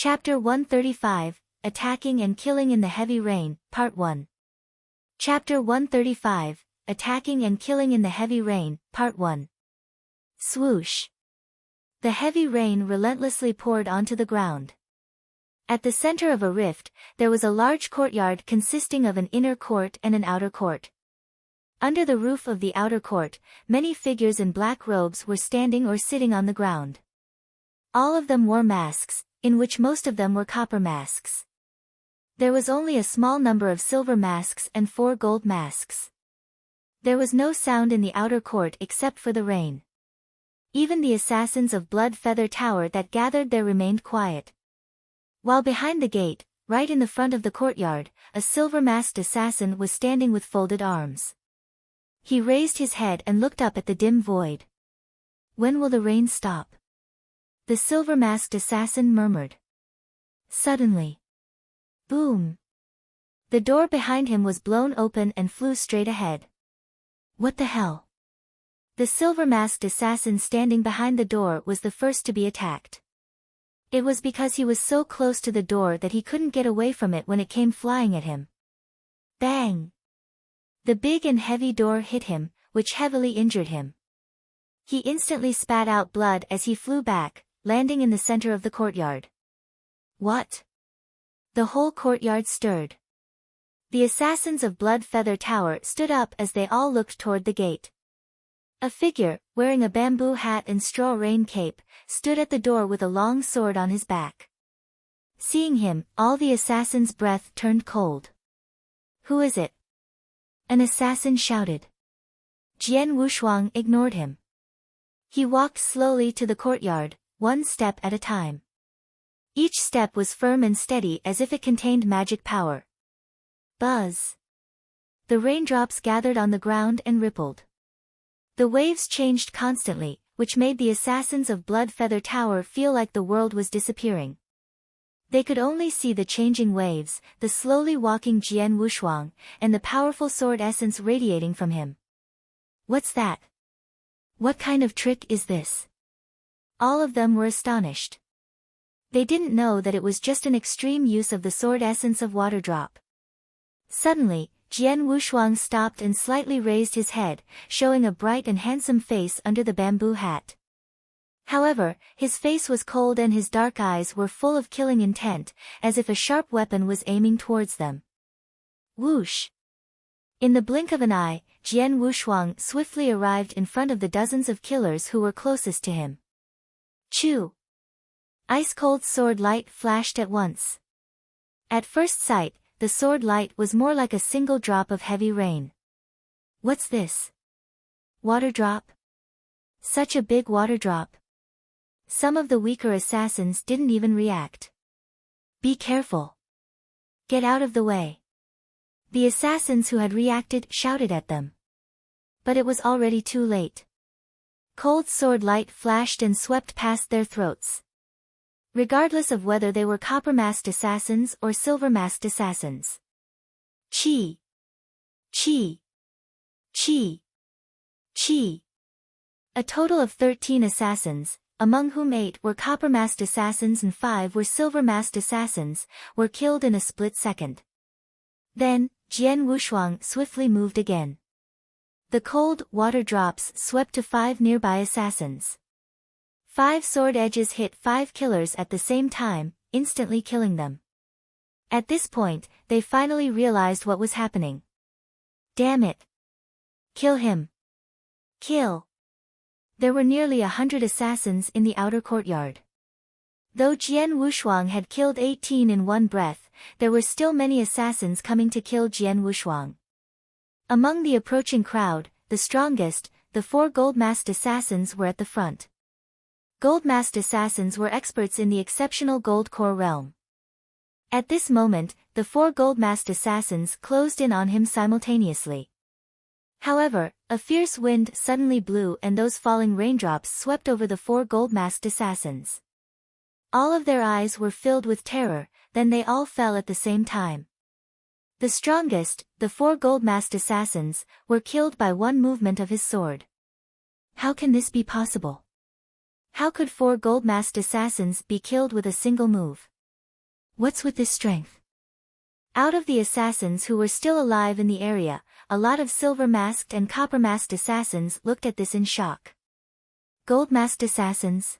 Chapter 135, Attacking and Killing in the Heavy Rain, Part 1. Chapter 135, Attacking and Killing in the Heavy Rain, Part 1. Swoosh. The heavy rain relentlessly poured onto the ground. At the center of a rift, there was a large courtyard consisting of an inner court and an outer court. Under the roof of the outer court, many figures in black robes were standing or sitting on the ground. All of them wore masks, in which most of them were copper masks. There was only a small number of silver masks and 4 gold masks. There was no sound in the outer court except for the rain. Even the assassins of Blood Feather Tower that gathered there remained quiet. While behind the gate, right in the front of the courtyard, a silver-masked assassin was standing with folded arms. He raised his head and looked up at the dim void. "When will the rain stop?" the silver-masked assassin murmured. Suddenly. Boom! The door behind him was blown open and flew straight ahead. What the hell? The silver-masked assassin standing behind the door was the first to be attacked. It was because he was so close to the door that he couldn't get away from it when it came flying at him. Bang! The big and heavy door hit him, which heavily injured him. He instantly spat out blood as he flew back, landing in the center of the courtyard. What? The whole courtyard stirred. The assassins of Blood Feather Tower stood up as they all looked toward the gate. A figure, wearing a bamboo hat and straw rain cape, stood at the door with a long sword on his back. Seeing him, all the assassins' breath turned cold. Who is it? An assassin shouted. Jian Wushuang ignored him. He walked slowly to the courtyard, 1 step at a time. Each step was firm and steady as if it contained magic power. Buzz. The raindrops gathered on the ground and rippled. The waves changed constantly, which made the assassins of Blood Feather Tower feel like the world was disappearing. They could only see the changing waves, the slowly walking Jian Wushuang, and the powerful sword essence radiating from him. What's that? What kind of trick is this? All of them were astonished. They didn't know that it was just an extreme use of the sword essence of Water Drop. Suddenly, Jian Wushuang stopped and slightly raised his head, showing a bright and handsome face under the bamboo hat. However, his face was cold and his dark eyes were full of killing intent, as if a sharp weapon was aiming towards them. Whoosh! In the blink of an eye, Jian Wushuang swiftly arrived in front of the dozens of killers who were closest to him. Chew! Ice-cold sword light flashed at once. At first sight, the sword light was more like a single drop of heavy rain. What's this? Water drop? Such a big water drop. Some of the weaker assassins didn't even react. Be careful. Get out of the way. The assassins who had reacted shouted at them. But it was already too late. Cold sword light flashed and swept past their throats. Regardless of whether they were copper-masked assassins or silver-masked assassins. Chi! Chi! Chi! Chi! A total of 13 assassins, among whom 8 were copper-masked assassins and 5 were silver-masked assassins, were killed in a split second. Then, Jian Wushuang swiftly moved again. The cold water drops swept to 5 nearby assassins. 5 sword edges hit 5 killers at the same time, instantly killing them. At this point, they finally realized what was happening. Damn it! Kill him! Kill! There were nearly 100 assassins in the outer courtyard. Though Jian Wushuang had killed 18 in one breath, there were still many assassins coming to kill Jian Wushuang. Among the approaching crowd, the strongest, the 4 gold-masked assassins were at the front. Gold-masked assassins were experts in the exceptional gold core realm. At this moment, the 4 gold-masked assassins closed in on him simultaneously. However, a fierce wind suddenly blew and those falling raindrops swept over the 4 gold-masked assassins. All of their eyes were filled with terror, then they all fell at the same time. The strongest, the 4 gold-masked assassins, were killed by one movement of his sword. How can this be possible? How could 4 gold-masked assassins be killed with a single move? What's with this strength? Out of the assassins who were still alive in the area, a lot of silver-masked and copper-masked assassins looked at this in shock. Gold-masked assassins?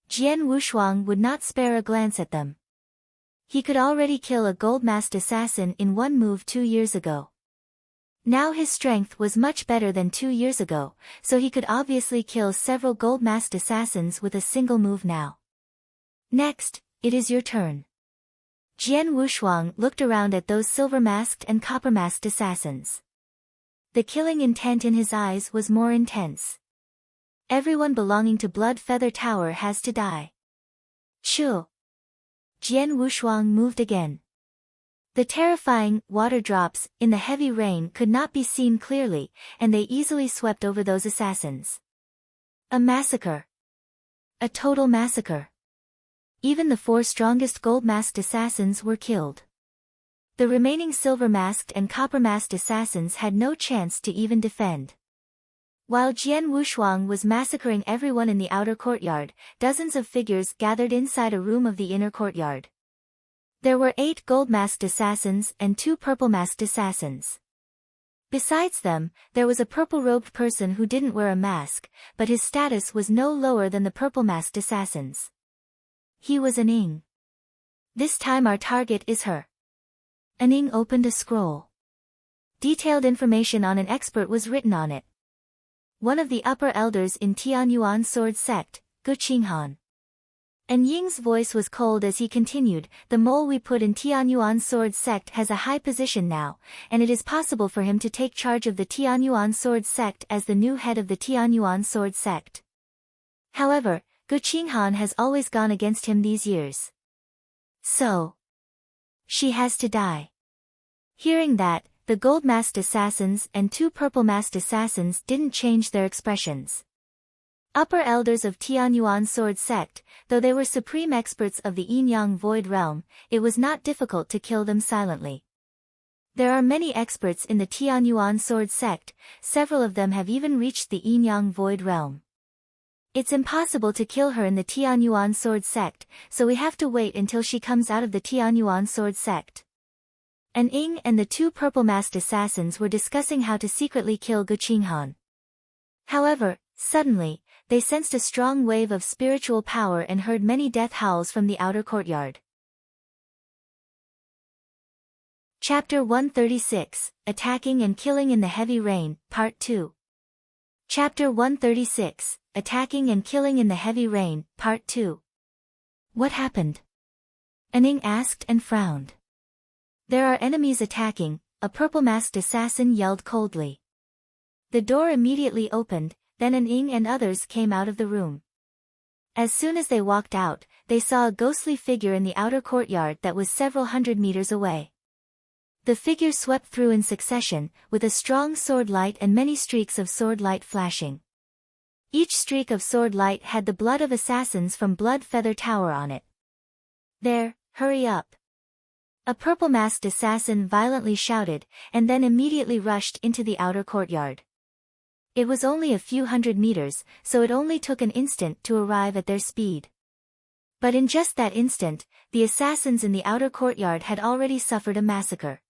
Jian Wushuang would not spare a glance at them. He could already kill a gold-masked assassin in one move 2 years ago. Now his strength was much better than 2 years ago, so he could obviously kill several gold-masked assassins with a single move now. Next, it is your turn. Jian Wushuang looked around at those silver-masked and copper-masked assassins. The killing intent in his eyes was more intense. Everyone belonging to Blood Feather Tower has to die. Shoo! Jian Wushuang moved again. The terrifying water drops in the heavy rain could not be seen clearly, and they easily swept over those assassins. A massacre. A total massacre. Even the 4 strongest gold-masked assassins were killed. The remaining silver-masked and copper-masked assassins had no chance to even defend. While Jian Wushuang was massacring everyone in the outer courtyard, dozens of figures gathered inside a room of the inner courtyard. There were 8 gold-masked assassins and 2 purple-masked assassins. Besides them, there was a purple-robed person who didn't wear a mask, but his status was no lower than the purple-masked assassins. He was an Ing. This time our target is her. An Ing opened a scroll. Detailed information on an expert was written on it. One of the upper elders in Tianyuan sword sect, Guqinghan. An Ying's voice was cold as he continued, the mole we put in Tianyuan sword sect has a high position now, and it is possible for him to take charge of the Tianyuan sword sect as the new head of the Tianyuan sword sect. However, Guqinghan has always gone against him these years. So, she has to die. Hearing that, the gold-masked assassins and 2 purple-masked assassins didn't change their expressions. Upper elders of Tianyuan sword sect, though they were supreme experts of the Yin-Yang void realm, it was not difficult to kill them silently. There are many experts in the Tianyuan sword sect, several of them have even reached the Yin-Yang void realm. It's impossible to kill her in the Tianyuan sword sect, so we have to wait until she comes out of the Tianyuan sword sect. An Ing and the 2 purple-masked assassins were discussing how to secretly kill Guqinghan. However, suddenly, they sensed a strong wave of spiritual power and heard many death howls from the outer courtyard. Chapter 136, Attacking and Killing in the Heavy Rain, Part 2. Chapter 136, Attacking and Killing in the Heavy Rain, Part 2. What happened? An Ing asked and frowned. There are enemies attacking, a purple-masked assassin yelled coldly. The door immediately opened, then an Ing and others came out of the room. As soon as they walked out, they saw a ghostly figure in the outer courtyard that was several hundred meters away. The figure swept through in succession, with a strong sword light and many streaks of sword light flashing. Each streak of sword light had the blood of assassins from Blood Feather Tower on it. There, hurry up! A purple-masked assassin violently shouted, and then immediately rushed into the outer courtyard. It was only a few hundred meters, so it only took an instant to arrive at their speed. But in just that instant, the assassins in the outer courtyard had already suffered a massacre.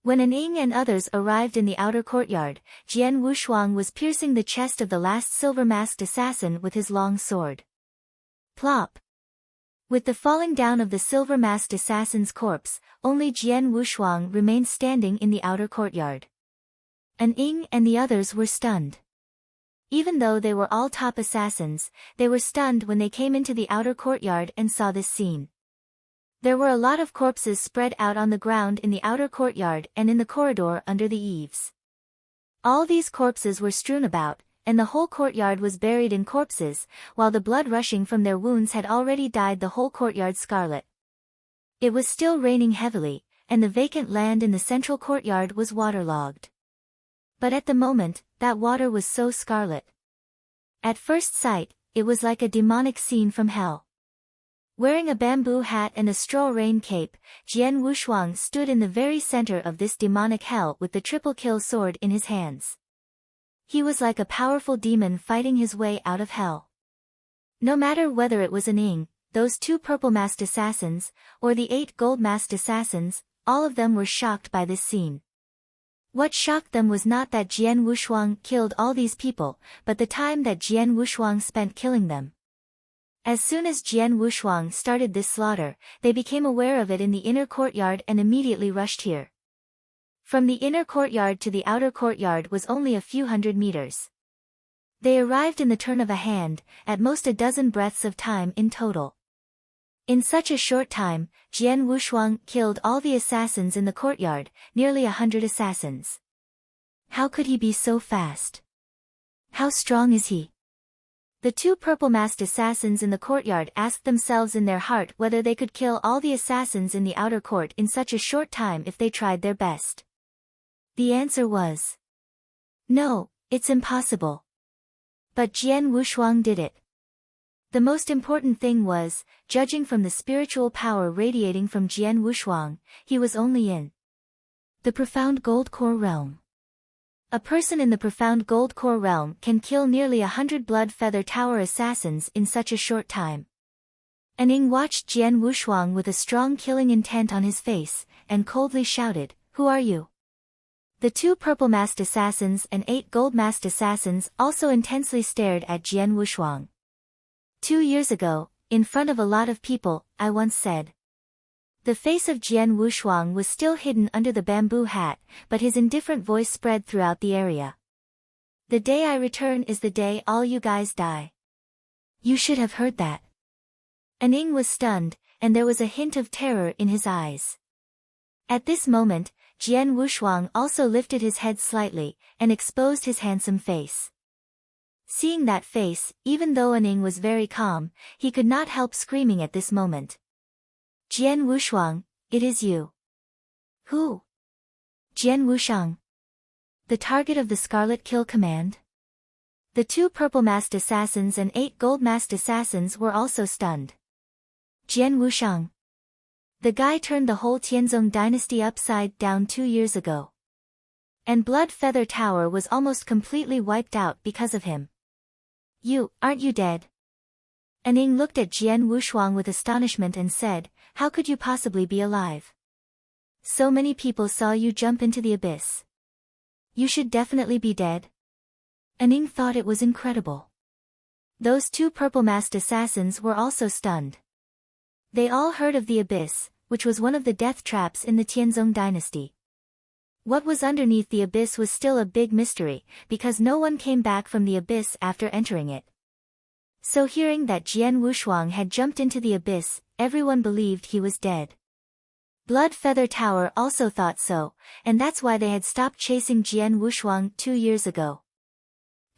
When an Ing and others arrived in the outer courtyard, Jian Wushuang was piercing the chest of the last silver-masked assassin with his long sword. Plop! With the falling down of the silver-masked assassin's corpse, only Jian Wushuang remained standing in the outer courtyard. An Ing and the others were stunned. Even though they were all top assassins, they were stunned when they came into the outer courtyard and saw this scene. There were a lot of corpses spread out on the ground in the outer courtyard and in the corridor under the eaves. All these corpses were strewn about, and the whole courtyard was buried in corpses, while the blood rushing from their wounds had already dyed the whole courtyard scarlet. It was still raining heavily, and the vacant land in the central courtyard was waterlogged. But at the moment, that water was so scarlet. At first sight, it was like a demonic scene from hell. Wearing a bamboo hat and a straw rain cape, Jian Wushuang stood in the very center of this demonic hell with the triple kill sword in his hands. He was like a powerful demon fighting his way out of hell. No matter whether it was an Ing, those 2 purple-masked assassins, or the 8 gold-masked assassins, all of them were shocked by this scene. What shocked them was not that Jian Wushuang killed all these people, but the time that Jian Wushuang spent killing them. As soon as Jian Wushuang started this slaughter, they became aware of it in the inner courtyard and immediately rushed here. From the inner courtyard to the outer courtyard was only a few hundred meters. They arrived in the turn of a hand, at most a dozen breaths of time in total. In such a short time, Jian Wushuang killed all the assassins in the courtyard, nearly 100 assassins. How could he be so fast? How strong is he? The 2 purple-masked assassins in the courtyard asked themselves in their heart whether they could kill all the assassins in the outer court in such a short time if they tried their best. The answer was, no, it's impossible. But Jian Wushuang did it. The most important thing was, judging from the spiritual power radiating from Jian Wushuang, he was only in the profound gold core realm. A person in the profound gold core realm can kill nearly 100 blood feather tower assassins in such a short time. Ning watched Jian Wushuang with a strong killing intent on his face, and coldly shouted, "Who are you?" The 2 purple-masked assassins and 8 gold-masked assassins also intensely stared at Jian Wushuang. 2 years ago, in front of a lot of people, I once said. The face of Jian Wushuang was still hidden under the bamboo hat, but his indifferent voice spread throughout the area. The day I return is the day all you guys die. You should have heard that. Ning was stunned, and there was a hint of terror in his eyes. At this moment, Jian Wushuang also lifted his head slightly, and exposed his handsome face. Seeing that face, even though Ning was very calm, he could not help screaming at this moment. Jian Wushuang, it is you. Who? Jian Wushuang. The target of the Scarlet Kill command? The 2 purple-masked assassins and 8 gold-masked assassins were also stunned. Jian Wushuang. The guy turned the whole Tianzong dynasty upside down 2 years ago. And Blood Feather Tower was almost completely wiped out because of him. Aren't you dead? Ning looked at Jian Wushuang with astonishment and said, how could you possibly be alive? So many people saw you jump into the abyss. You should definitely be dead. Ning thought it was incredible. Those 2 purple-masked assassins were also stunned. They all heard of the abyss, which was one of the death traps in the Tianzong dynasty. What was underneath the abyss was still a big mystery, because no one came back from the abyss after entering it. So hearing that Jian Wushuang had jumped into the abyss, everyone believed he was dead. Blood Feather Tower also thought so, and that's why they had stopped chasing Jian Wushuang 2 years ago.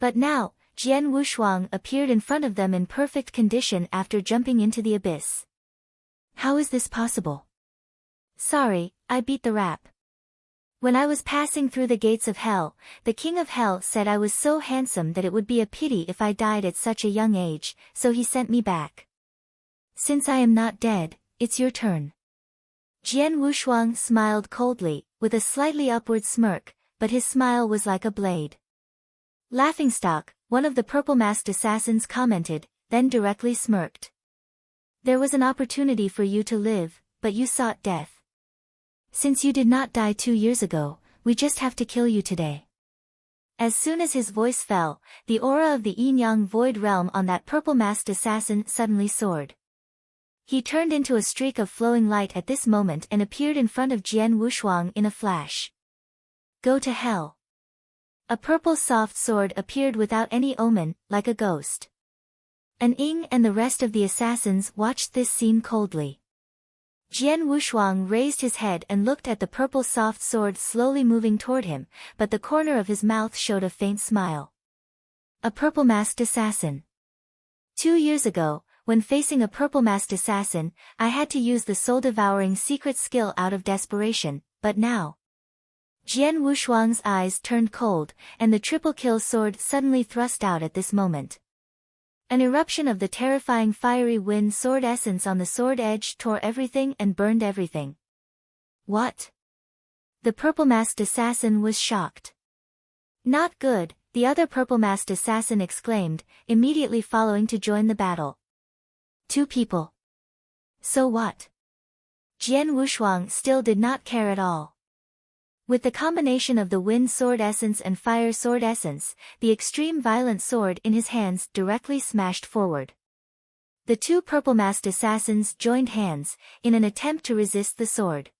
But now, Jian Wushuang appeared in front of them in perfect condition after jumping into the abyss. How is this possible? Sorry, I beat the rap. When I was passing through the gates of hell, the king of hell said I was so handsome that it would be a pity if I died at such a young age, so he sent me back. Since I am not dead, it's your turn. Jian Wushuang smiled coldly, with a slightly upward smirk, but his smile was like a blade. Laughingstock, one of the purple-masked assassins commented, then directly smirked. There was an opportunity for you to live, but you sought death. Since you did not die 2 years ago, we just have to kill you today. As soon as his voice fell, the aura of the Ouyang void realm on that purple-masked assassin suddenly soared. He turned into a streak of flowing light at this moment and appeared in front of Jian Wushuang in a flash. Go to hell. A purple soft sword appeared without any omen, like a ghost. Ning and the rest of the assassins watched this scene coldly. Jian Wushuang raised his head and looked at the purple soft sword slowly moving toward him, but the corner of his mouth showed a faint smile. A purple-masked assassin. 2 years ago, when facing a purple-masked assassin, I had to use the soul-devouring secret skill out of desperation, but now. Jian Wushuang's eyes turned cold, and the triple-kill sword suddenly thrust out at this moment. An eruption of the terrifying fiery wind sword essence on the sword edge tore everything and burned everything. What? The purple-masked assassin was shocked. Not good, the other purple-masked assassin exclaimed, immediately following to join the battle. 2 people. So what? Jian Wushuang still did not care at all. With the combination of the wind sword essence and fire sword essence, the extreme violent sword in his hands directly smashed forward. The two purple-masked assassins joined hands, in an attempt to resist the sword.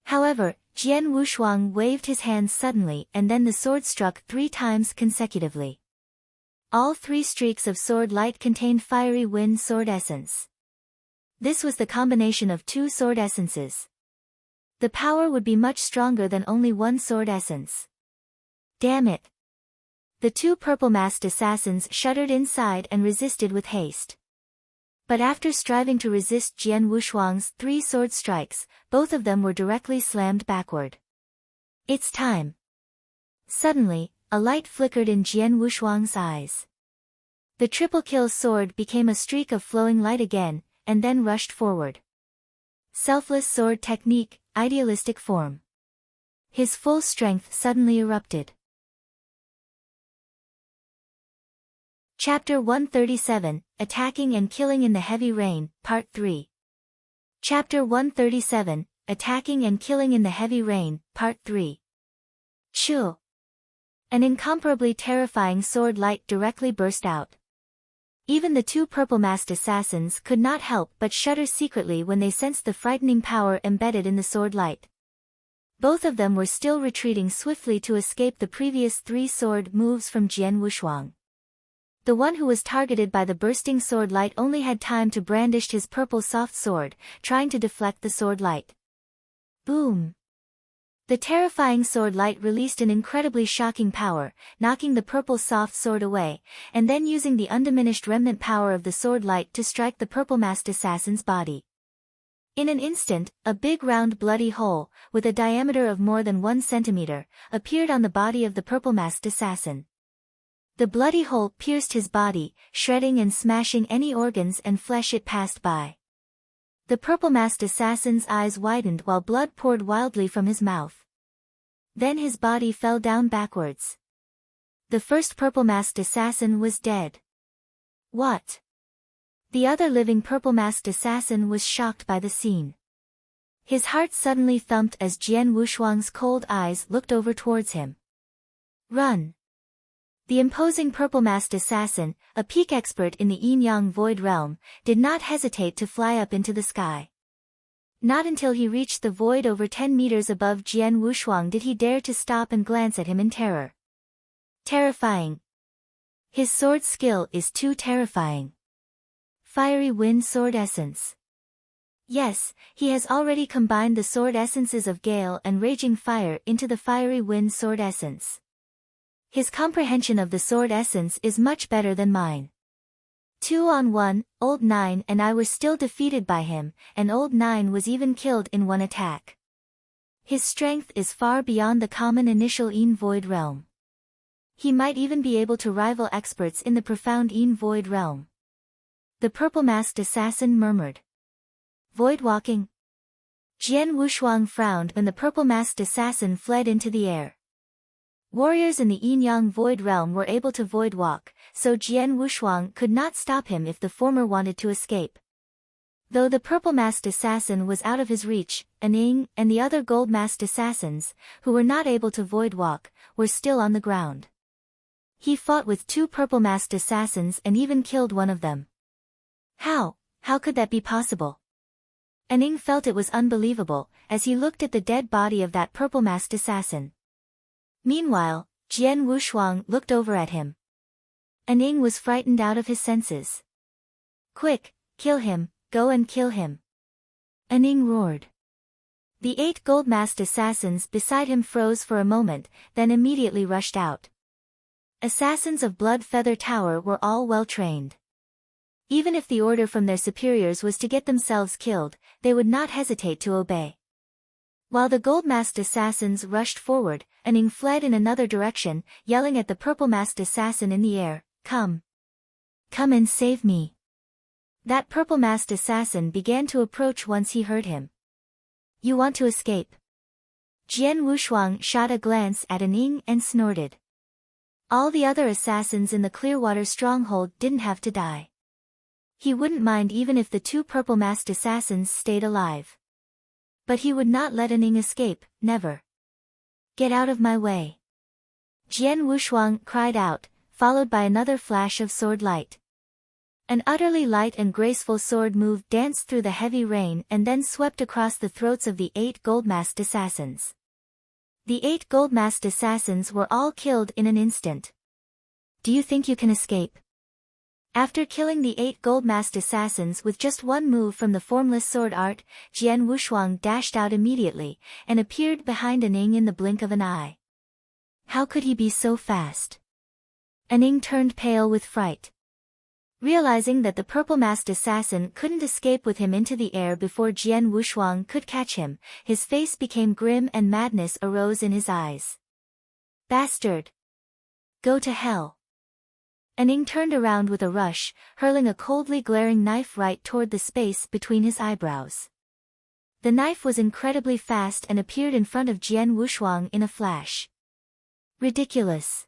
However, Jian Wushuang waved his hands suddenly and then the sword struck 3 times consecutively. All 3 streaks of sword light contained fiery wind sword essence. This was the combination of 2 sword essences. The power would be much stronger than only 1 sword essence. Damn it! The 2 purple-masked assassins shuddered inside and resisted with haste. But after striving to resist Jian Wushuang's 3 sword strikes, both of them were directly slammed backward. It's time. Suddenly, a light flickered in Jian Wushuang's eyes. The triple kill sword became a streak of flowing light again, and then rushed forward. Selfless sword technique, idealistic form. His full strength suddenly erupted. Chapter 137, Attacking and Killing in the Heavy Rain, Part 3. Chapter 137, Attacking and Killing in the Heavy Rain, Part 3. Chu. An incomparably terrifying sword light directly burst out. Even the 2 purple-masked assassins could not help but shudder secretly when they sensed the frightening power embedded in the sword light. Both of them were still retreating swiftly to escape the previous 3 sword moves from Jian Wushuang. The one who was targeted by the bursting sword light only had time to brandish his purple soft sword, trying to deflect the sword light. Boom! The terrifying sword light released an incredibly shocking power, knocking the purple soft sword away, and then using the undiminished remnant power of the sword light to strike the purple-masked assassin's body. In an instant, a big round bloody hole, with a diameter of more than 1 centimeter, appeared on the body of the purple-masked assassin. The bloody hole pierced his body, shredding and smashing any organs and flesh it passed by. The purple-masked assassin's eyes widened while blood poured wildly from his mouth. Then his body fell down backwards. The first purple-masked assassin was dead. What? The other living purple-masked assassin was shocked by the scene. His heart suddenly thumped as Jian Wushuang's cold eyes looked over towards him. Run! The imposing purple-masked assassin, a peak expert in the Ouyang void realm, did not hesitate to fly up into the sky. Not until he reached the void over 10 meters above Jian Wushuang did he dare to stop and glance at him in terror. Terrifying. His sword skill is too terrifying. Fiery wind sword essence. Yes, he has already combined the sword essences of gale and raging fire into the fiery wind sword essence. His comprehension of the sword essence is much better than mine. 2 on 1, Old 9 and I were still defeated by him, and Old 9 was even killed in 1 attack. His strength is far beyond the common initial Yin void realm. He might even be able to rival experts in the profound Yin void realm. The purple-masked assassin murmured. Void walking? Jian Wushuang frowned when the purple-masked assassin fled into the air. Warriors in the Nanyang void realm were able to void walk, so Jian Wushuang could not stop him if the former wanted to escape. Though the purple-masked assassin was out of his reach, Nanyang and the other gold-masked assassins, who were not able to void walk, were still on the ground. He fought with 2 purple-masked assassins and even killed one of them. How could that be possible? Nanyang felt it was unbelievable, as he looked at the dead body of that purple-masked assassin. Meanwhile, Jian Wushuang looked over at him. Nanyang was frightened out of his senses. Quick, kill him, go and kill him. Nanyang roared. The 8 gold-masked assassins beside him froze for a moment, then immediately rushed out. Assassins of Blood Feather Tower were all well trained. Even if the order from their superiors was to get themselves killed, they would not hesitate to obey. While the gold-masked assassins rushed forward, Nanyang fled in another direction, yelling at the purple-masked assassin in the air, Come! Come and save me! That purple-masked assassin began to approach once he heard him. You want to escape? Jian Wushuang shot a glance at Nanyang and snorted. All the other assassins in the Clearwater stronghold didn't have to die. He wouldn't mind even if the two purple-masked assassins stayed alive. But he would not let Aning escape, never. Get out of my way. Jian Wushuang cried out, followed by another flash of sword light. An utterly light and graceful sword move danced through the heavy rain and then swept across the throats of the 8 gold-masked assassins. The 8 gold-masked assassins were all killed in an instant. Do you think you can escape? After killing the 8 gold-masked assassins with just one move from the formless sword art, Jian Wushuang dashed out immediately, and appeared behind Aning in the blink of an eye. How could he be so fast? Aning turned pale with fright. Realizing that the purple-masked assassin couldn't escape with him into the air before Jian Wushuang could catch him, his face became grim and madness arose in his eyes. Bastard! Go to hell! Aning turned around with a rush, hurling a coldly glaring knife right toward the space between his eyebrows. The knife was incredibly fast and appeared in front of Jian Wushuang in a flash. Ridiculous!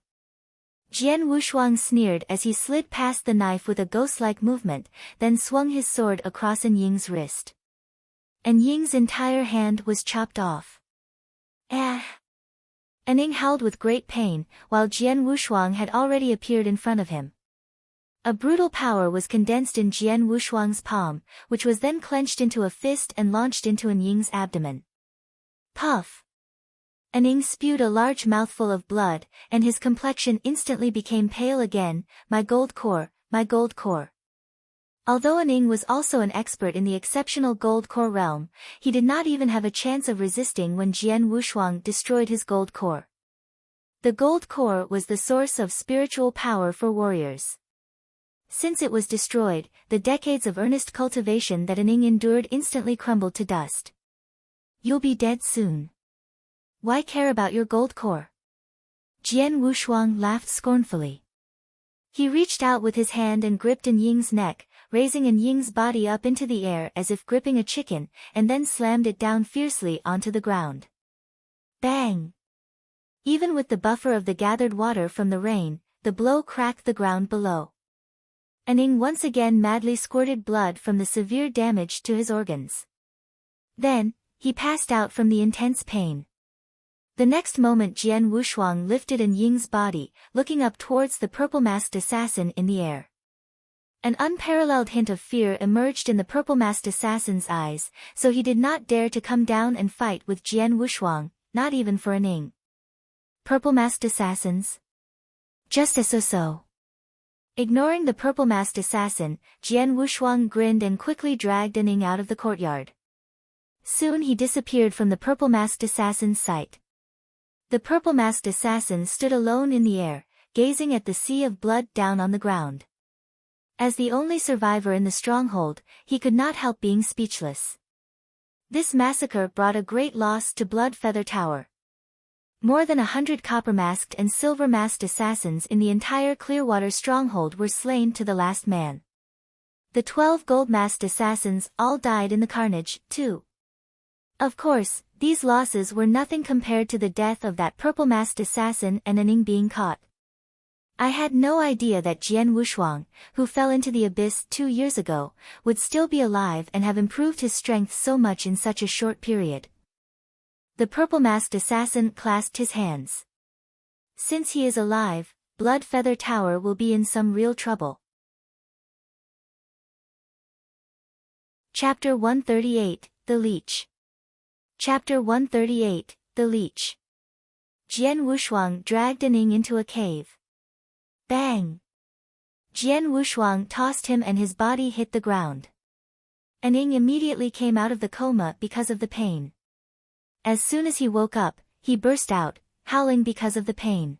Jian Wushuang sneered as he slid past the knife with a ghost-like movement, then swung his sword across Anying's wrist. Anying's entire hand was chopped off. Ah! Aning howled with great pain, while Jian Wushuang had already appeared in front of him. A brutal power was condensed in Jian Wushuang's palm, which was then clenched into a fist and launched into Anying's abdomen. Puff! Aning spewed a large mouthful of blood, and his complexion instantly became pale again. My gold core, my gold core. Although Aning was also an expert in the exceptional gold core realm, he did not even have a chance of resisting when Jian Wushuang destroyed his gold core. The gold core was the source of spiritual power for warriors. Since it was destroyed, the decades of earnest cultivation that Aning endured instantly crumbled to dust. You'll be dead soon. Why care about your gold core? Jian Wushuang laughed scornfully. He reached out with his hand and gripped Anying's neck, raising Anying's body up into the air as if gripping a chicken, and then slammed it down fiercely onto the ground. Bang! Even with the buffer of the gathered water from the rain, the blow cracked the ground below. Aning once again madly squirted blood from the severe damage to his organs. Then, he passed out from the intense pain. The next moment Jian Wushuang lifted Anying's body, looking up towards the purple-masked assassin in the air. An unparalleled hint of fear emerged in the purple-masked assassin's eyes, so he did not dare to come down and fight with Jian Wushuang, not even for Aning. Purple-masked assassins? Just as so. Ignoring the purple-masked assassin, Jian Wushuang grinned and quickly dragged Aning out of the courtyard. Soon he disappeared from the purple-masked assassin's sight. The purple-masked assassin stood alone in the air, gazing at the sea of blood down on the ground. As the only survivor in the stronghold, he could not help being speechless. This massacre brought a great loss to Blood Feather Tower. More than 100 copper-masked and silver-masked assassins in the entire Clearwater stronghold were slain to the last man. The 12 gold-masked assassins all died in the carnage, too. Of course, these losses were nothing compared to the death of that purple-masked assassin and Aning being caught. I had no idea that Jian Wushuang, who fell into the abyss 2 years ago, would still be alive and have improved his strength so much in such a short period. The purple-masked assassin clasped his hands. Since he is alive, Blood Feather Tower will be in some real trouble. Chapter 138, The Leech. Chapter 138, The Leech. Jian Wushuang dragged Aning into a cave. Bang! Jian Wushuang tossed him and his body hit the ground. Aning immediately came out of the coma because of the pain. As soon as he woke up, he burst out, howling because of the pain.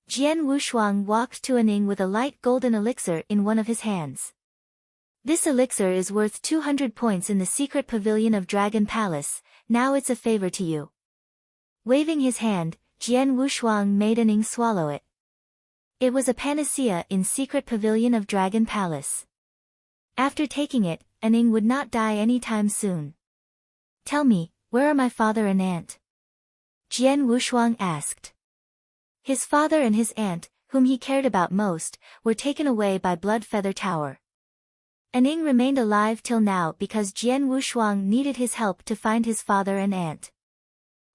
Jian Wushuang walked to Aning with a light golden elixir in one of his hands. This elixir is worth 200 points in the secret pavilion of Dragon Palace, now it's a favor to you. Waving his hand, Jian Wushuang made Aning swallow it. It was a panacea in secret pavilion of Dragon Palace. After taking it, Aning would not die anytime soon. Tell me, where are my father and aunt? Jian Wushuang asked. His father and his aunt, whom he cared about most, were taken away by Blood Feather Tower. Aning remained alive till now because Jian Wushuang needed his help to find his father and aunt.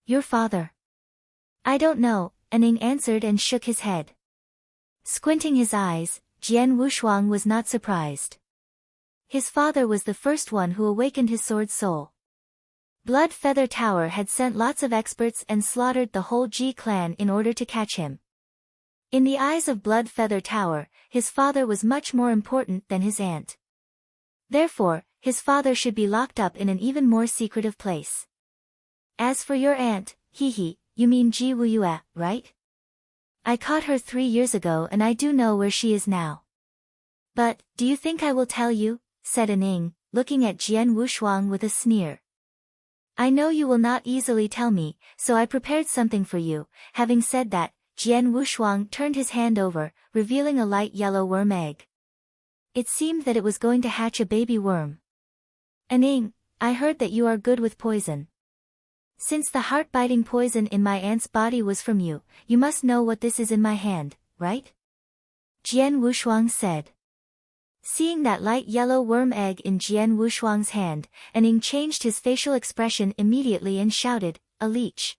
Your father? I don't know, Aning answered and shook his head. Squinting his eyes, Jian Wushuang was not surprised. His father was the first one who awakened his sword soul. Blood Feather Tower had sent lots of experts and slaughtered the whole Ji clan in order to catch him. In the eyes of Blood Feather Tower, his father was much more important than his aunt. Therefore, his father should be locked up in an even more secretive place. As for your aunt, you mean Ji Wuyue, right? I caught her 3 years ago and I do know where she is now. But, do you think I will tell you? Said Aning, looking at Jian Wushuang with a sneer. I know you will not easily tell me, so I prepared something for you. Having said that, Jian Wushuang turned his hand over, revealing a light yellow worm egg. It seemed that it was going to hatch a baby worm. Aning, I heard that you are good with poison. Since the heart-biting poison in my aunt's body was from you, you must know what this is in my hand, right? Jian Wushuang said. Seeing that light yellow worm egg in Jian Wushuang's hand, Aning changed his facial expression immediately and shouted, a leech.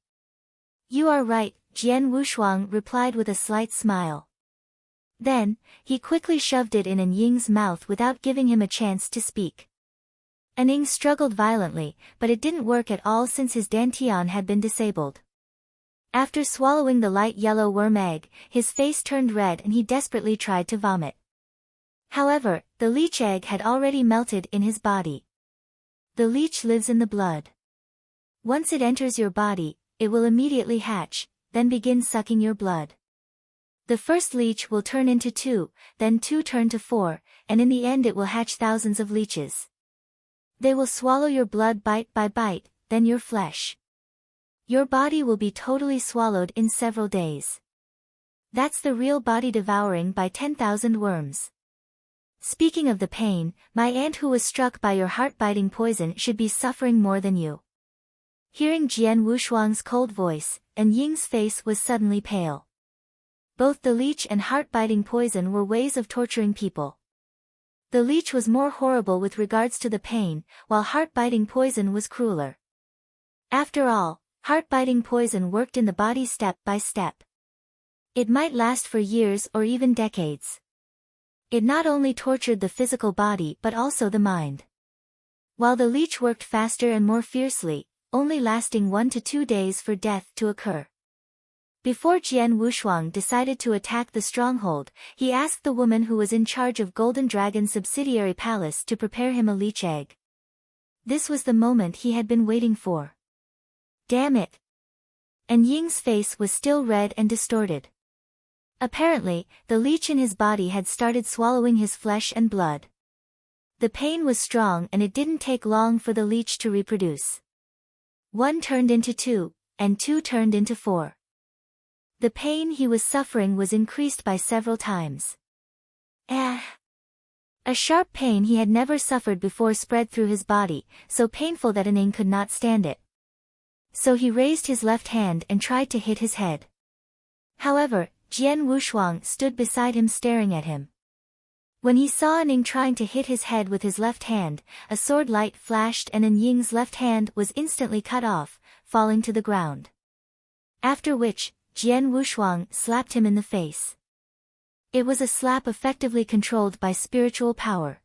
You are right, Jian Wushuang replied with a slight smile. Then, he quickly shoved it in Anying's mouth without giving him a chance to speak. Aning struggled violently, but it didn't work at all since his dantian had been disabled. After swallowing the light yellow worm egg, his face turned red and he desperately tried to vomit. However, the leech egg had already melted in his body. The leech lives in the blood. Once it enters your body, it will immediately hatch, then begin sucking your blood. The first leech will turn into 2, then 2 turn to 4, and in the end it will hatch thousands of leeches. They will swallow your blood bite by bite, then your flesh. Your body will be totally swallowed in several days. That's the real body devouring by 10,000 worms. Speaking of the pain, my aunt who was struck by your heart-biting poison should be suffering more than you. Hearing Jian Wushuang's cold voice, Anying's face was suddenly pale. Both the leech and heart-biting poison were ways of torturing people. The leech was more horrible with regards to the pain, while heart-biting poison was crueler. After all, heart-biting poison worked in the body step by step. It might last for years or even decades. It not only tortured the physical body but also the mind. While the leech worked faster and more fiercely, only lasting 1 to 2 days for death to occur. Before Jian Wushuang decided to attack the stronghold, he asked the woman who was in charge of Golden Dragon's subsidiary palace to prepare him a leech egg. This was the moment he had been waiting for. Damn it! Anying's face was still red and distorted. Apparently, the leech in his body had started swallowing his flesh and blood. The pain was strong and it didn't take long for the leech to reproduce. 1 turned into 2, and 2 turned into 4. The pain he was suffering was increased by several times. A sharp pain he had never suffered before spread through his body, so painful that Aning could not stand it. So he raised his left hand and tried to hit his head. However, Jian Wushuang stood beside him staring at him. When he saw Aning trying to hit his head with his left hand, a sword light flashed and Anying's left hand was instantly cut off, falling to the ground. After which, Jian Wushuang slapped him in the face. It was a slap effectively controlled by spiritual power.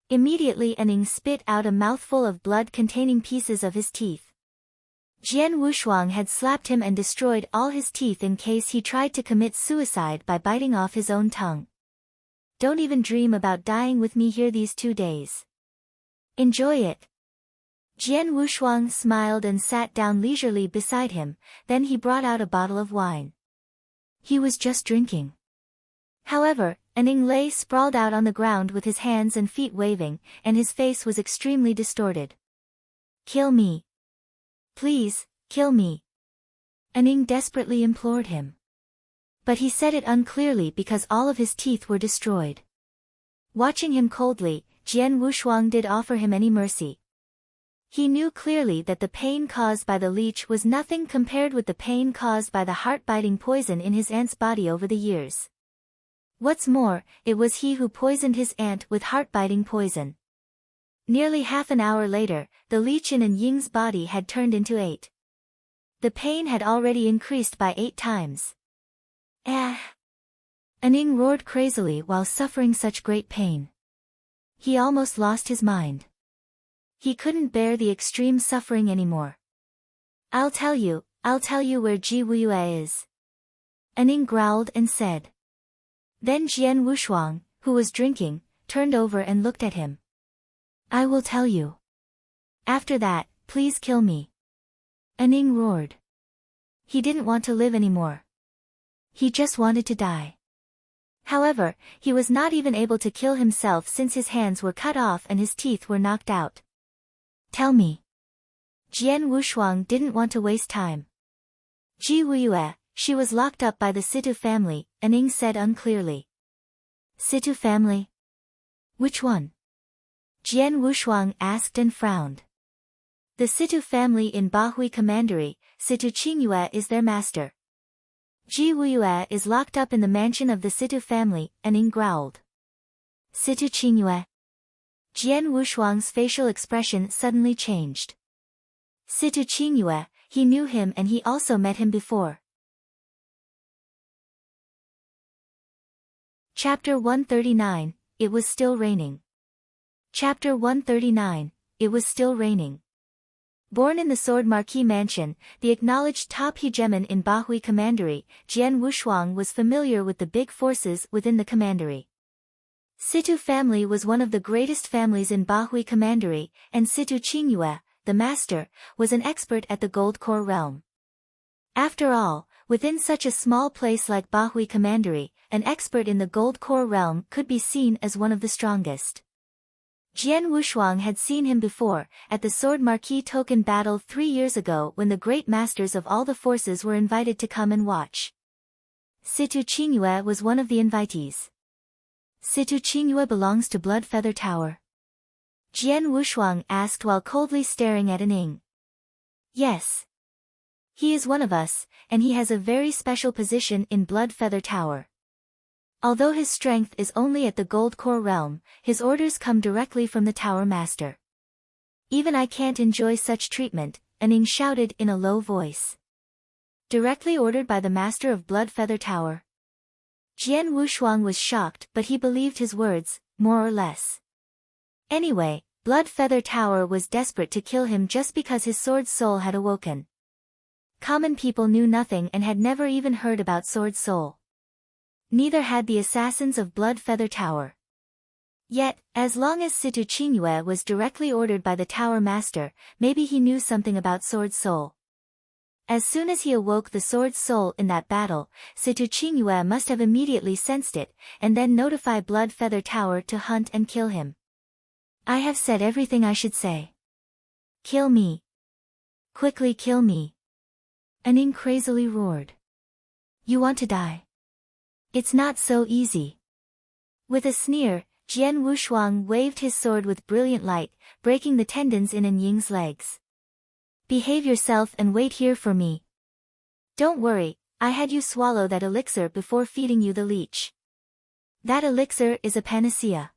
Immediately Aning spit out a mouthful of blood containing pieces of his teeth. Jian Wushuang had slapped him and destroyed all his teeth in case he tried to commit suicide by biting off his own tongue. Don't even dream about dying with me here these 2 days. Enjoy it. Jian Wushuang smiled and sat down leisurely beside him, then he brought out a bottle of wine. He was just drinking. However, Aning lay sprawled out on the ground with his hands and feet waving, and his face was extremely distorted. Kill me. Please, kill me. Aning desperately implored him. But he said it unclearly because all of his teeth were destroyed. Watching him coldly, Jian Wushuang did offer him any mercy. He knew clearly that the pain caused by the leech was nothing compared with the pain caused by the heart-biting poison in his aunt's body over the years. What's more, it was he who poisoned his aunt with heart-biting poison. Nearly half an hour later, the leech in Ying's body had turned into 8. The pain had already increased by 8 times. Ning roared crazily while suffering such great pain. He almost lost his mind. He couldn't bear the extreme suffering anymore. I'll tell you where Haoyue is. Ning growled and said. Then Jian Wushuang, who was drinking, turned over and looked at him. I will tell you. After that, please kill me. Ning roared. He didn't want to live anymore. He just wanted to die. However, he was not even able to kill himself since his hands were cut off and his teeth were knocked out. Tell me. Jian Wushuang didn't want to waste time. Haoyue, she was locked up by the Situ family, Ning said unclearly. Situ family? Which one? Jian Wushuang asked and frowned. The Situ family in Bahui Commandery, Situ Qingyue is their master. Haoyue is locked up in the mansion of the Situ family, Ning growled. Situ Qingyue? Jian Wushuang's facial expression suddenly changed. Situ Qingyue, he knew him and he also met him before. Chapter 139, It was still raining. Chapter 139, It was still raining. Born in the Sword Marquis Mansion, the acknowledged top hegemon in Bahui Commandery, Jian Wushuang was familiar with the big forces within the commandery. Situ family was one of the greatest families in Bahui Commandery, and Situ Qingyue, the master, was an expert at the Gold Core realm. After all, within such a small place like Bahui Commandery, an expert in the Gold Core realm could be seen as one of the strongest. Jian Wushuang had seen him before, at the Sword Marquis token battle 3 years ago when the great masters of all the forces were invited to come and watch. Situ Qingyue was one of the invitees. Situ Qingyue belongs to Blood Feather Tower? Jian Wushuang asked while coldly staring at Ning. Yes. He is one of us, and he has a very special position in Blood Feather Tower. Although his strength is only at the Gold Core realm, his orders come directly from the Tower Master. Even I can't enjoy such treatment, Ning shouted in a low voice. Directly ordered by the Master of Blood Feather Tower? Jian Wushuang was shocked, but he believed his words, more or less. Anyway, Blood Feather Tower was desperate to kill him just because his sword soul had awoken. Common people knew nothing and had never even heard about Sword Soul. Neither had the assassins of Blood Feather Tower. Yet, as long as Situ Qingyue was directly ordered by the Tower Master, maybe he knew something about Sword Soul. As soon as he awoke the Sword Soul in that battle, Situ Qingyue must have immediately sensed it, and then notify Blood Feather Tower to hunt and kill him. I have said everything I should say. Kill me. Quickly kill me. Ning crazily roared. You want to die? It's not so easy. With a sneer, Jian Wushuang waved his sword with brilliant light, breaking the tendons in Ying's legs. Behave yourself and wait here for me. Don't worry, I had you swallow that elixir before feeding you the leech. That elixir is a panacea.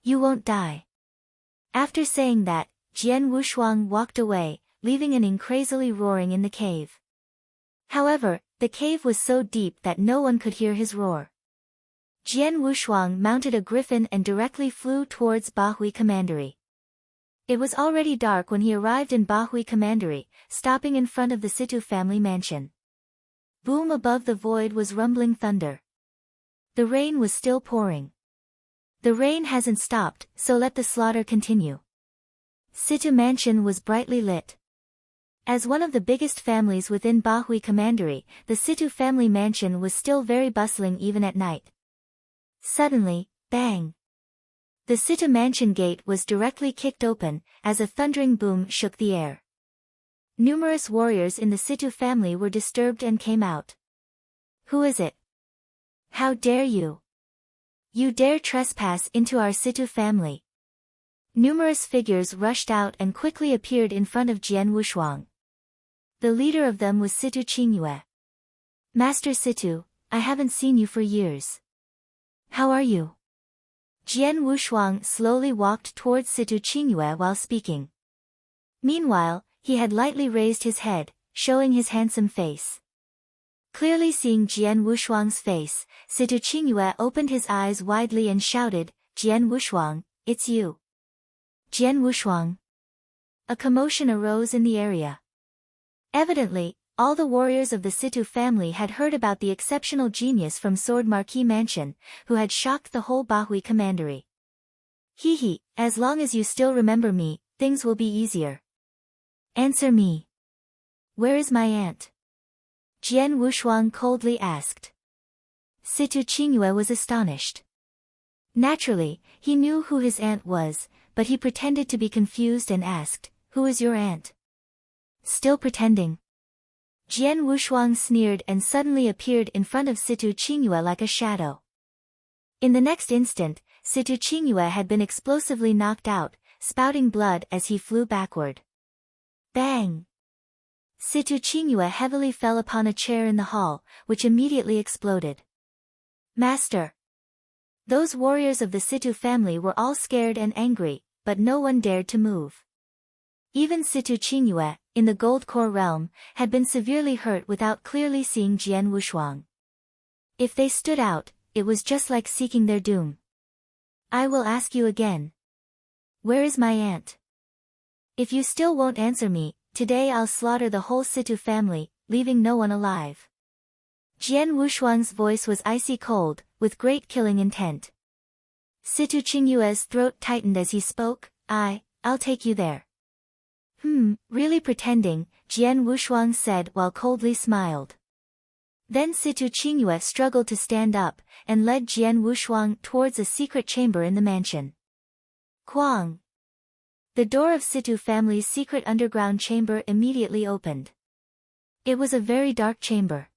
You won't die. After saying that, Jian Wushuang walked away, leaving Ning crazily roaring in the cave. However, the cave was so deep that no one could hear his roar. Jian Wushuang mounted a griffin and directly flew towards Bahui Commandery. It was already dark when he arrived in Bahui Commandery, stopping in front of the Situ family mansion. Boom above the void was rumbling thunder. The rain was still pouring. The rain hasn't stopped, so let the slaughter continue. Situ mansion was brightly lit. As one of the biggest families within Bahui Commandery, the Situ family mansion was still very bustling even at night. Suddenly, bang! The Situ mansion gate was directly kicked open, as a thundering boom shook the air. Numerous warriors in the Situ family were disturbed and came out. Who is it? How dare you? You dare trespass into our Situ family. Numerous figures rushed out and quickly appeared in front of Jian Wushuang. The leader of them was Situ Qingyue. Master Situ, I haven't seen you for years. How are you? Jian Wushuang slowly walked towards Situ Qingyue while speaking. Meanwhile, he had lightly raised his head, showing his handsome face. Clearly seeing Jian Wushuang's face, Situ Qingyue opened his eyes widely and shouted, Jian Wushuang, it's you. Jian Wushuang. A commotion arose in the area. Evidently, all the warriors of the Situ family had heard about the exceptional genius from Sword Marquis Mansion, who had shocked the whole Bahui commandery. Hee, as long as you still remember me, things will be easier. Answer me. Where is my aunt? Jian Wushuang coldly asked. Situ Qingyue was astonished. Naturally, he knew who his aunt was, but he pretended to be confused and asked, Who is your aunt? Still pretending. Jian Wushuang sneered and suddenly appeared in front of Situ Qingyue like a shadow. In the next instant, Situ Qingyue had been explosively knocked out, spouting blood as he flew backward. Bang! Situ Qingyue heavily fell upon a chair in the hall, which immediately exploded. Master! Those warriors of the Situ family were all scared and angry, but no one dared to move. Even Situ Qingyue, in the Gold Core realm, had been severely hurt without clearly seeing Jian Wushuang. If they stood out, it was just like seeking their doom. I will ask you again. Where is my aunt? If you still won't answer me, today I'll slaughter the whole Situ family, leaving no one alive. Jian Wushuang's voice was icy cold, with great killing intent. Situ Qingyue's throat tightened as he spoke, I'll take you there. Really pretending, Jian Wushuang said while coldly smiled. Then Situ Qingyue struggled to stand up, and led Jian Wushuang towards a secret chamber in the mansion. Quang! The door of Situ family's secret underground chamber immediately opened. It was a very dark chamber.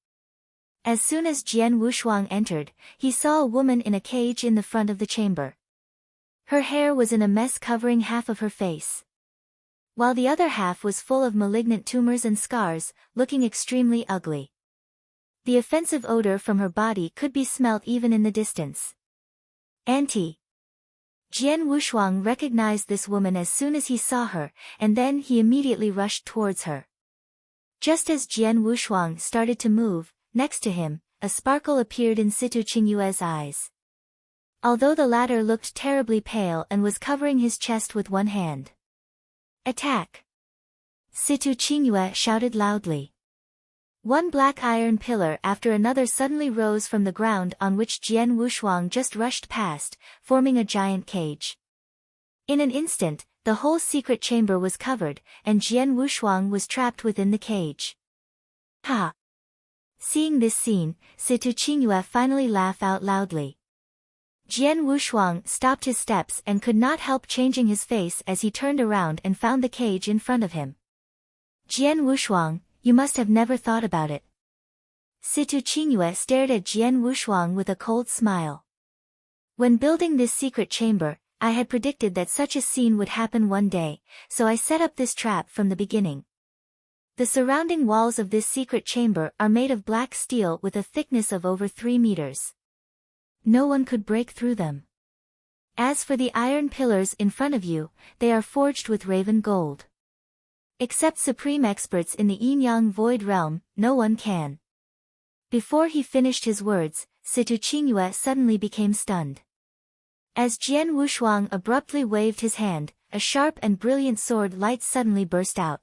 As soon as Jian Wushuang entered, he saw a woman in a cage in the front of the chamber. Her hair was in a mess covering half of her face, while the other half was full of malignant tumors and scars, looking extremely ugly. The offensive odor from her body could be smelt even in the distance. Auntie! Jian Wushuang recognized this woman as soon as he saw her, and then he immediately rushed towards her. Just as Jian Wushuang started to move, next to him, a sparkle appeared in Situ Qingyue's eyes. Although the latter looked terribly pale and was covering his chest with one hand. Attack! Situ Qingyue shouted loudly. One black iron pillar after another suddenly rose from the ground on which Jian Wushuang just rushed past, forming a giant cage. In an instant, the whole secret chamber was covered, and Jian Wushuang was trapped within the cage. Ha! Seeing this scene, Situ Qingyue finally laughed out loudly. Jian Wushuang stopped his steps and could not help changing his face as he turned around and found the cage in front of him. Jian Wushuang, you must have never thought about it. Situ Qingyue stared at Jian Wushuang with a cold smile. When building this secret chamber, I had predicted that such a scene would happen one day, so I set up this trap from the beginning. The surrounding walls of this secret chamber are made of black steel with a thickness of over 3 meters. No one could break through them. As for the iron pillars in front of you, they are forged with raven gold. Except supreme experts in the Yin-Yang Void Realm, no one can. Before he finished his words, Situ Qingyue suddenly became stunned. As Jian Wushuang abruptly waved his hand, a sharp and brilliant sword light suddenly burst out.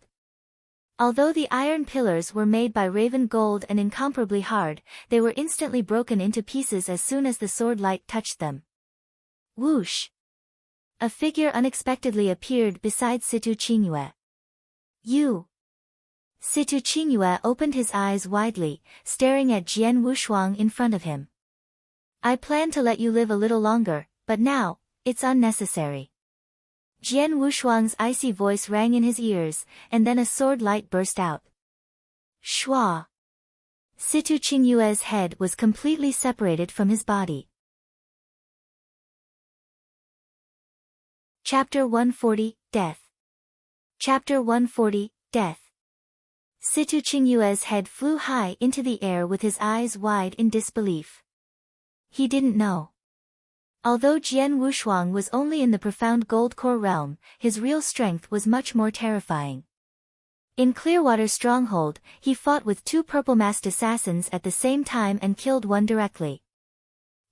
Although the iron pillars were made by raven gold and incomparably hard, they were instantly broken into pieces as soon as the sword light touched them. Whoosh! A figure unexpectedly appeared beside Situ Qingyue. You! Situ Qingyue opened his eyes widely, staring at Jian Wushuang in front of him. I planned to let you live a little longer, but now, it's unnecessary. Jian Wushuang's icy voice rang in his ears, and then a sword light burst out. Shua! Situ Qingyue's head was completely separated from his body. Chapter 140, Death. Chapter 140, Death. Situ Qingyue's head flew high into the air with his eyes wide in disbelief. He didn't know. Although Jian Wushuang was only in the profound gold core realm, his real strength was much more terrifying. In Clearwater Stronghold, he fought with 2 purple-masked assassins at the same time and killed one directly.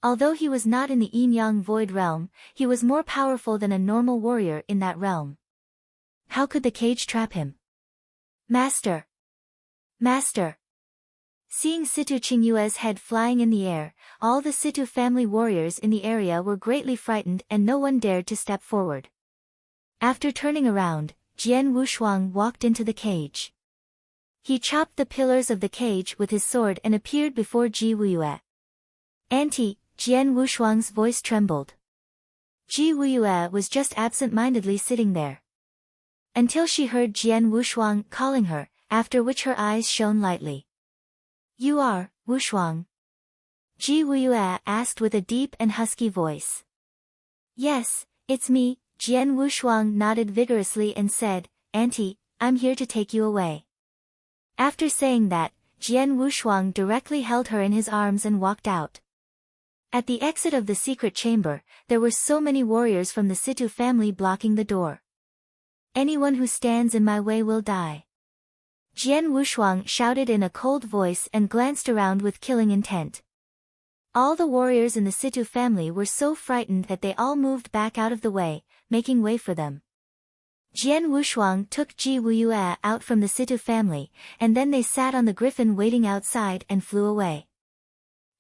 Although he was not in the Yin-Yang Void realm, he was more powerful than a normal warrior in that realm. How could the cage trap him? Master! Master! Seeing Situ Qingyue's head flying in the air, all the Situ family warriors in the area were greatly frightened and no one dared to step forward. After turning around, Jian Wushuang walked into the cage. He chopped the pillars of the cage with his sword and appeared before Ji Wuyue. Auntie, Jian Wushuang's voice trembled. Ji Wuyue was just absent-mindedly sitting there. Until she heard Jian Wushuang calling her, after which her eyes shone lightly. You are, Wushuang? Ji Wuyue asked with a deep and husky voice. Yes, it's me, Jian Wushuang nodded vigorously and said, Auntie, I'm here to take you away. After saying that, Jian Wushuang directly held her in his arms and walked out. At the exit of the secret chamber, there were so many warriors from the Situ family blocking the door. Anyone who stands in my way will die. Jian Wushuang shouted in a cold voice and glanced around with killing intent. All the warriors in the Situ family were so frightened that they all moved back out of the way, making way for them. Jian Wushuang took Ji Wuyue out from the Situ family, and then they sat on the griffin waiting outside and flew away.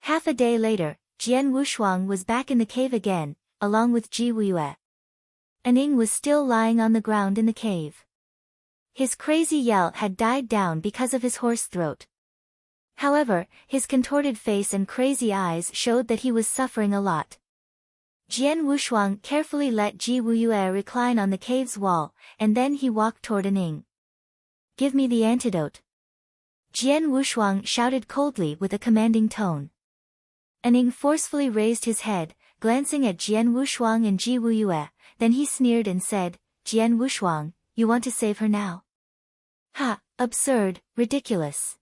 Half a day later, Jian Wushuang was back in the cave again, along with Ji Wuyue. Aning was still lying on the ground in the cave. His crazy yell had died down because of his hoarse throat. However, his contorted face and crazy eyes showed that he was suffering a lot. Jian Wushuang carefully let Ji Wuyue recline on the cave's wall, and then he walked toward Aning. Give me the antidote. Jian Wushuang shouted coldly with a commanding tone. Aning forcefully raised his head, glancing at Jian Wushuang and Ji Wuyue, then he sneered and said, Jian Wushuang, you want to save her now? Ha, absurd, ridiculous.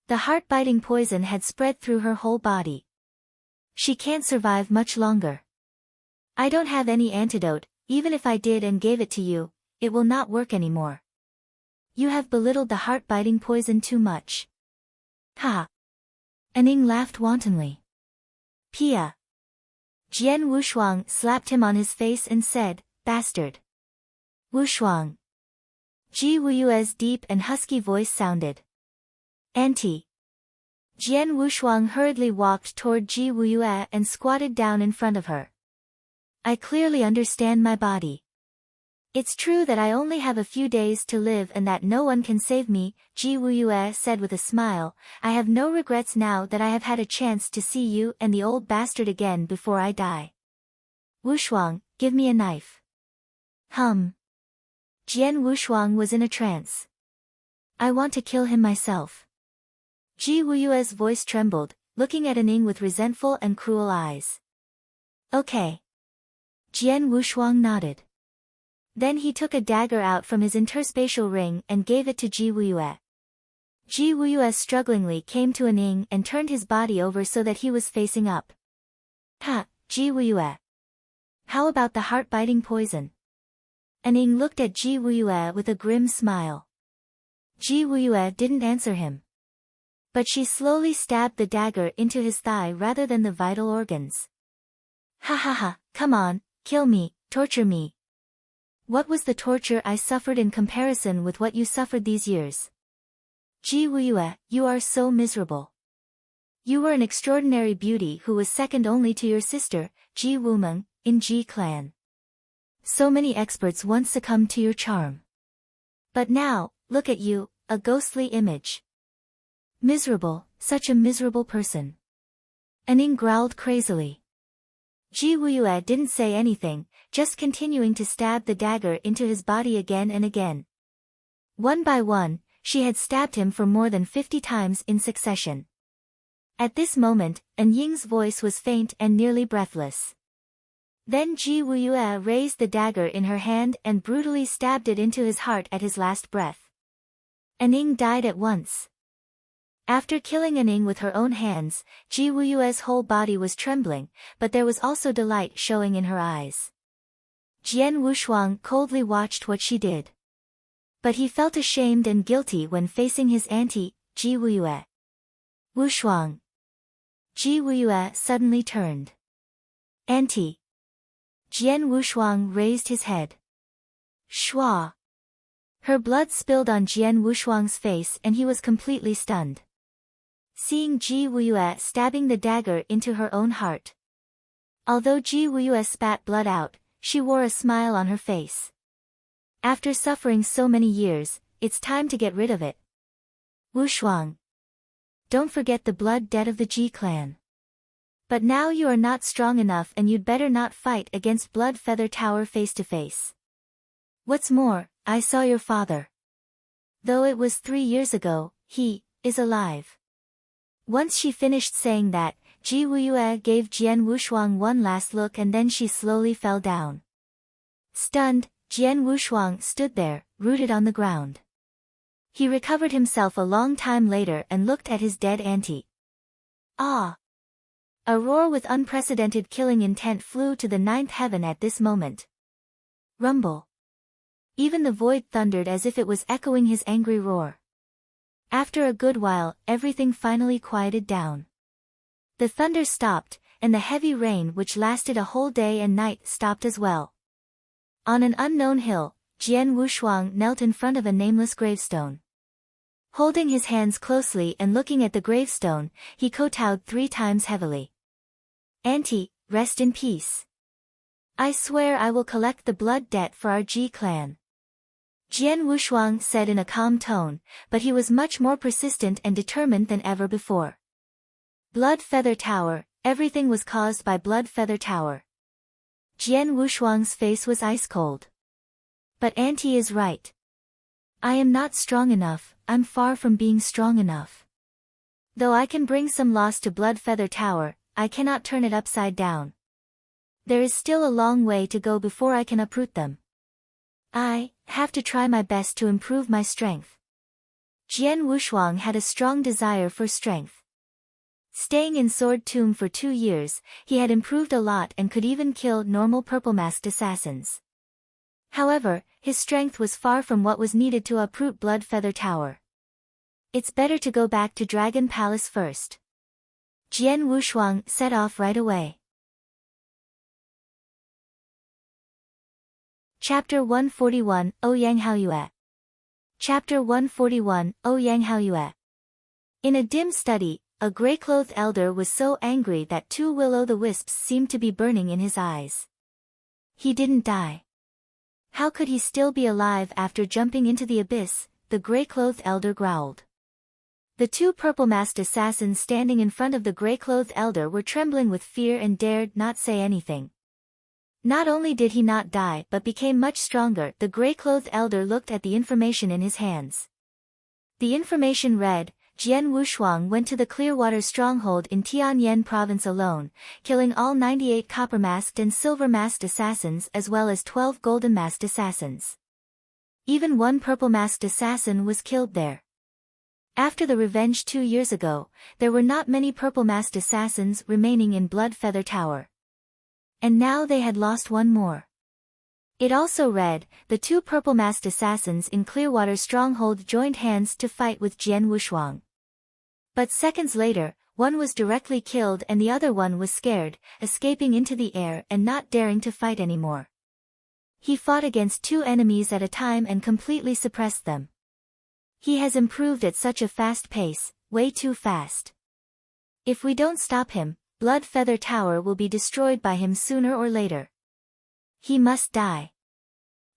The heart-biting poison had spread through her whole body. She can't survive much longer. I don't have any antidote, even if I did and gave it to you, it will not work anymore. You have belittled the heart-biting poison too much. Ha! Aning laughed wantonly. Pia! Jian Wushuang slapped him on his face and said, Bastard! Wushuang! Ji Wuyue's deep and husky voice sounded. Auntie! Jian Wushuang hurriedly walked toward Ji Wuyue and squatted down in front of her. I clearly understand my body. It's true that I only have a few days to live and that no one can save me, Ji Wuyue said with a smile. I have no regrets now that I have had a chance to see you and the old bastard again before I die. Wushuang, give me a knife. Jian Wushuang was in a trance. I want to kill him myself. Ji Wuyue's voice trembled, looking at Aning with resentful and cruel eyes. Okay. Jian Wushuang nodded. Then he took a dagger out from his interspatial ring and gave it to Ji Wuyue. Ji Wuyue strugglingly came to Aning and turned his body over so that he was facing up. Ha, Ji Wuyue. How about the heart-biting poison? Aning looked at Ji Wuyue with a grim smile. Ji Wuyue didn't answer him. But she slowly stabbed the dagger into his thigh rather than the vital organs. Ha ha ha, come on, kill me, torture me. What was the torture I suffered in comparison with what you suffered these years? Ji Wuyue, you are so miserable. You were an extraordinary beauty who was second only to your sister, Ji Wumeng, in Ji clan. So many experts once succumbed to your charm. But now, look at you, a ghostly image. Miserable, such a miserable person. Aning growled crazily. Ji Wuyue didn't say anything, just continuing to stab the dagger into his body again and again. One by one, she had stabbed him for more than 50 times in succession. At this moment, An Ying's voice was faint and nearly breathless. Then Ji Wuyue raised the dagger in her hand and brutally stabbed it into his heart at his last breath. Aning died at once. After killing Aning with her own hands, Ji Wuyue's whole body was trembling, but there was also delight showing in her eyes. Jian Wushuang coldly watched what she did. But he felt ashamed and guilty when facing his auntie, Ji Wuyue. Wushuang. Ji Wuyue suddenly turned. Auntie. Jian Wushuang raised his head. Shua. Her blood spilled on Jian Wushuang's face and he was completely stunned. Seeing Ji Wuyue stabbing the dagger into her own heart. Although Ji Wuyue spat blood out, she wore a smile on her face. After suffering so many years, it's time to get rid of it. Wushuang. Don't forget the blood debt of the Ji clan. But now you are not strong enough and you'd better not fight against Blood Feather Tower face to face. What's more, I saw your father. Though it was 3 years ago, he is alive. Once she finished saying that, Ji Wuyue gave Jian Wushuang one last look and then she slowly fell down. Stunned, Jian Wushuang stood there, rooted on the ground. He recovered himself a long time later and looked at his dead auntie. Ah! A roar with unprecedented killing intent flew to the 9th heaven at this moment. Rumble. Even the void thundered as if it was echoing his angry roar. After a good while, everything finally quieted down. The thunder stopped, and the heavy rain which lasted a whole day and night stopped as well. On an unknown hill, Jian Wushuang knelt in front of a nameless gravestone. Holding his hands closely and looking at the gravestone, he kowtowed 3 times heavily. Auntie, rest in peace. I swear I will collect the blood debt for our Ji clan. Jian Wushuang said in a calm tone, but he was much more persistent and determined than ever before. Blood Feather Tower, everything was caused by Blood Feather Tower. Jian Wushuang's face was ice cold. But auntie is right. I am not strong enough, I'm far from being strong enough. Though I can bring some loss to Blood Feather Tower, I cannot turn it upside down. There is still a long way to go before I can uproot them. I have to try my best to improve my strength. Jian Wushuang had a strong desire for strength. Staying in Sword Tomb for 2 years, he had improved a lot and could even kill normal purple-masked assassins. However, his strength was far from what was needed to uproot Blood Feather Tower. It's better to go back to Dragon Palace first. Jian Wushuang set off right away. Chapter 141, Ouyang Haoyue. Chapter 141, Ouyang Haoyue. In a dim study, a grey-clothed elder was so angry that 2 will-o'-the-wisps seemed to be burning in his eyes. He didn't die. How could he still be alive after jumping into the abyss? The grey-clothed elder growled. The 2 purple-masked assassins standing in front of the grey-clothed elder were trembling with fear and dared not say anything. Not only did he not die but became much stronger. The grey-clothed elder looked at the information in his hands. The information read, Jian Wushuang went to the Clearwater stronghold in Tianyan province alone, killing all 98 copper-masked and silver-masked assassins as well as 12 golden-masked assassins. Even 1 purple-masked assassin was killed there. After the revenge 2 years ago, there were not many purple-masked assassins remaining in Blood Feather Tower. And now they had lost 1 more. It also read, the 2 purple-masked assassins in Clearwater stronghold joined hands to fight with Jian Wushuang. But seconds later, 1 was directly killed and the other one was scared, escaping into the air and not daring to fight anymore. He fought against 2 enemies at a time and completely suppressed them. He has improved at such a fast pace, way too fast. If we don't stop him, Blood Feather Tower will be destroyed by him sooner or later. He must die.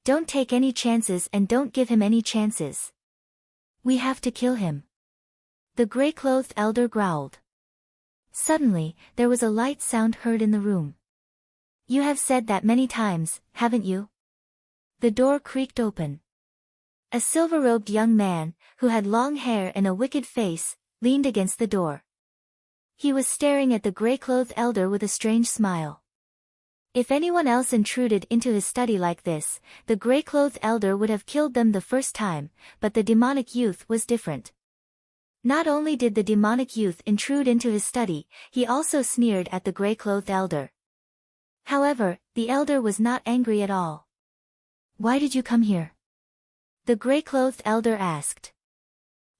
Don't take any chances and don't give him any chances. We have to kill him. The grey-clothed elder growled. Suddenly, there was a light sound heard in the room. You have said that many times, haven't you? The door creaked open. A silver-robed young man, who had long hair and a wicked face, leaned against the door. He was staring at the grey-clothed elder with a strange smile. If anyone else intruded into his study like this, the grey-clothed elder would have killed them the first time, but the demonic youth was different. Not only did the demonic youth intrude into his study, he also sneered at the gray-clothed elder. However, the elder was not angry at all. "Why did you come here?" the gray-clothed elder asked.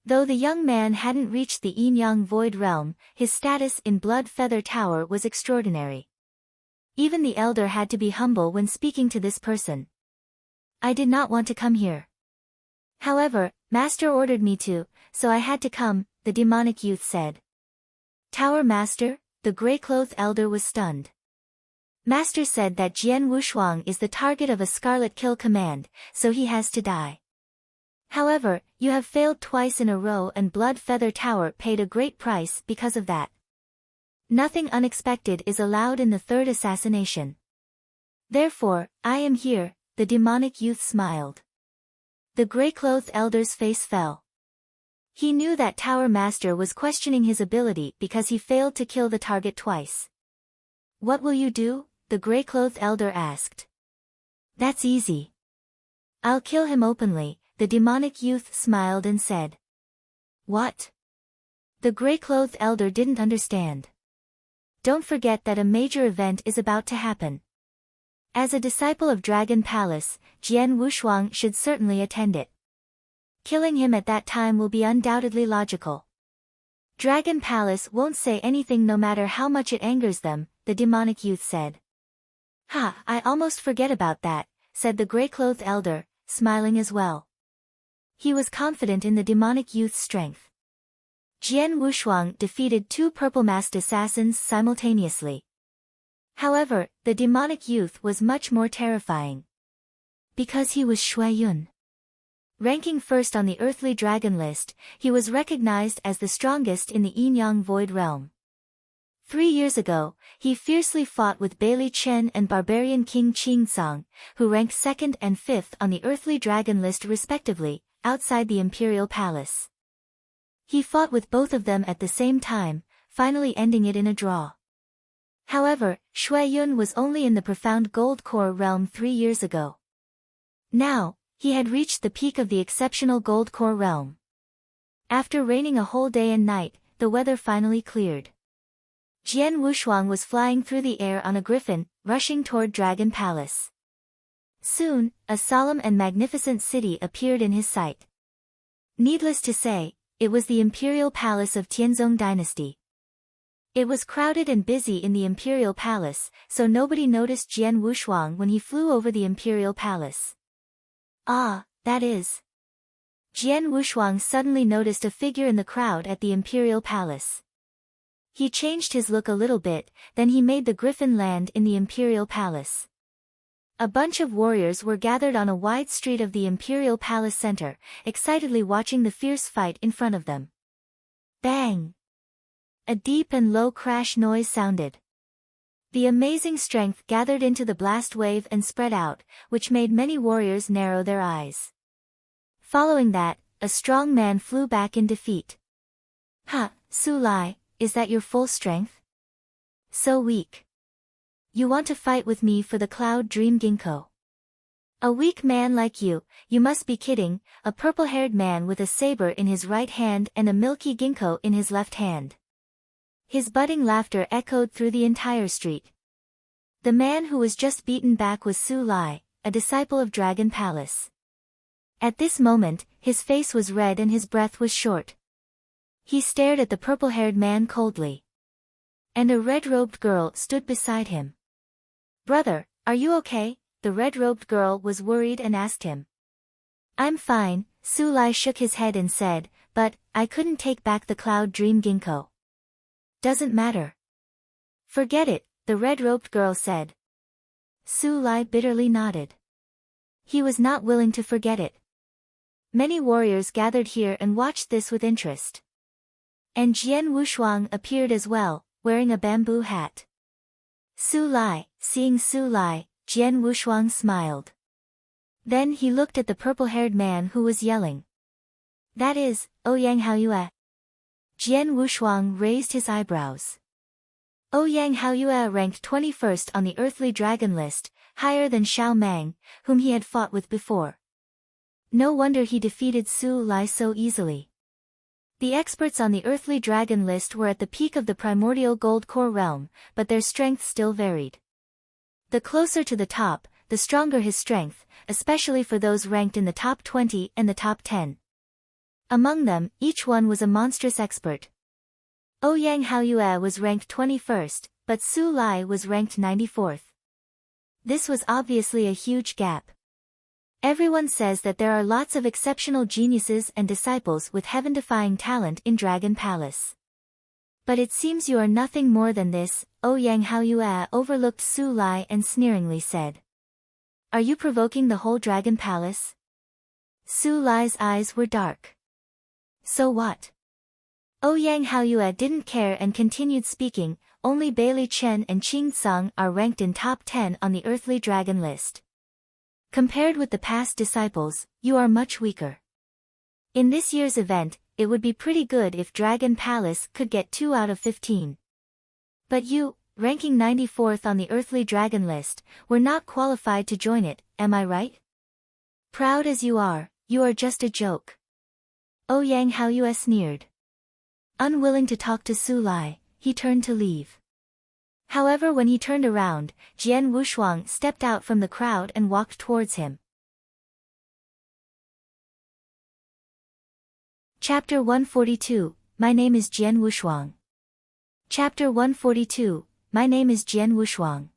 Though the young man hadn't reached the Nanyang Void Realm, his status in Blood Feather Tower was extraordinary. Even the elder had to be humble when speaking to this person. "I did not want to come here. However, Master ordered me to, so I had to come," the demonic youth said. "Tower Master?" The gray-clothed elder was stunned. "Master said that Jian Wushuang is the target of a Scarlet Kill command, so he has to die. However, you have failed twice in a row and Blood Feather Tower paid a great price because of that. Nothing unexpected is allowed in the third assassination. Therefore, I am here," the demonic youth smiled. The gray-clothed elder's face fell. He knew that Tower Master was questioning his ability because he failed to kill the target twice. "What will you do?" the gray-clothed elder asked. "That's easy. I'll kill him openly," the demonic youth smiled and said. "What?" The gray-clothed elder didn't understand. "Don't forget that a major event is about to happen. As a disciple of Dragon Palace, Jian Wushuang should certainly attend it. Killing him at that time will be undoubtedly logical. Dragon Palace won't say anything no matter how much it angers them," the demonic youth said. "Ha, I almost forget about that," said the gray-clothed elder, smiling as well. He was confident in the demonic youth's strength. Jian Wushuang defeated 2 purple-masked assassins simultaneously. However, the demonic youth was much more terrifying. Because he was Shuiyun. Ranking first on the earthly dragon list, he was recognized as the strongest in the Nanyang Void Realm. 3 years ago, he fiercely fought with Baili Chen and barbarian King Qingsong, who ranked 2nd and 5th on the earthly dragon list respectively, outside the imperial palace. He fought with both of them at the same time, finally ending it in a draw. However, Shuiyun was only in the profound gold core realm 3 years ago. Now, he had reached the peak of the exceptional gold core realm. After raining a whole day and night, the weather finally cleared. Jian Wushuang was flying through the air on a griffin, rushing toward Dragon Palace. Soon, a solemn and magnificent city appeared in his sight. Needless to say, it was the imperial palace of Tianzong dynasty. It was crowded and busy in the imperial palace, so nobody noticed Jian Wushuang when he flew over the imperial palace. "Ah, that is." Jian Wushuang suddenly noticed a figure in the crowd at the imperial palace. He changed his look a little bit, then he made the griffin land in the imperial palace. A bunch of warriors were gathered on a wide street of the imperial palace center, excitedly watching the fierce fight in front of them. Bang! A deep and low crash noise sounded. The amazing strength gathered into the blast wave and spread out, which made many warriors narrow their eyes. Following that, a strong man flew back in defeat. "Ha, Su Lai, is that your full strength? So weak. You want to fight with me for the Cloud Dream Ginkgo? A weak man like you must be kidding," a purple-haired man with a saber in his right hand and a milky ginkgo in his left hand. His budding laughter echoed through the entire street. The man who was just beaten back was Su Lai, a disciple of Dragon Palace. At this moment, his face was red and his breath was short. He stared at the purple-haired man coldly. And a red-robed girl stood beside him. "Brother, are you okay?" the red-robed girl was worried and asked him. "I'm fine," Su Lai shook his head and said, "but I couldn't take back the Cloud Dream Ginkgo." "Doesn't matter. Forget it," the red-robed girl said. Su Lai bitterly nodded. He was not willing to forget it. Many warriors gathered here and watched this with interest. And Jian Wushuang appeared as well, wearing a bamboo hat. Su Lai, seeing Su Lai, Jian Wushuang smiled. Then he looked at the purple-haired man who was yelling. "That is, Ouyang Haoyue." Jian Wushuang raised his eyebrows. Ouyang Haoyue ranked 21st on the earthly dragon list, higher than Xiao Mang, whom he had fought with before. No wonder he defeated Su Lai so easily. The experts on the earthly dragon list were at the peak of the primordial gold core realm, but their strength still varied. The closer to the top, the stronger his strength, especially for those ranked in the top 20 and the top 10. Among them, each one was a monstrous expert. Ouyang Haoyue was ranked 21st, but Su Lai was ranked 94th. This was obviously a huge gap. Everyone says that there are lots of exceptional geniuses and disciples with heaven-defying talent in Dragon Palace. But it seems you are nothing more than this. Ouyang Haoyue overlooked Su Lai and sneeringly said. Are you provoking the whole Dragon Palace? Su Lai's eyes were dark. So what? Ouyang Haoyue didn't care and continued speaking. Only Baili, Chen and Qing Tsang are ranked in top 10 on the earthly dragon list. Compared with the past disciples, you are much weaker. In this year's event, it would be pretty good if Dragon Palace could get 2 out of 15. But you, ranking 94th on the earthly dragon list, were not qualified to join it, am I right? Proud as you are just a joke. Ouyang Haoyue sneered. Unwilling to talk to Su Lai, he turned to leave. However, when he turned around, Jian Wushuang stepped out from the crowd and walked towards him. Chapter 142, My name is Jian Wushuang. Chapter 142, My name is Jian Wushuang.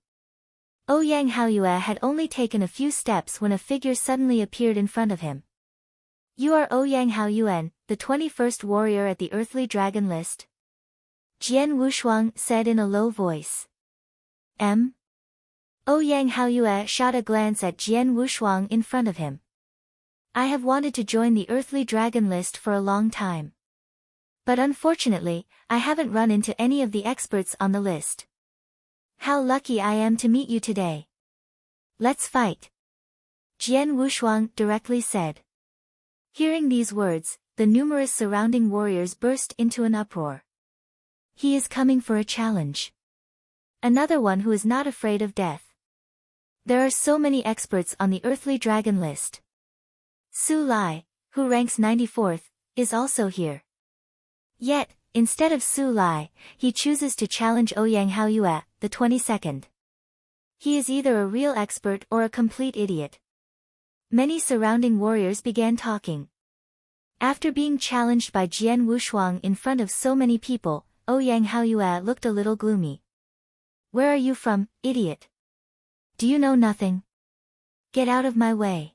Ouyang Haoyue had only taken a few steps when a figure suddenly appeared in front of him. You are Ouyang Haoyue, the 21st warrior at the earthly dragon list? Jian Wushuang said in a low voice. Ouyang Haoyue shot a glance at Jian Wushuang in front of him. I have wanted to join the earthly dragon list for a long time. But unfortunately, I haven't run into any of the experts on the list. How lucky I am to meet you today. Let's fight. Jian Wushuang directly said. Hearing these words, the numerous surrounding warriors burst into an uproar. He is coming for a challenge. Another one who is not afraid of death. There are so many experts on the earthly dragon list. Su Lai, who ranks 94th, is also here. Yet, instead of Su Lai, he chooses to challenge Ouyang Haoyue, the 22nd. He is either a real expert or a complete idiot. Many surrounding warriors began talking. After being challenged by Jian Wushuang in front of so many people, Ouyang Haoyue looked a little gloomy. Where are you from, idiot? Do you know nothing? Get out of my way.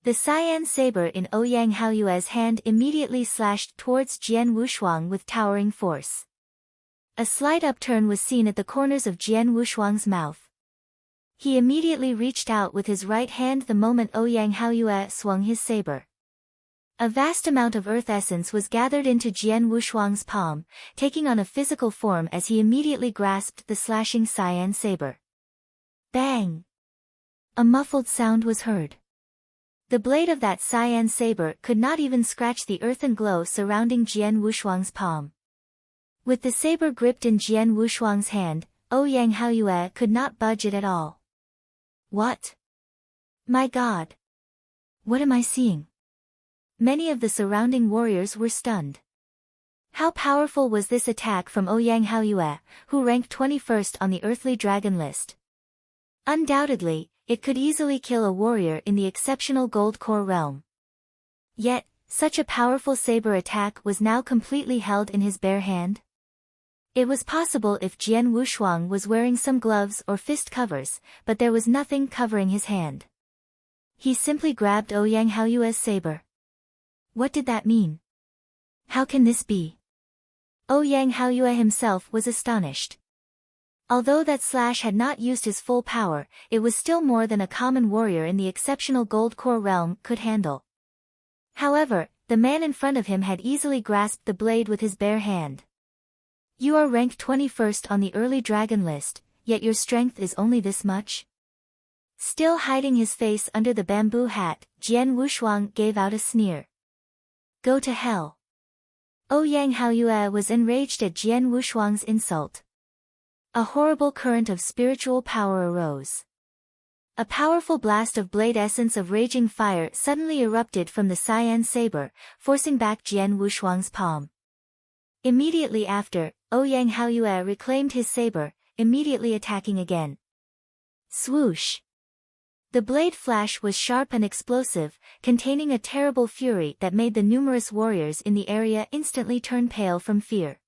The cyan saber in Ouyang Haoyue's hand immediately slashed towards Jian Wushuang with towering force. A slight upturn was seen at the corners of Jian Wushuang's mouth. He immediately reached out with his right hand the moment Ouyang Haoyue swung his saber. A vast amount of earth essence was gathered into Jian Wushuang's palm, taking on a physical form as he immediately grasped the slashing cyan saber. Bang! A muffled sound was heard. The blade of that cyan saber could not even scratch the earthen glow surrounding Jian Wushuang's palm. With the saber gripped in Jian Wushuang's hand, Ouyang Haoyue could not budge it at all. What? My God! What am I seeing? Many of the surrounding warriors were stunned. How powerful was this attack from Ouyang Haoyue, who ranked 21st on the earthly dragon list? Undoubtedly, it could easily kill a warrior in the exceptional gold core realm. Yet, such a powerful saber attack was now completely held in his bare hand. It was possible if Jian Wushuang was wearing some gloves or fist covers, but there was nothing covering his hand. He simply grabbed Ouyang Haoyue's saber. What did that mean? How can this be? Ouyang Haoyue himself was astonished. Although that slash had not used his full power, it was still more than a common warrior in the exceptional gold core realm could handle. However, the man in front of him had easily grasped the blade with his bare hand. You are ranked 21st on the early dragon list, yet your strength is only this much? Still hiding his face under the bamboo hat, Jian Wushuang gave out a sneer. Go to hell. Ouyang Haoyue was enraged at Jian Wushuang's insult. A horrible current of spiritual power arose. A powerful blast of blade essence of raging fire suddenly erupted from the cyan saber, forcing back Jian Wushuang's palm. Immediately after, Ouyang Haoyue reclaimed his saber, immediately attacking again. Swoosh! The blade flash was sharp and explosive, containing a terrible fury that made the numerous warriors in the area instantly turn pale from fear.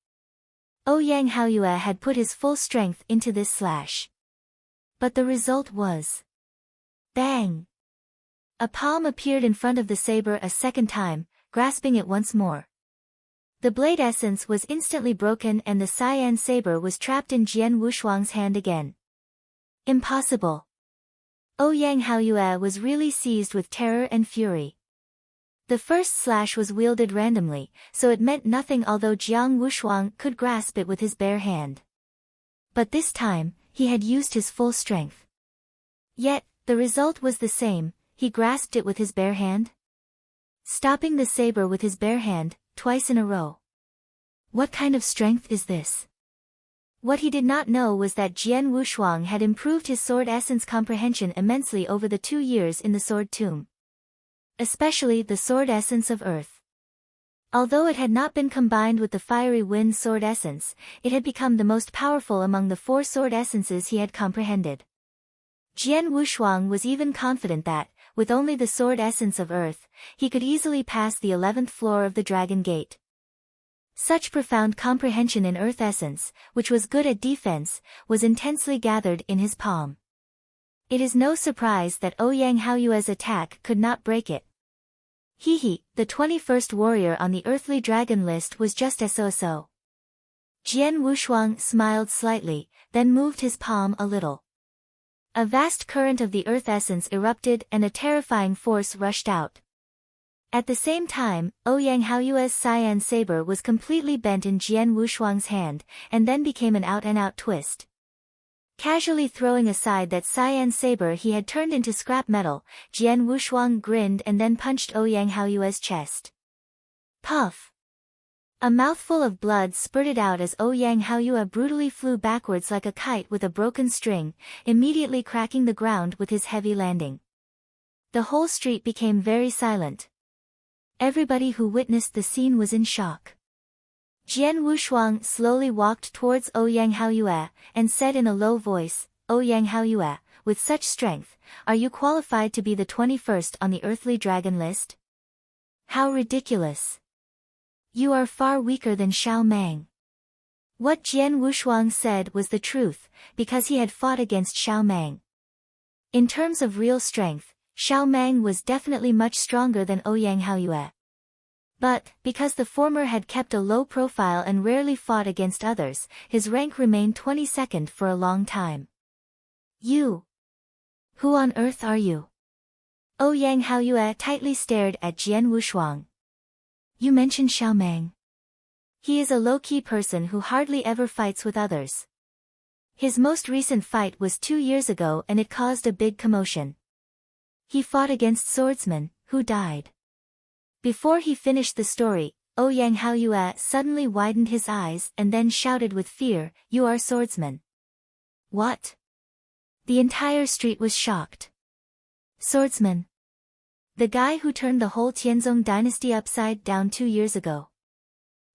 Ouyang Haoyue had put his full strength into this slash. But the result was... bang! A palm appeared in front of the saber a second time, grasping it once more. The blade essence was instantly broken and the cyan saber was trapped in Jian Wushuang's hand again. Impossible! Ouyang Haoyue was really seized with terror and fury. The first slash was wielded randomly, so it meant nothing although Jian Wushuang could grasp it with his bare hand. But this time, he had used his full strength. Yet, the result was the same, he grasped it with his bare hand, stopping the saber with his bare hand, twice in a row. What kind of strength is this? What he did not know was that Jian Wushuang had improved his sword essence comprehension immensely over the 2 years in the sword tomb. Especially the sword essence of earth. Although it had not been combined with the fiery wind sword essence, it had become the most powerful among the 4 sword essences he had comprehended. Jian Wushuang was even confident that, with only the sword essence of earth, he could easily pass the 11th floor of the Dragon Gate. Such profound comprehension in earth essence, which was good at defense, was intensely gathered in his palm. It is no surprise that Ouyang Haoyue's attack could not break it. He, the 21st warrior on the earthly dragon list was just so. Jian Wushuang smiled slightly, then moved his palm a little. A vast current of the earth essence erupted and a terrifying force rushed out. At the same time, Ouyang Haoyue's cyan saber was completely bent in Jian Wushuang's hand, and then became an out-and-out twist. Casually throwing aside that cyan saber he had turned into scrap metal, Jian Wushuang grinned and then punched Ouyang Haoyue's chest. Puff! A mouthful of blood spurted out as Ouyang Haoyue brutally flew backwards like a kite with a broken string, immediately cracking the ground with his heavy landing. The whole street became very silent. Everybody who witnessed the scene was in shock. Jian Wushuang slowly walked towards Ouyang Haoyue, and said in a low voice, "Ouyang Haoyue, with such strength, are you qualified to be the 21st on the earthly dragon list? How ridiculous! You are far weaker than Xiao Mang." What Jian Wushuang said was the truth, because he had fought against Xiao Mang. In terms of real strength, Xiao Mang was definitely much stronger than Ouyang Haoyue. But, because the former had kept a low profile and rarely fought against others, his rank remained 22nd for a long time. You? Who on earth are you? Ouyang Haoyue tightly stared at Jian Wushuang. You mentioned Xiao Mang. He is a low-key person who hardly ever fights with others. His most recent fight was 2 years ago and it caused a big commotion. He fought against Swordsman, who died. Before he finished the story, Ouyang Haoyue suddenly widened his eyes and then shouted with fear, "You are Swordsman." What? The entire street was shocked. Swordsman. The guy who turned the whole Tianzong dynasty upside down 2 years ago.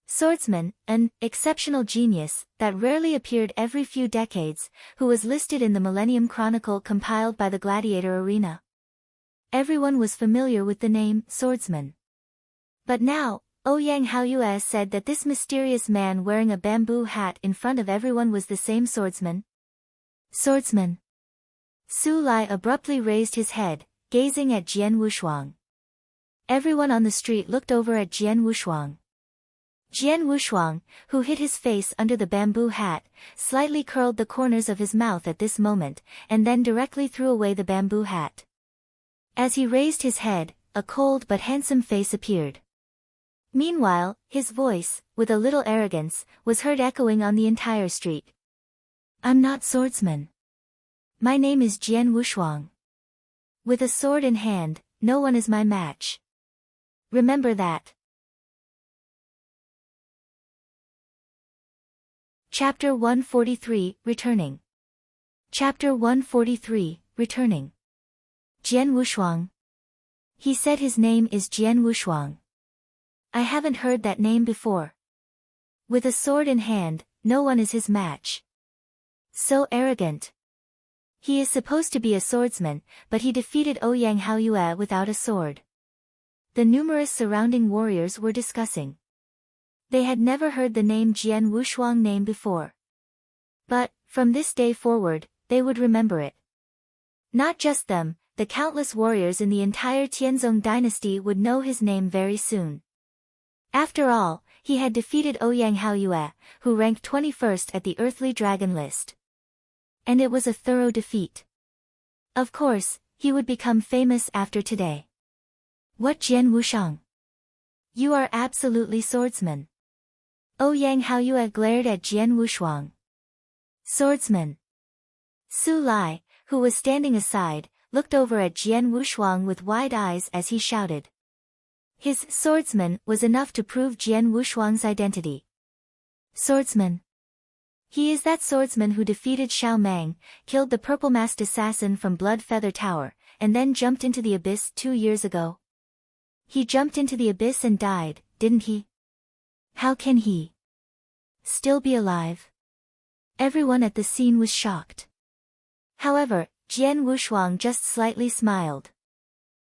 Swordsman, an exceptional genius that rarely appeared every few decades, who was listed in the Millennium Chronicle compiled by the Gladiator Arena. Everyone was familiar with the name Swordsman. But now, Ouyang Haoyue said that this mysterious man wearing a bamboo hat in front of everyone was the same Swordsman. Swordsman. Su Lai abruptly raised his head, gazing at Jian Wushuang. Everyone on the street looked over at Jian Wushuang. Jian Wushuang, who hid his face under the bamboo hat, slightly curled the corners of his mouth at this moment, and then directly threw away the bamboo hat. As he raised his head, a cold but handsome face appeared. Meanwhile, his voice, with a little arrogance, was heard echoing on the entire street. I'm not Swordsman. My name is Jian Wushuang. With a sword in hand, no one is my match. Remember that. Chapter 143, Returning. Chapter 143, Returning. Jian Wushuang. He said his name is Jian Wushuang. I haven't heard that name before. With a sword in hand, no one is his match. So arrogant. He is supposed to be a swordsman, but he defeated Ouyang Haoyue without a sword. The numerous surrounding warriors were discussing. They had never heard the name Jian Wushuang name before. But, from this day forward, they would remember it. Not just them, the countless warriors in the entire Tianzong dynasty would know his name very soon. After all, he had defeated Ouyang Haoyue, who ranked 21st at the Earthly Dragon list. And it was a thorough defeat. Of course, he would become famous after today. What Jian Wushuang? You are absolutely swordsman. Ouyang Haoyue glared at Jian Wushuang. Swordsman. Su Lai, who was standing aside, looked over at Jian Wushuang with wide eyes as he shouted. His swordsman was enough to prove Jian Wushuang's identity. Swordsman. He is that swordsman who defeated Xiao Mang, killed the purple-masked assassin from Blood Feather Tower, and then jumped into the abyss 2 years ago. He jumped into the abyss and died, didn't he? How can he still be alive? Everyone at the scene was shocked. However, Jian Wushuang just slightly smiled.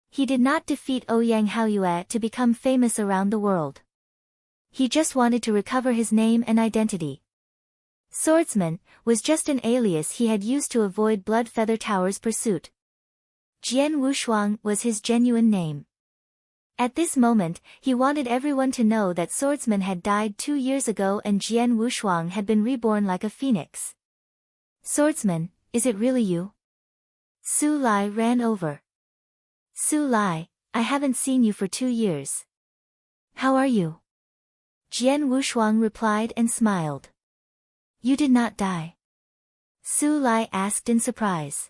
He did not defeat Ouyang Haoyue to become famous around the world. He just wanted to recover his name and identity. Swordsman was just an alias he had used to avoid Blood Feather Tower's pursuit. Jian Wushuang was his genuine name. At this moment, he wanted everyone to know that Swordsman had died 2 years ago and Jian Wushuang had been reborn like a phoenix. Swordsman, is it really you? Su Lai ran over. Su Lai, I haven't seen you for 2 years. How are you? Jian Wushuang replied and smiled. You did not die. Su Lai asked in surprise.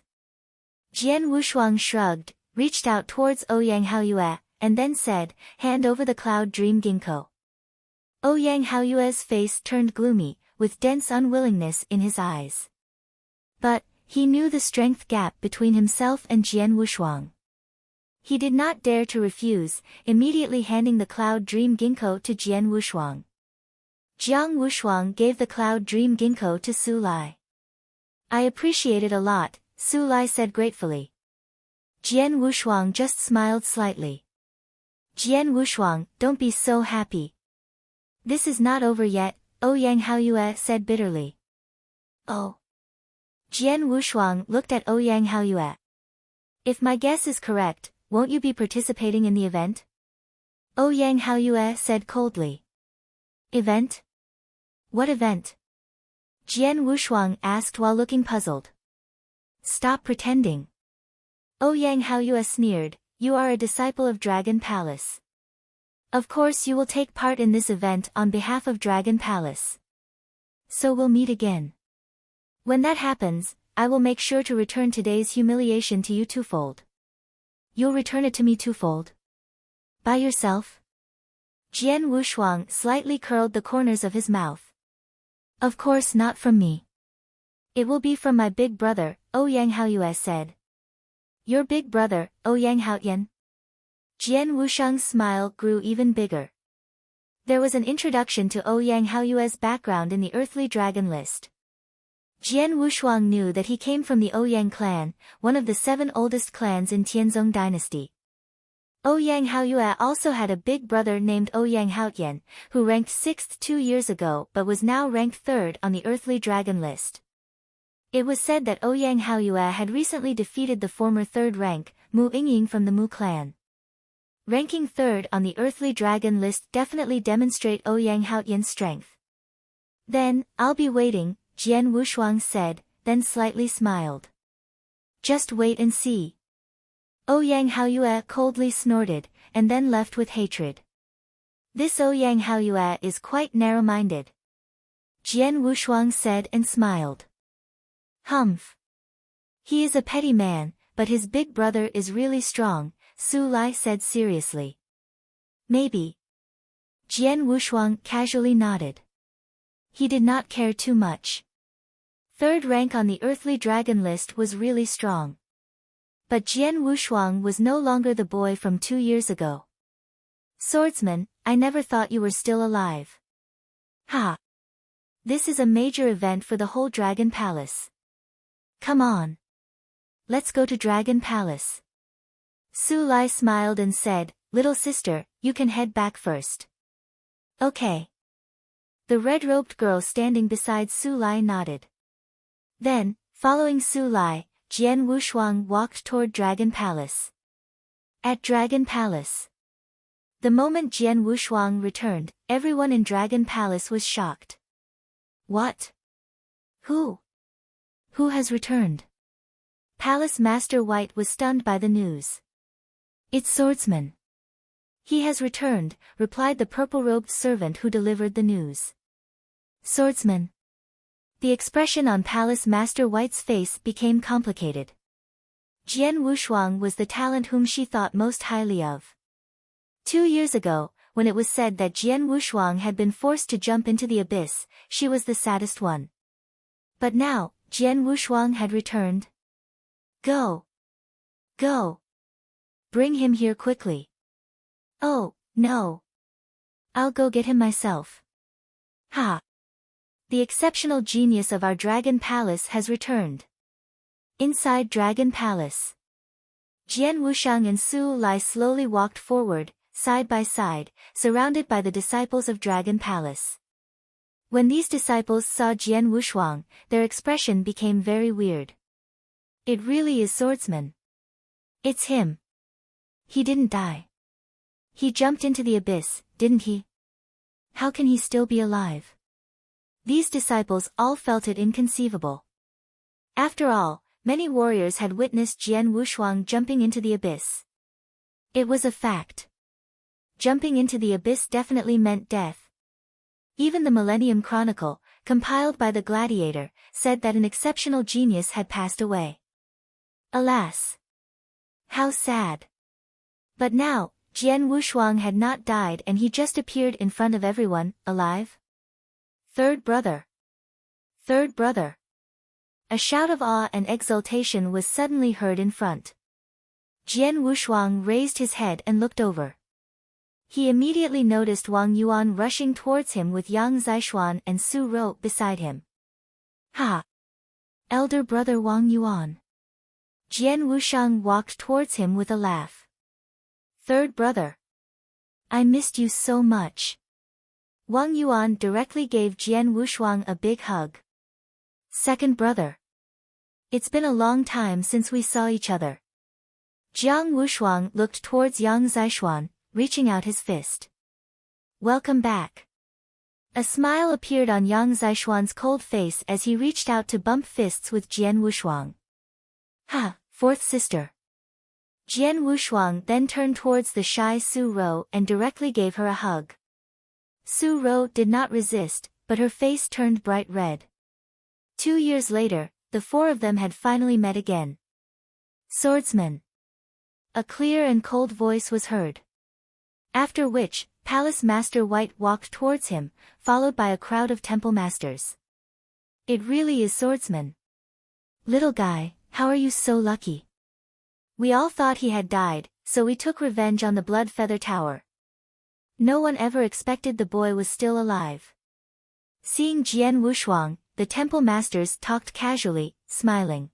Jian Wushuang shrugged, reached out towards Ouyang Haoyue, and then said, hand over the Cloud Dream Ginkgo. Ouyang Haoyue's face turned gloomy, with dense unwillingness in his eyes. But, he knew the strength gap between himself and Jian Wushuang. He did not dare to refuse, immediately handing the Cloud Dream Ginkgo to Jian Wushuang. Jiang Wushuang gave the Cloud Dream Ginkgo to Su Lai. I appreciate it a lot, Su Lai said gratefully. Jian Wushuang just smiled slightly. Jian Wushuang, don't be so happy. This is not over yet, Ouyang Haoyue said bitterly. Oh. Jian Wushuang looked at Ouyang Haoyue. If my guess is correct, won't you be participating in the event? Ouyang Haoyue said coldly. Event? What event? Jian Wushuang asked while looking puzzled. Stop pretending. Ouyang Haoyue sneered, you are a disciple of Dragon Palace. Of course you will take part in this event on behalf of Dragon Palace. So we'll meet again. When that happens, I will make sure to return today's humiliation to you twofold. You'll return it to me twofold? By yourself? Jian Wushuang slightly curled the corners of his mouth. Of course not from me. It will be from my big brother, Ouyang Haoyue said. Your big brother, Ouyang Haoyue? Jian Wushuang's smile grew even bigger. There was an introduction to Ouyang Haoyue's background in the Earthly Dragon list. Jian Wushuang knew that he came from the Ouyang clan, one of the 7 oldest clans in Tianzong dynasty. Ouyang Haoyue also had a big brother named Ouyang Haoyue, who ranked 6th 2 years ago but was now ranked 3rd on the Earthly Dragon list. It was said that Ouyang Haoyue had recently defeated the former 3rd rank, Mu Yingying from the Mu clan. Ranking 3rd on the Earthly Dragon list definitely demonstrate Ouyang Haoyue's strength. Then, I'll be waiting, Jian Wushuang said, then slightly smiled. Just wait and see. Ouyang Haoyue coldly snorted, and then left with hatred. This Ouyang Haoyue is quite narrow-minded. Jian Wushuang said and smiled. Humph. He is a petty man, but his big brother is really strong, Su Lai said seriously. Maybe. Jian Wushuang casually nodded. He did not care too much. 3rd rank on the Earthly Dragon list was really strong. But Jian Wushuang was no longer the boy from 2 years ago. Swordsman, I never thought you were still alive. Ha! This is a major event for the whole Dragon Palace. Come on. Let's go to Dragon Palace. Su Lai smiled and said, little sister, you can head back first. Okay. The red-robed girl standing beside Su Lai nodded. Then, following Su Lai, Jian Wushuang walked toward Dragon Palace. At Dragon Palace. The moment Jian Wushuang returned, everyone in Dragon Palace was shocked. What? Who? Who has returned? Palace Master White was stunned by the news. It's Swordsman. He has returned, replied the purple-robed servant who delivered the news. Swordsman. The expression on Palace Master White's face became complicated. Jian Wushuang was the talent whom she thought most highly of. 2 years ago, when it was said that Jian Wushuang had been forced to jump into the abyss, she was the saddest one. But now, Jian Wushuang had returned. Go! Go! Bring him here quickly. Oh, no. I'll go get him myself. Ha! The exceptional genius of our Dragon Palace has returned. Inside Dragon Palace. Jian Wushuang and Su Lai slowly walked forward, side by side, surrounded by the disciples of Dragon Palace. When these disciples saw Jian Wushuang, their expression became very weird. It really is Swordsman. It's him. He didn't die. He jumped into the abyss, didn't he? How can he still be alive? These disciples all felt it inconceivable. After all, many warriors had witnessed Jian Wushuang jumping into the abyss. It was a fact. Jumping into the abyss definitely meant death. Even the Millennium Chronicle, compiled by the Gladiator, said that an exceptional genius had passed away. Alas! How sad! But now, Jian Wushuang had not died and he just appeared in front of everyone, alive. Third brother! Third brother! A shout of awe and exultation was suddenly heard in front. Jian Wushuang raised his head and looked over. He immediately noticed Wang Yuan rushing towards him with Yang Zishuan and Su Ro beside him. Ha! Elder brother Wang Yuan. Jian Wushuang walked towards him with a laugh. Third brother. I missed you so much. Wang Yuan directly gave Jian Wushuang a big hug. Second brother. It's been a long time since we saw each other. Jiang Wushuang looked towards Yang Zishuan, reaching out his fist. Welcome back. A smile appeared on Yang Zishuan's cold face as he reached out to bump fists with Jian Wushuang. Ha, fourth sister. Jian Wushuang then turned towards the shy Su Ro and directly gave her a hug. Su Ro did not resist, but her face turned bright red. 2 years later, the four of them had finally met again. Swordsman. A clear and cold voice was heard. After which, Palace Master White walked towards him, followed by a crowd of temple masters. It really is Swordsman. Little guy, how are you so lucky? We all thought he had died, so we took revenge on the Blood Feather Tower. No one ever expected the boy was still alive. Seeing Jian Wushuang, the temple masters talked casually, smiling.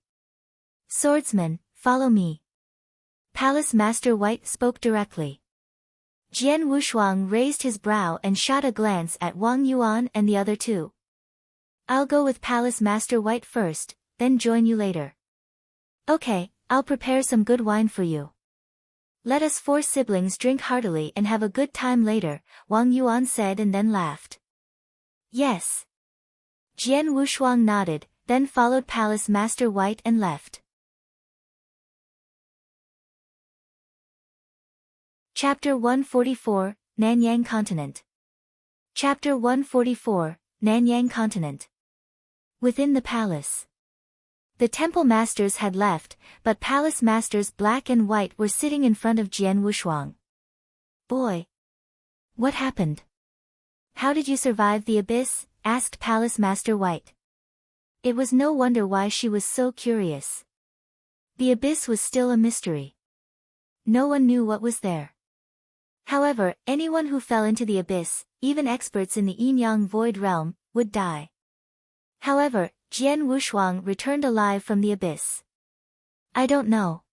Swordsman, follow me. Palace Master White spoke directly. Jian Wushuang raised his brow and shot a glance at Wang Yuan and the other two. I'll go with Palace Master White first, then join you later. Okay, I'll prepare some good wine for you. Let us four siblings drink heartily and have a good time later, Wang Yuan said and then laughed. Yes. Jian Wushuang nodded, then followed Palace Master White and left. Chapter 144, Nanyang Continent. Chapter 144, Nanyang Continent. Within the palace. The temple masters had left, but palace masters Black and White were sitting in front of Jian Wushuang. Boy. What happened? How did you survive the abyss? Asked Palace Master White. It was no wonder why she was so curious. The abyss was still a mystery. No one knew what was there. However, anyone who fell into the abyss, even experts in the Ouyang void realm, would die. However, Jian Wushuang returned alive from the abyss. I don't know.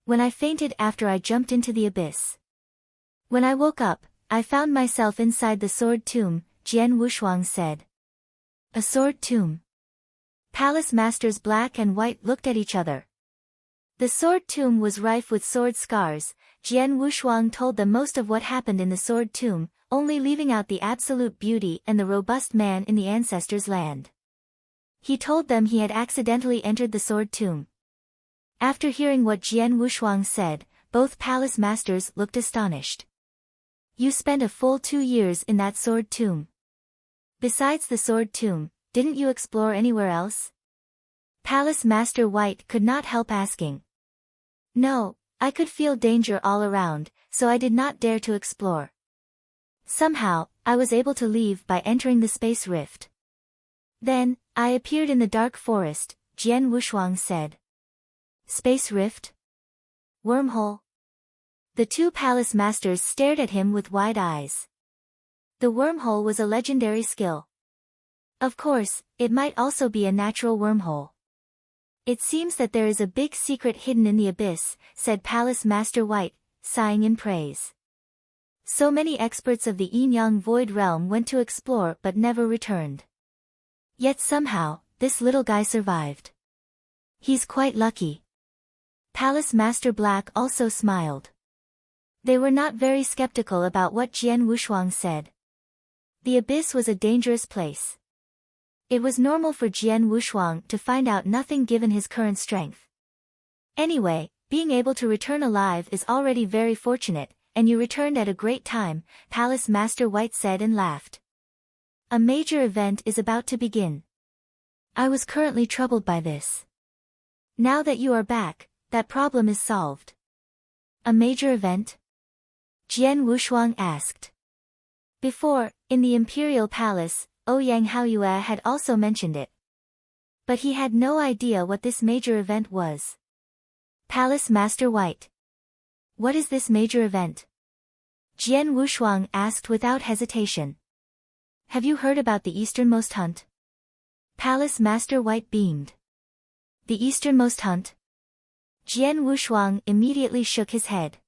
When I fainted after I jumped into the abyss. When I woke up, I found myself inside the sword tomb, Jian Wushuang said. A sword tomb. Palace masters Black and White looked at each other. The sword tomb was rife with sword scars. Jian Wushuang told them most of what happened in the sword tomb, only leaving out the absolute beauty and the robust man in the ancestors' land. He told them he had accidentally entered the sword tomb. After hearing what Jian Wushuang said, both palace masters looked astonished. You spent a full 2 years in that sword tomb. Besides the sword tomb, didn't you explore anywhere else? Palace Master White could not help asking. No, I could feel danger all around, so I did not dare to explore. Somehow, I was able to leave by entering the space rift. Then, I appeared in the dark forest, Jian Wushuang said. Space rift? Wormhole? The two palace masters stared at him with wide eyes. The wormhole was a legendary skill. Of course, it might also be a natural wormhole. It seems that there is a big secret hidden in the abyss, said Palace Master White, sighing in praise. So many experts of the Ouyang void realm went to explore but never returned. Yet somehow, this little guy survived. He's quite lucky. Palace Master Black also smiled. They were not very skeptical about what Jian Wushuang said. The abyss was a dangerous place. It was normal for Jian Wushuang to find out nothing given his current strength. Anyway, being able to return alive is already very fortunate, and you returned at a great time, Palace Master White said and laughed. A major event is about to begin. I was currently troubled by this. Now that you are back, that problem is solved. A major event? Jian Wushuang asked. Before, in the Imperial Palace, Ouyang Haoyue had also mentioned it. But he had no idea what this major event was. Palace Master White. What is this major event? Jian Wushuang asked without hesitation. Have you heard about the easternmost hunt? Palace Master White beamed. The easternmost hunt? Jian Wushuang immediately shook his head.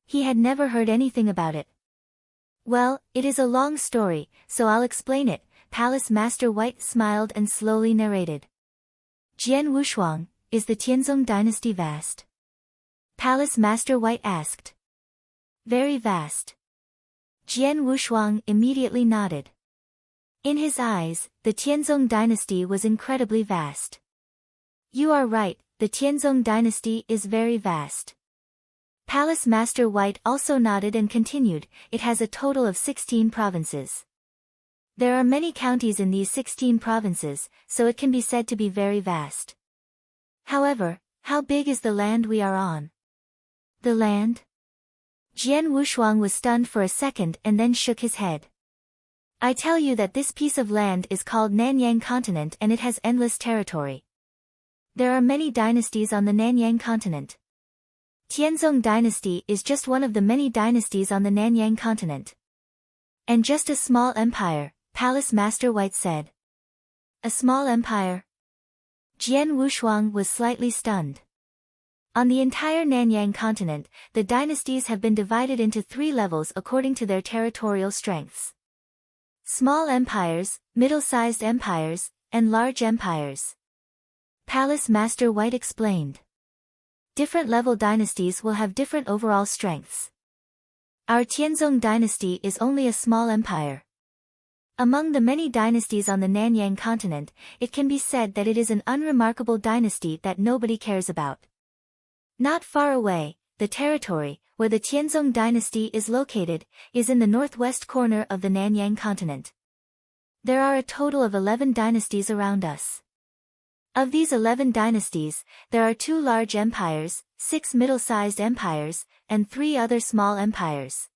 He had never heard anything about it. Well, it is a long story, so I'll explain it, Palace Master White smiled and slowly narrated. Jian Wushuang, is the Tianzong dynasty vast? Palace Master White asked. Very vast. Jian Wushuang immediately nodded. In his eyes, the Tianzong dynasty was incredibly vast. You are right, the Tianzong dynasty is very vast. Palace Master White also nodded and continued, it has a total of 16 provinces. There are many counties in these 16 provinces, so it can be said to be very vast. However, how big is the land we are on? The land? Jian Wushuang was stunned for a second and then shook his head. I tell you that this piece of land is called Nanyang continent and it has endless territory. There are many dynasties on the Nanyang continent. Tianzong dynasty is just one of the many dynasties on the Nanyang continent. And just a small empire, Palace Master White said. A small empire? Jian Wushuang was slightly stunned. On the entire Nanyang continent, the dynasties have been divided into 3 levels according to their territorial strengths. Small empires, middle-sized empires, and large empires. Palace Master White explained. Different level dynasties will have different overall strengths. Our Tianzong dynasty is only a small empire. Among the many dynasties on the Nanyang continent, it can be said that it is an unremarkable dynasty that nobody cares about. Not far away, the territory, where the Tianzong dynasty is located, is in the northwest corner of the Nanyang continent. There are a total of 11 dynasties around us. Of these 11 dynasties, there are 2 large empires, 6 middle-sized empires, and 3 other small empires.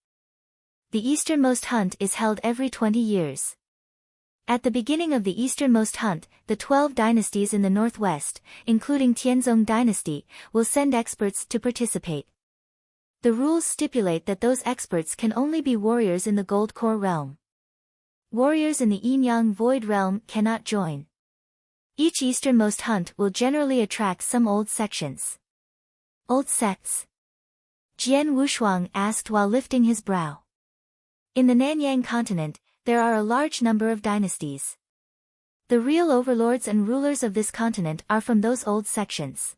The easternmost hunt is held every 20 years. At the beginning of the easternmost hunt, the 12 dynasties in the northwest, including Tianzong dynasty, will send experts to participate. The rules stipulate that those experts can only be warriors in the Gold Core realm. Warriors in the Yin-Yang Void realm cannot join. Each easternmost hunt will generally attract some old sections. Old sects? Jian Wushuang asked while lifting his brow. In the Nanyang continent, there are a large number of dynasties. The real overlords and rulers of this continent are from those old sections.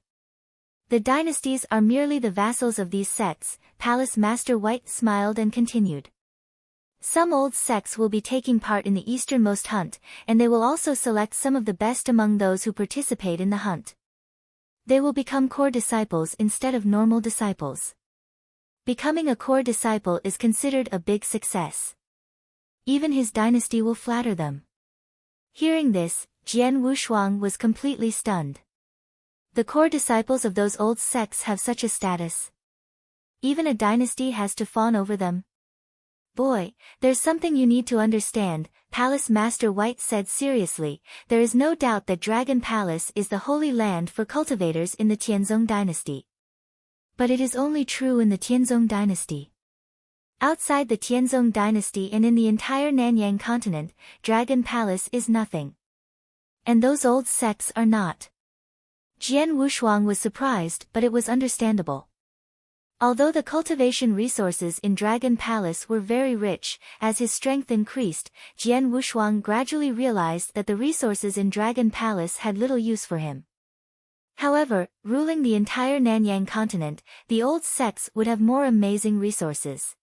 The dynasties are merely the vassals of these sects. Palace Master White smiled and continued. Some old sects will be taking part in the easternmost hunt, and they will also select some of the best among those who participate in the hunt. They will become core disciples instead of normal disciples. Becoming a core disciple is considered a big success. Even his dynasty will flatter them. Hearing this, Jian Wushuang was completely stunned. The core disciples of those old sects have such a status. Even a dynasty has to fawn over them. Boy, there's something you need to understand, Palace Master White said seriously. There is no doubt that Dragon Palace is the holy land for cultivators in the Tianzong dynasty. But it is only true in the Tianzong dynasty. Outside the Tianzong dynasty and in the entire Nanyang continent, Dragon Palace is nothing. And those old sects are not. Jian Wushuang was surprised, but it was understandable. Although the cultivation resources in Dragon Palace were very rich, as his strength increased, Jian Wushuang gradually realized that the resources in Dragon Palace had little use for him. However, ruling the entire Nanyang continent, the old sects would have more amazing resources.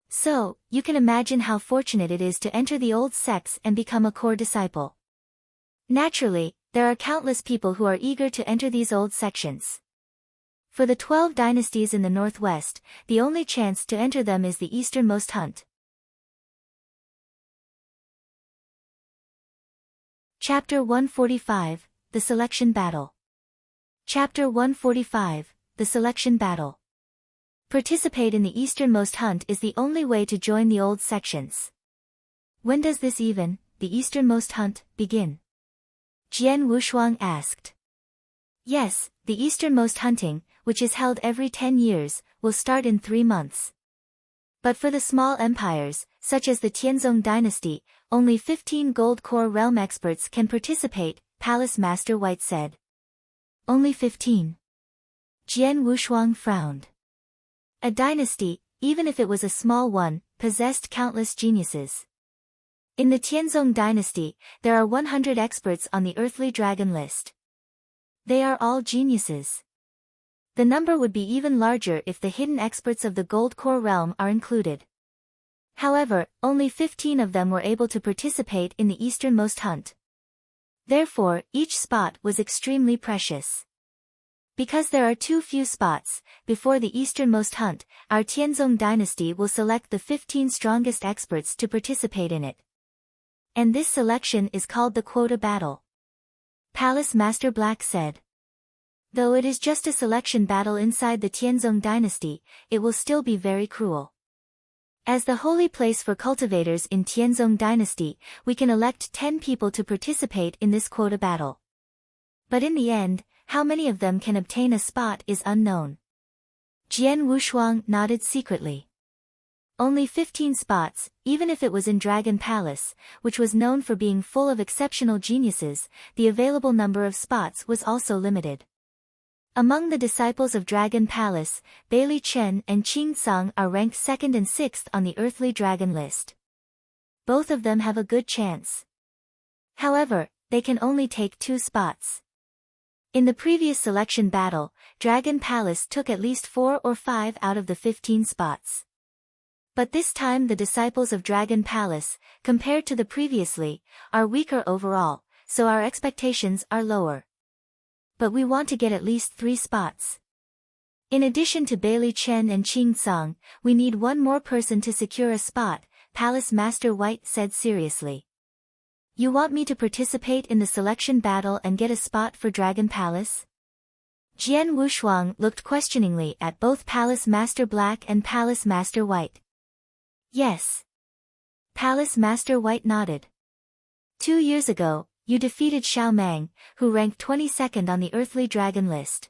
So, you can imagine how fortunate it is to enter the old sects and become a core disciple. Naturally, there are countless people who are eager to enter these old sections. For the 12 dynasties in the northwest, the only chance to enter them is the easternmost hunt. Chapter 145, The Selection Battle. Chapter 145, The Selection Battle. Participate in the easternmost hunt is the only way to join the old sections. When does this the easternmost hunt, begin? Jian Wushuang asked. Yes, the easternmost hunting, which is held every 10 years, will start in 3 months. But for the small empires, such as the Tianzong dynasty, only 15 Gold Core realm experts can participate, Palace Master White said. Only 15. Jian Wushuang frowned. A dynasty, even if it was a small one, possessed countless geniuses. In the Tianzong dynasty, there are 100 experts on the earthly dragon list. They are all geniuses. The number would be even larger if the hidden experts of the Gold Core realm are included. However, only 15 of them were able to participate in the easternmost hunt. Therefore, each spot was extremely precious. Because there are too few spots, before the easternmost hunt, our Tianzong dynasty will select the 15 strongest experts to participate in it. And this selection is called the quota battle. Palace Master Black said. Though it is just a selection battle inside the Tianzong dynasty, it will still be very cruel. As the holy place for cultivators in Tianzong dynasty, we can elect 10 people to participate in this quota battle. But in the end, how many of them can obtain a spot is unknown. Jian Wushuang nodded secretly. Only 15 spots, even if it was in Dragon Palace, which was known for being full of exceptional geniuses, the available number of spots was also limited. Among the disciples of Dragon Palace, Baili Chen and Qing Tsang are ranked 2nd and 6th on the earthly dragon list. Both of them have a good chance. However, they can only take 2 spots. In the previous selection battle, Dragon Palace took at least 4 or 5 out of the 15 spots. But this time the disciples of Dragon Palace, compared to the previously, are weaker overall, so our expectations are lower. But we want to get at least 3 spots. In addition to Baili Chen and Qing Tsang, we need one more person to secure a spot, Palace Master White said seriously. You want me to participate in the selection battle and get a spot for Dragon Palace? Jian Wushuang looked questioningly at both Palace Master Black and Palace Master White. Yes. Palace Master White nodded. 2 years ago, you defeated Xiao Mang, who ranked 22nd on the earthly dragon list.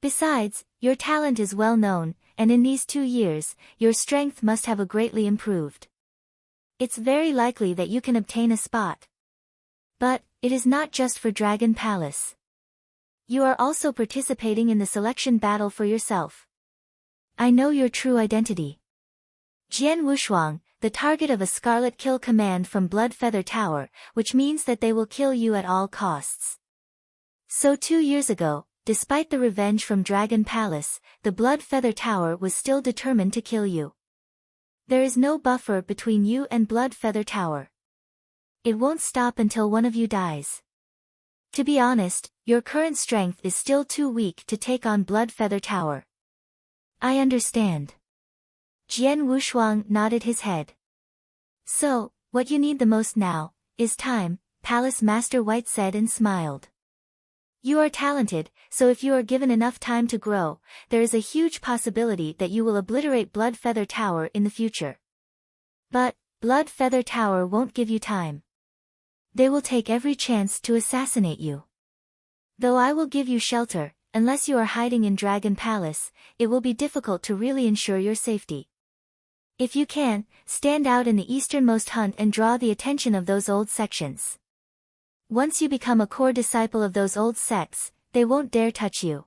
Besides, your talent is well known, and in these 2 years, your strength must have greatly improved. It's very likely that you can obtain a spot. But, it is not just for Dragon Palace. You are also participating in the selection battle for yourself. I know your true identity. Jian Wushuang, the target of a Scarlet Kill command from Blood Feather Tower, which means that they will kill you at all costs. So 2 years ago, despite the revenge from Dragon Palace, the Blood Feather Tower was still determined to kill you. There is no buffer between you and Blood Feather Tower. It won't stop until one of you dies. To be honest, your current strength is still too weak to take on Blood Feather Tower. I understand. Jian Wushuang nodded his head. So, what you need the most now, is time, Palace Master White said and smiled. You are talented, so if you are given enough time to grow, there is a huge possibility that you will obliterate Blood Feather Tower in the future. But, Blood Feather Tower won't give you time. They will take every chance to assassinate you. Though I will give you shelter, unless you are hiding in Dragon Palace, it will be difficult to really ensure your safety. If you can, stand out in the easternmost hunt and draw the attention of those old sections. Once you become a core disciple of those old sects, they won't dare touch you.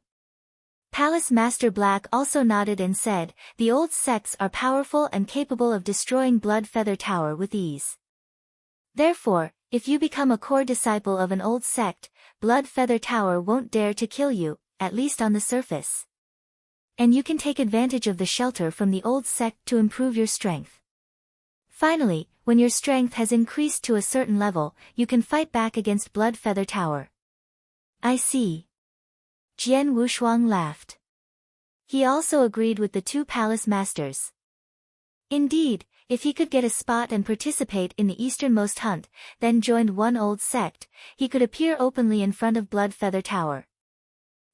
Palace Master Black also nodded and said, the old sects are powerful and capable of destroying Blood Feather Tower with ease. Therefore, if you become a core disciple of an old sect, Blood Feather Tower won't dare to kill you, at least on the surface. And you can take advantage of the shelter from the old sect to improve your strength. Finally, when your strength has increased to a certain level, you can fight back against Blood Feather Tower. I see. Jian Wushuang laughed. He also agreed with the 2 palace masters. Indeed, if he could get a spot and participate in the easternmost hunt, then joined one old sect, he could appear openly in front of Blood Feather Tower.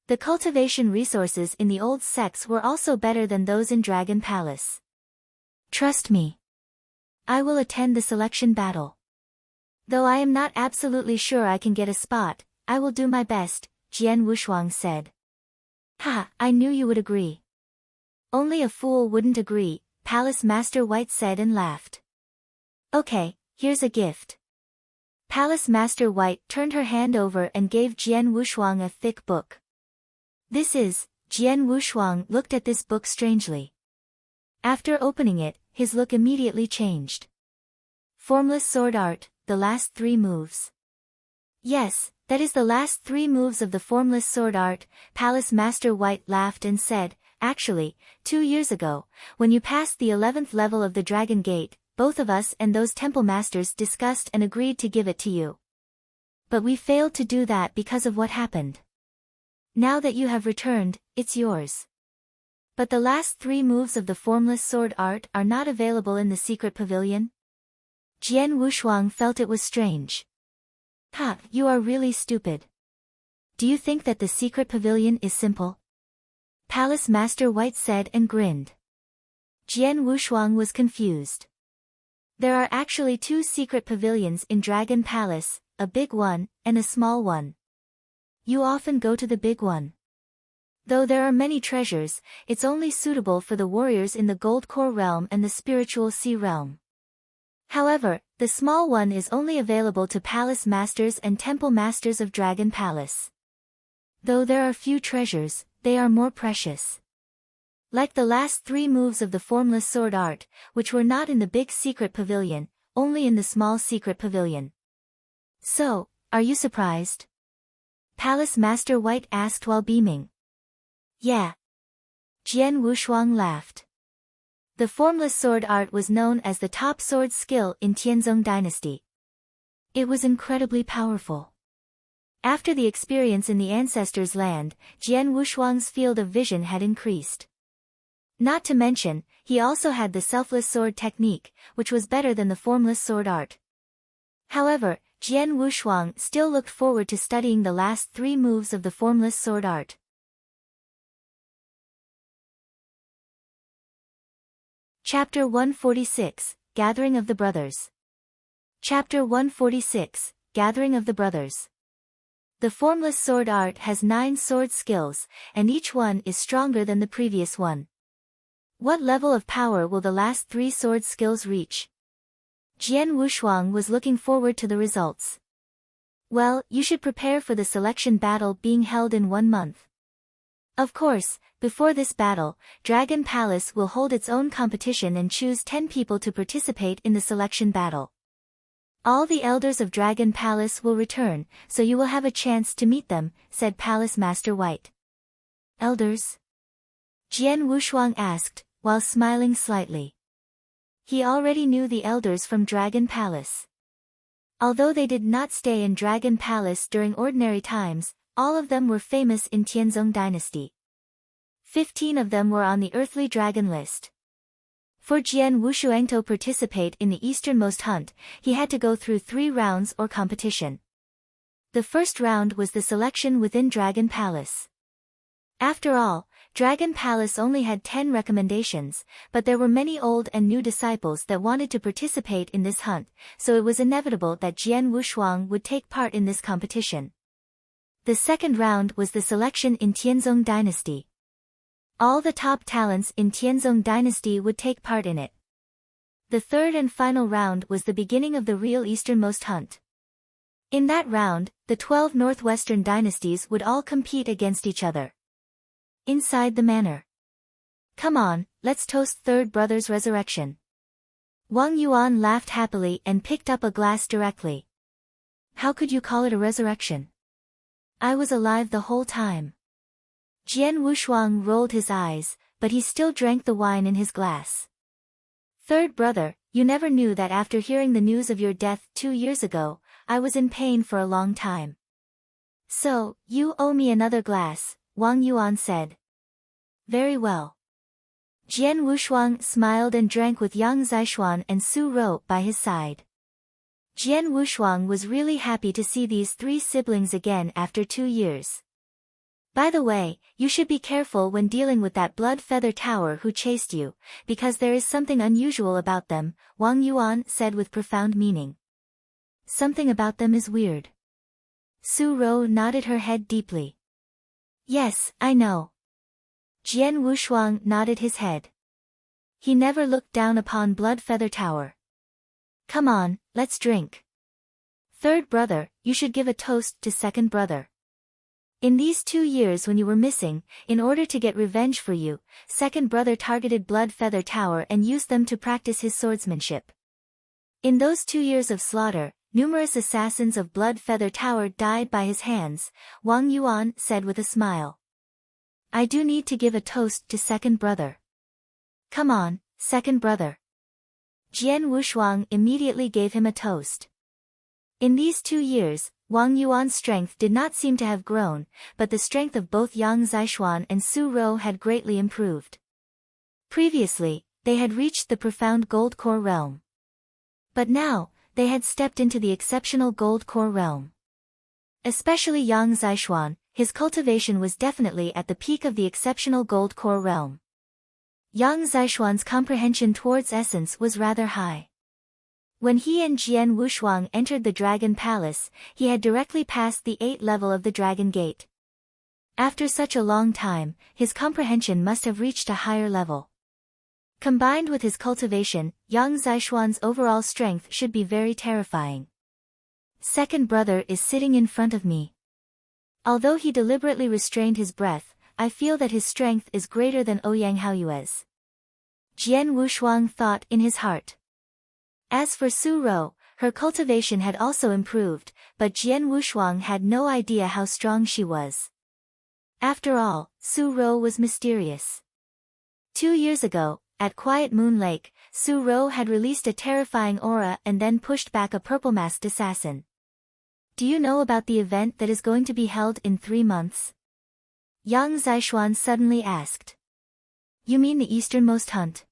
The cultivation resources in the old sects were also better than those in Dragon Palace. Trust me. I will attend the selection battle. Though I am not absolutely sure I can get a spot, I will do my best, Jian Wushuang said. Ha, I knew you would agree. Only a fool wouldn't agree, Palace Master White said and laughed. Okay, here's a gift. Palace Master White turned her hand over and gave Jian Wushuang a thick book. This is, Jian Wushuang looked at this book strangely. After opening it, his look immediately changed. Formless Sword Art, the last 3 moves. Yes, that is the last 3 moves of the Formless Sword Art, Palace Master White laughed and said, actually, 2 years ago, when you passed the 11th level of the Dragon Gate, both of us and those temple masters discussed and agreed to give it to you. But we failed to do that because of what happened. Now that you have returned, it's yours. But the last 3 moves of the Formless Sword Art are not available in the secret pavilion? Jian Wushuang felt it was strange. Ha, you are really stupid. Do you think that the secret pavilion is simple? Palace Master White said and grinned. Jian Wushuang was confused. There are actually 2 secret pavilions in Dragon Palace, a big one, and a small one. You often go to the big one. Though there are many treasures, it's only suitable for the warriors in the Gold Core Realm and the Spiritual Sea Realm. However, the small one is only available to Palace Masters and Temple Masters of Dragon Palace. Though there are few treasures, they are more precious. Like the last 3 moves of the Formless Sword Art, which were not in the big secret pavilion, only in the small secret pavilion. So, are you surprised? Palace Master White asked while beaming. Yeah. Jian Wushuang laughed. The Formless Sword Art was known as the top sword skill in Tianzong Dynasty. It was incredibly powerful. After the experience in the Ancestors' Land, Jian Wushuang's field of vision had increased. Not to mention, he also had the Selfless Sword technique, which was better than the Formless Sword Art. However, Jian Wushuang still looked forward to studying the last 3 moves of the Formless Sword Art. Chapter 146, Gathering of the Brothers. Chapter 146, Gathering of the Brothers. The formless sword art has 9 sword skills, and each one is stronger than the previous one. What level of power will the last 3 sword skills reach? Jian Wushuang was looking forward to the results. Well, you should prepare for the selection battle being held in 1 month. Of course, before this battle, Dragon Palace will hold its own competition and choose 10 people to participate in the selection battle. All the elders of Dragon Palace will return, so you will have a chance to meet them, said Palace Master White. Elders? Jian Wushuang asked, while smiling slightly. He already knew the elders from Dragon Palace. Although they did not stay in Dragon Palace during ordinary times, all of them were famous in Tianzong dynasty. 15 of them were on the earthly dragon list. For Jian Wushuang to participate in the easternmost hunt, he had to go through 3 rounds or competition. The first round was the selection within Dragon Palace. After all, Dragon Palace only had 10 recommendations, but there were many old and new disciples that wanted to participate in this hunt, so it was inevitable that Jian Wushuang would take part in this competition. The second round was the selection in Tianzong dynasty. All the top talents in Tianzong dynasty would take part in it. The third and final round was the beginning of the real easternmost hunt. In that round, the 12 northwestern dynasties would all compete against each other. Inside the manor. Come on, let's toast third brother's resurrection. Wang Yuan laughed happily and picked up a glass directly. How could you call it a resurrection? I was alive the whole time. Jian Wushuang rolled his eyes, but he still drank the wine in his glass. Third brother, you never knew that after hearing the news of your death 2 years ago, I was in pain for a long time. So, you owe me another glass, Wang Yuan said. Very well. Jian Wushuang smiled and drank with Yang Zishuan and Su Rou by his side. Jian Wushuang was really happy to see these 3 siblings again after 2 years. By the way, you should be careful when dealing with that blood feather tower who chased you, because there is something unusual about them, Wang Yuan said with profound meaning. Something about them is weird. Su Rou nodded her head deeply. Yes, I know. Jian Wushuang nodded his head. He never looked down upon Blood Feather Tower. Come on, let's drink. Third brother, you should give a toast to second brother. In these 2 years when you were missing, in order to get revenge for you, second brother targeted Blood Feather Tower and used them to practice his swordsmanship. In those 2 years of slaughter, numerous assassins of Blood Feather Tower died by his hands, Wang Yuan said with a smile. I do need to give a toast to second brother. Come on, second brother. Jian Wushuang immediately gave him a toast. In these 2 years, Wang Yuan's strength did not seem to have grown, but the strength of both Yang Zishuan and Su Rou had greatly improved. Previously, they had reached the profound gold core realm. But now, they had stepped into the exceptional gold core realm. Especially Yang Zishuan, his cultivation was definitely at the peak of the exceptional gold core realm. Yang Zishuan's comprehension towards essence was rather high. When he and Jian Wushuang entered the Dragon Palace, he had directly passed the 8th level of the Dragon Gate. After such a long time, his comprehension must have reached a higher level. Combined with his cultivation, Yang Zishuan's overall strength should be very terrifying. Second brother is sitting in front of me. Although he deliberately restrained his breath, I feel that his strength is greater than Ouyang Haoyue's. Jian Wushuang thought in his heart. As for Su Rou, her cultivation had also improved, but Jian Wushuang had no idea how strong she was. After all, Su Rou was mysterious. 2 years ago, at Quiet Moon Lake, Su Rou had released a terrifying aura and then pushed back a purple-masked assassin. Do you know about the event that is going to be held in 3 months? Yang Zishuan suddenly asked. You mean the easternmost hunt?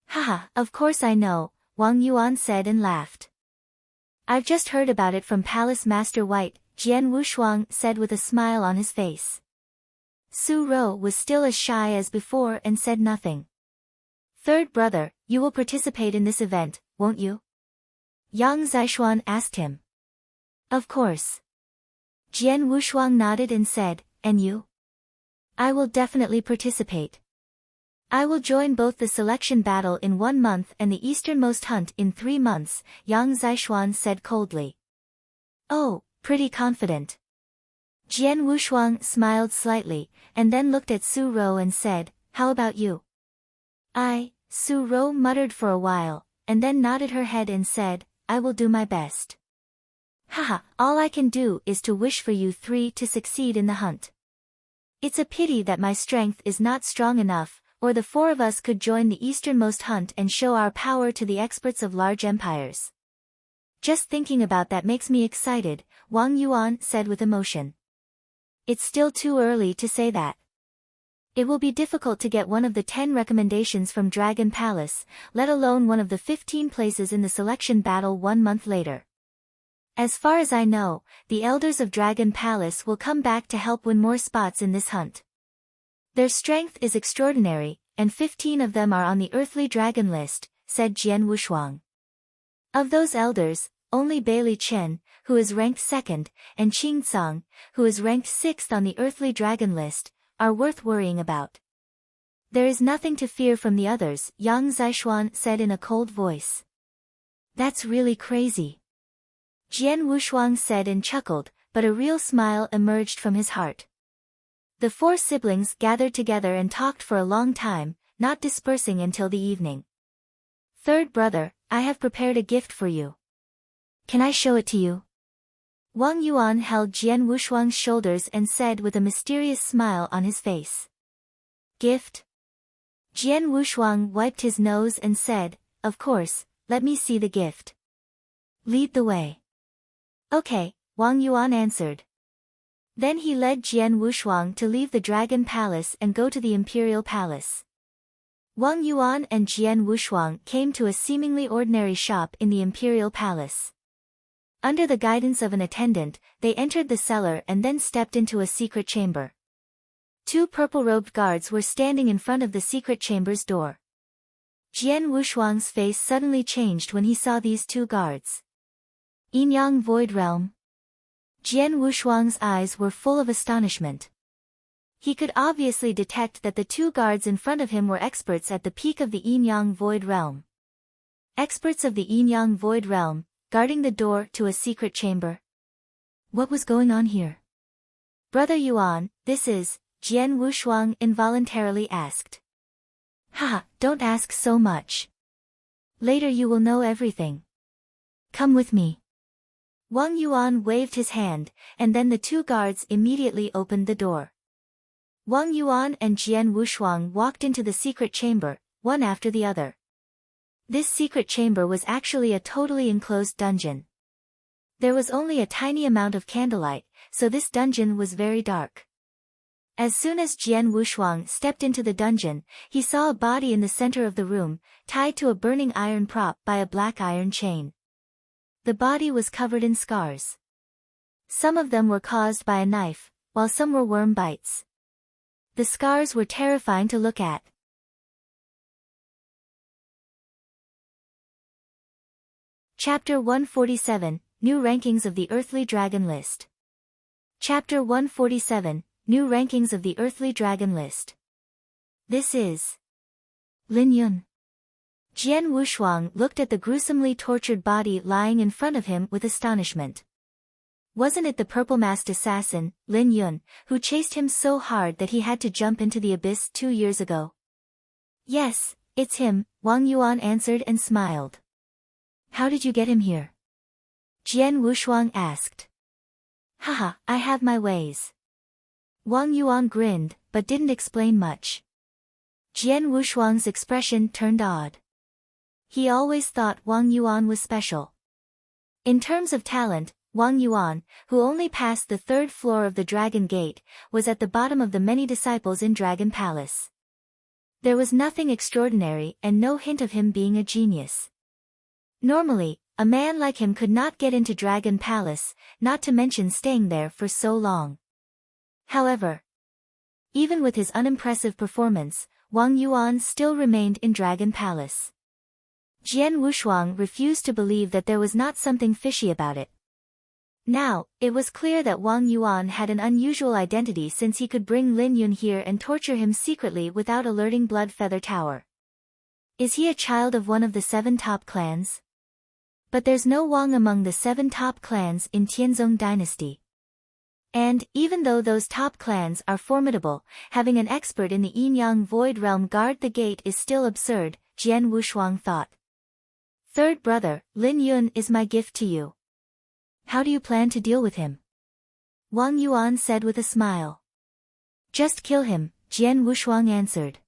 Haha, of course I know, Wang Yuan said and laughed. I've just heard about it from Palace Master White, Jian Wushuang said with a smile on his face. Su Rou was still as shy as before and said nothing. Third brother, you will participate in this event, won't you? Yang Zishuan asked him. Of course. Jian Wushuang nodded and said, and you? I will definitely participate. I will join both the selection battle in 1 month and the easternmost hunt in 3 months, Yang Zishuan said coldly. Oh, pretty confident. Jian Wushuang smiled slightly, and then looked at Su Rou and said, how about you? Su Rou muttered for a while, and then nodded her head and said, I will do my best. Haha, all I can do is to wish for you 3 to succeed in the hunt. It's a pity that my strength is not strong enough, or the 4 of us could join the easternmost hunt and show our power to the experts of large empires. Just thinking about that makes me excited, Wang Yuan said with emotion. It's still too early to say that. It will be difficult to get one of the 10 recommendations from Dragon Palace, let alone one of the 15 places in the selection battle 1 month later. As far as I know, the elders of Dragon Palace will come back to help win more spots in this hunt. Their strength is extraordinary, and 15 of them are on the earthly dragon list, said Jian Wushuang. Of those elders, only Baili Chen, who is ranked 2nd, and Qing Tsang, who is ranked 6th on the earthly dragon list, are worth worrying about. There is nothing to fear from the others, Yang Zishuan said in a cold voice. That's really crazy. Jian Wushuang said and chuckled, but a real smile emerged from his heart. The 4 siblings gathered together and talked for a long time, not dispersing until the evening. Third brother, I have prepared a gift for you. Can I show it to you? Wang Yuan held Jian Wushuang's shoulders and said with a mysterious smile on his face. Gift? Jian Wushuang wiped his nose and said, of course, let me see the gift. Lead the way. Okay, Wang Yuan answered. Then he led Jian Wushuang to leave the Dragon Palace and go to the Imperial Palace. Wang Yuan and Jian Wushuang came to a seemingly ordinary shop in the Imperial Palace. Under the guidance of an attendant, they entered the cellar and then stepped into a secret chamber. 2 purple-robed guards were standing in front of the secret chamber's door. Jian Wushuang's face suddenly changed when he saw these 2 guards. Nanyang Void Realm. Jian Wushuang's eyes were full of astonishment. He could obviously detect that the 2 guards in front of him were experts at the peak of the Nanyang Void Realm. Experts of the Nanyang Void Realm, guarding the door to a secret chamber. What was going on here? Brother Yuan, this is, Jian Wushuang involuntarily asked. Haha, don't ask so much. Later you will know everything. Come with me. Wang Yuan waved his hand, and then the 2 guards immediately opened the door. Wang Yuan and Jian Wushuang walked into the secret chamber, one after the other. This secret chamber was actually a totally enclosed dungeon. There was only a tiny amount of candlelight, so this dungeon was very dark. As soon as Jian Wushuang stepped into the dungeon, he saw a body in the center of the room, tied to a burning iron prop by a black iron chain. The body was covered in scars. Some of them were caused by a knife, while some were worm bites. The scars were terrifying to look at. Chapter 147, New Rankings of the Earthly Dragon List. Chapter 147, New Rankings of the Earthly Dragon List. This is Lin Yun. Jian Wushuang looked at the gruesomely tortured body lying in front of him with astonishment. Wasn't it the purple-masked assassin, Lin Yun, who chased him so hard that he had to jump into the abyss 2 years ago? Yes, it's him, Wang Yuan answered and smiled. How did you get him here? Jian Wushuang asked. Haha, I have my ways. Wang Yuan grinned, but didn't explain much. Jian Wushuang's expression turned odd. He always thought Wang Yuan was special. In terms of talent, Wang Yuan, who only passed the 3rd floor of the Dragon Gate, was at the bottom of the many disciples in Dragon Palace. There was nothing extraordinary and no hint of him being a genius. Normally, a man like him could not get into Dragon Palace, not to mention staying there for so long. However, even with his unimpressive performance, Wang Yuan still remained in Dragon Palace. Jian Wushuang refused to believe that there was not something fishy about it. Now, it was clear that Wang Yuan had an unusual identity since he could bring Lin Yun here and torture him secretly without alerting Blood Feather Tower. Is he a child of one of the 7 top clans? But there's no Wang among the 7 top clans in Tianzong dynasty. And, even though those top clans are formidable, having an expert in the Yin-Yang Void Realm guard the gate is still absurd, Jian Wushuang thought. Third brother, Lin Yun is my gift to you. How do you plan to deal with him? Wang Yuan said with a smile. Just kill him, Jian Wushuang answered.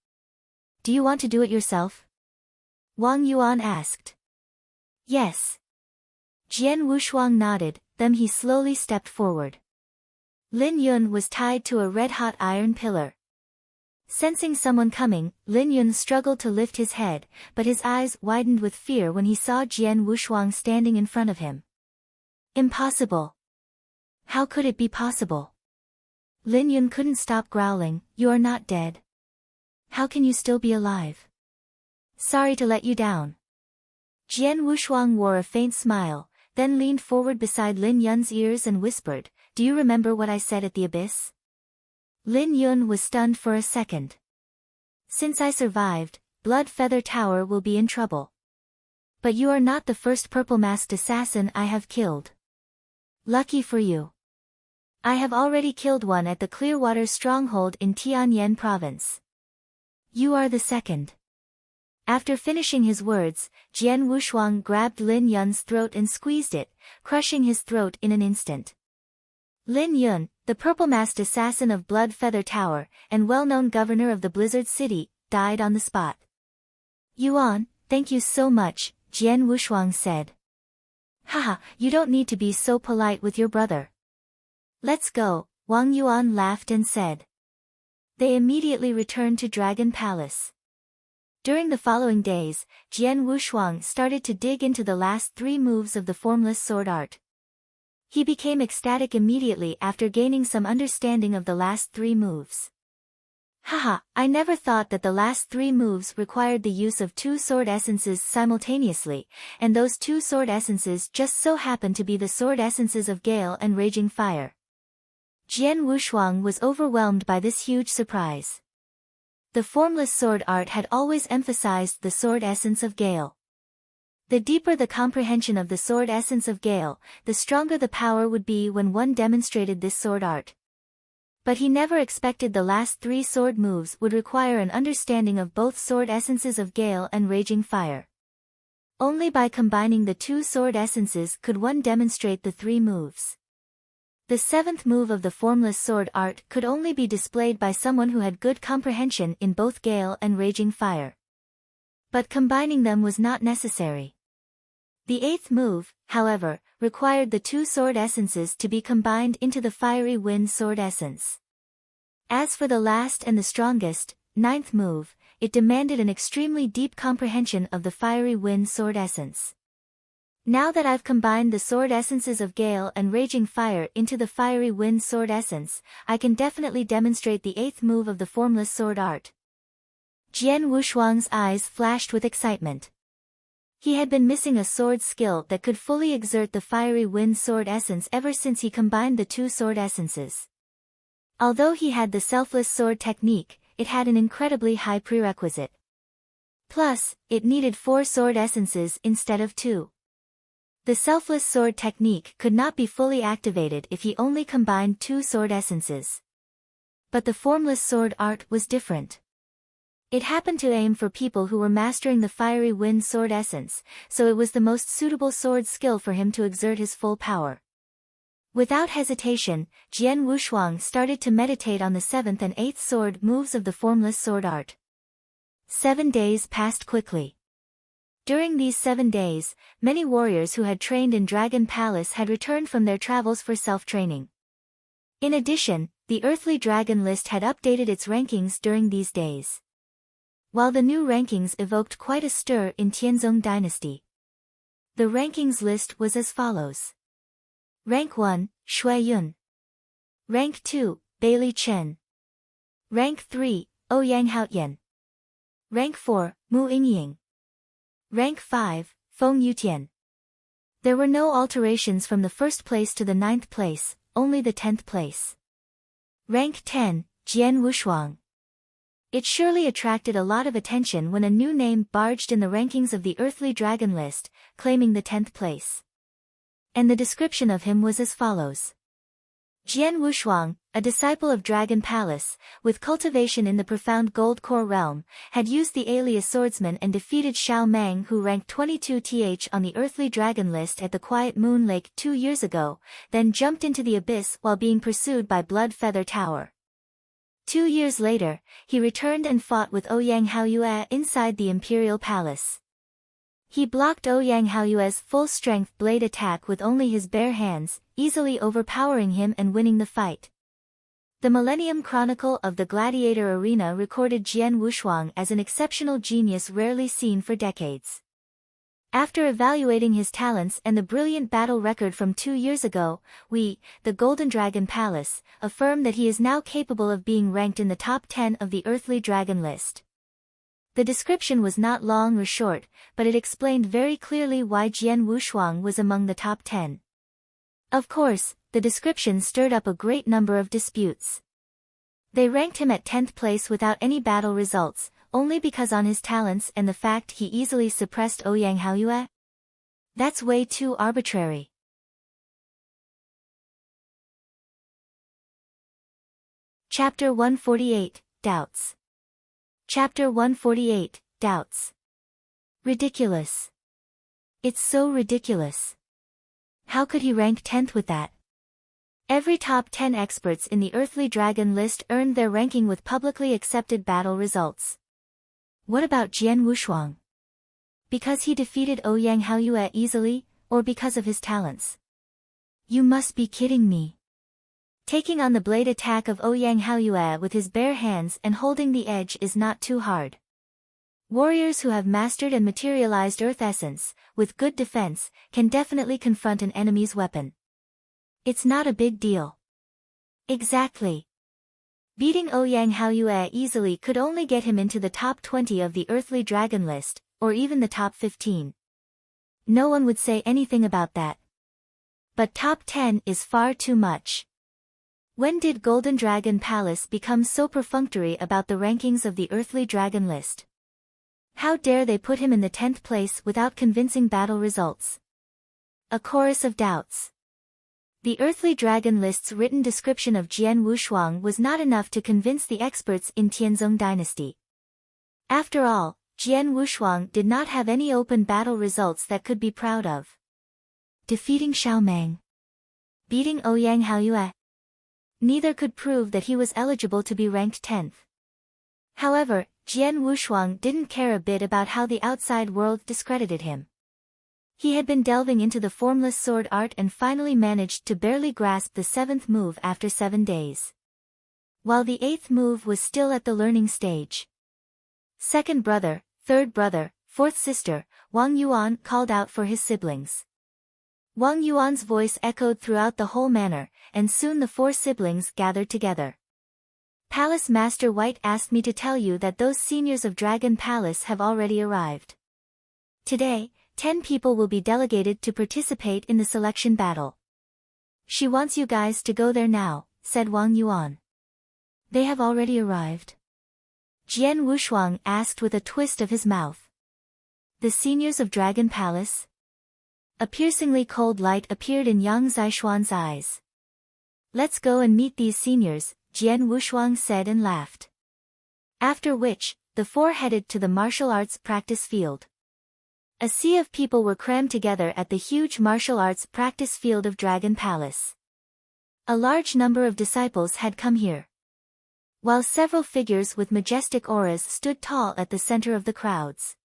Do you want to do it yourself? Wang Yuan asked. Yes. Jian Wushuang nodded, then he slowly stepped forward. Lin Yun was tied to a red-hot iron pillar. Sensing someone coming, Lin Yun struggled to lift his head, but his eyes widened with fear when he saw Jian Wushuang standing in front of him. Impossible. How could it be possible? Lin Yun couldn't stop growling, you are not dead. How can you still be alive? Sorry to let you down. Jian Wushuang wore a faint smile, then leaned forward beside Lin Yun's ears and whispered, do you remember what I said at the abyss? Lin Yun was stunned for a second. Since I survived, Blood Feather Tower will be in trouble. But you are not the first purple-masked assassin I have killed. Lucky for you. I have already killed one at the Clearwater stronghold in Tianyan province. You are the second. After finishing his words, Jian Wushuang grabbed Lin Yun's throat and squeezed it, crushing his throat in an instant. Lin Yun, the purple-masked assassin of Blood Feather Tower, and well-known governor of the Blizzard City, died on the spot. Yuan, thank you so much, Jian Wushuang said. Haha, you don't need to be so polite with your brother. Let's go, Wang Yuan laughed and said. They immediately returned to Dragon Palace. During the following days, Jian Wushuang started to dig into the last 3 moves of the formless sword art. He became ecstatic immediately after gaining some understanding of the last 3 moves. Haha, I never thought that the last 3 moves required the use of 2 sword essences simultaneously, and those 2 sword essences just so happened to be the sword essences of Gale and Raging Fire. Jian Wushuang was overwhelmed by this huge surprise. The formless sword art had always emphasized the sword essence of Gale. The deeper the comprehension of the sword essence of Gale, the stronger the power would be when one demonstrated this sword art. But he never expected the last 3 sword moves would require an understanding of both sword essences of Gale and Raging Fire. Only by combining the 2 sword essences could one demonstrate the 3 moves. The 7th move of the formless sword art could only be displayed by someone who had good comprehension in both Gale and Raging Fire. But combining them was not necessary. The 8th move, however, required the 2 sword essences to be combined into the Fiery Wind sword essence. As for the last and the strongest, 9th move, it demanded an extremely deep comprehension of the Fiery Wind sword essence. Now that I've combined the sword essences of Gale and Raging Fire into the Fiery Wind sword essence, I can definitely demonstrate the 8th move of the formless sword art. Jian Wushuang's eyes flashed with excitement. He had been missing a sword skill that could fully exert the Fiery Wind sword essence ever since he combined the 2 sword essences. Although he had the selfless sword technique, it had an incredibly high prerequisite. Plus, it needed 4 sword essences instead of 2. The selfless sword technique could not be fully activated if he only combined 2 sword essences. But the formless sword art was different. It happened to aim for people who were mastering the Fiery Wind sword essence, so it was the most suitable sword skill for him to exert his full power. Without hesitation, Jian Wushuang started to meditate on the 7th and 8th sword moves of the formless sword art. 7 days passed quickly. During these 7 days, many warriors who had trained in Dragon Palace had returned from their travels for self-training. In addition, the Earthly Dragon list had updated its rankings during these days. While the new rankings evoked quite a stir in Tianzong dynasty. The rankings list was as follows. Rank 1, Shui Yun. Rank 2, Baili Chen. Rank 3, Ouyang Haoyue. Rank 4, Mu Yingying. Rank 5, Feng Yutian. There were no alterations from the 1st place to the 9th place, only the 10th place. Rank 10, Jian Wushuang. It surely attracted a lot of attention when a new name barged in the rankings of the earthly dragon list, claiming the 10th place. And the description of him was as follows. Jian Wushuang, a disciple of Dragon Palace, with cultivation in the profound gold core realm, had used the alias Swordsman and defeated Xiao Meng, who ranked 22th on the earthly dragon list at the Quiet Moon Lake 2 years ago, then jumped into the abyss while being pursued by Blood Feather Tower. 2 years later, he returned and fought with Ouyang Haoyue inside the Imperial Palace. He blocked Ouyang Haoyue's full-strength blade attack with only his bare hands, easily overpowering him and winning the fight. The Millennium Chronicle of the Gladiator Arena recorded Jian Wushuang as an exceptional genius rarely seen for decades. After evaluating his talents and the brilliant battle record from 2 years ago, we, the Golden Dragon Palace, affirm that he is now capable of being ranked in the top 10 of the earthly dragon list. The description was not long or short, but it explained very clearly why Jian Wushuang was among the top 10. Of course, the description stirred up a great number of disputes. They ranked him at 10th place without any battle results, only because on his talents and the fact he easily suppressed Ouyang Haoyue? That's way too arbitrary. Chapter 148, Doubts. Chapter 148, Doubts. Ridiculous. It's so ridiculous. How could he rank 10th with that? Every top 10 experts in the earthly dragon list earned their ranking with publicly accepted battle results. What about Jian Wushuang? Because he defeated Ouyang Haoyue easily, or because of his talents? You must be kidding me. Taking on the blade attack of Ouyang Haoyue with his bare hands and holding the edge is not too hard. Warriors who have mastered and materialized Earth Essence, with good defense, can definitely confront an enemy's weapon. It's not a big deal. Exactly. Beating Ouyang Haoyue easily could only get him into the top 20 of the earthly dragon list, or even the top 15. No one would say anything about that. But top 10 is far too much. When did Golden Dragon Palace become so perfunctory about the rankings of the earthly dragon list? How dare they put him in the 10th place without convincing battle results? A chorus of doubts. The earthly dragon list's written description of Jian Wushuang was not enough to convince the experts in Tianzong dynasty. After all, Jian Wushuang did not have any open battle results that could be proud of. Defeating Xiao Meng. Beating Ouyang Haoyue. Neither could prove that he was eligible to be ranked 10th. However, Jian Wushuang didn't care a bit about how the outside world discredited him. He had been delving into the formless sword art and finally managed to barely grasp the 7th move after 7 days. While the 8th move was still at the learning stage. Second brother, third brother, fourth sister, Wang Yuan called out for his siblings. Wang Yuan's voice echoed throughout the whole manor, and soon the 4 siblings gathered together. Palace Master White asked me to tell you that those seniors of Dragon Palace have already arrived. Today, 10 people will be delegated to participate in the selection battle. She wants you guys to go there now, said Wang Yuan. They have already arrived? Jian Wushuang asked with a twist of his mouth. The seniors of Dragon Palace? A piercingly cold light appeared in Yang Zishuan's eyes. Let's go and meet these seniors, Jian Wushuang said and laughed. After which, the 4 headed to the martial arts practice field. A sea of people were crammed together at the huge martial arts practice field of Dragon Palace. A large number of disciples had come here. While several figures with majestic auras stood tall at the center of the crowds.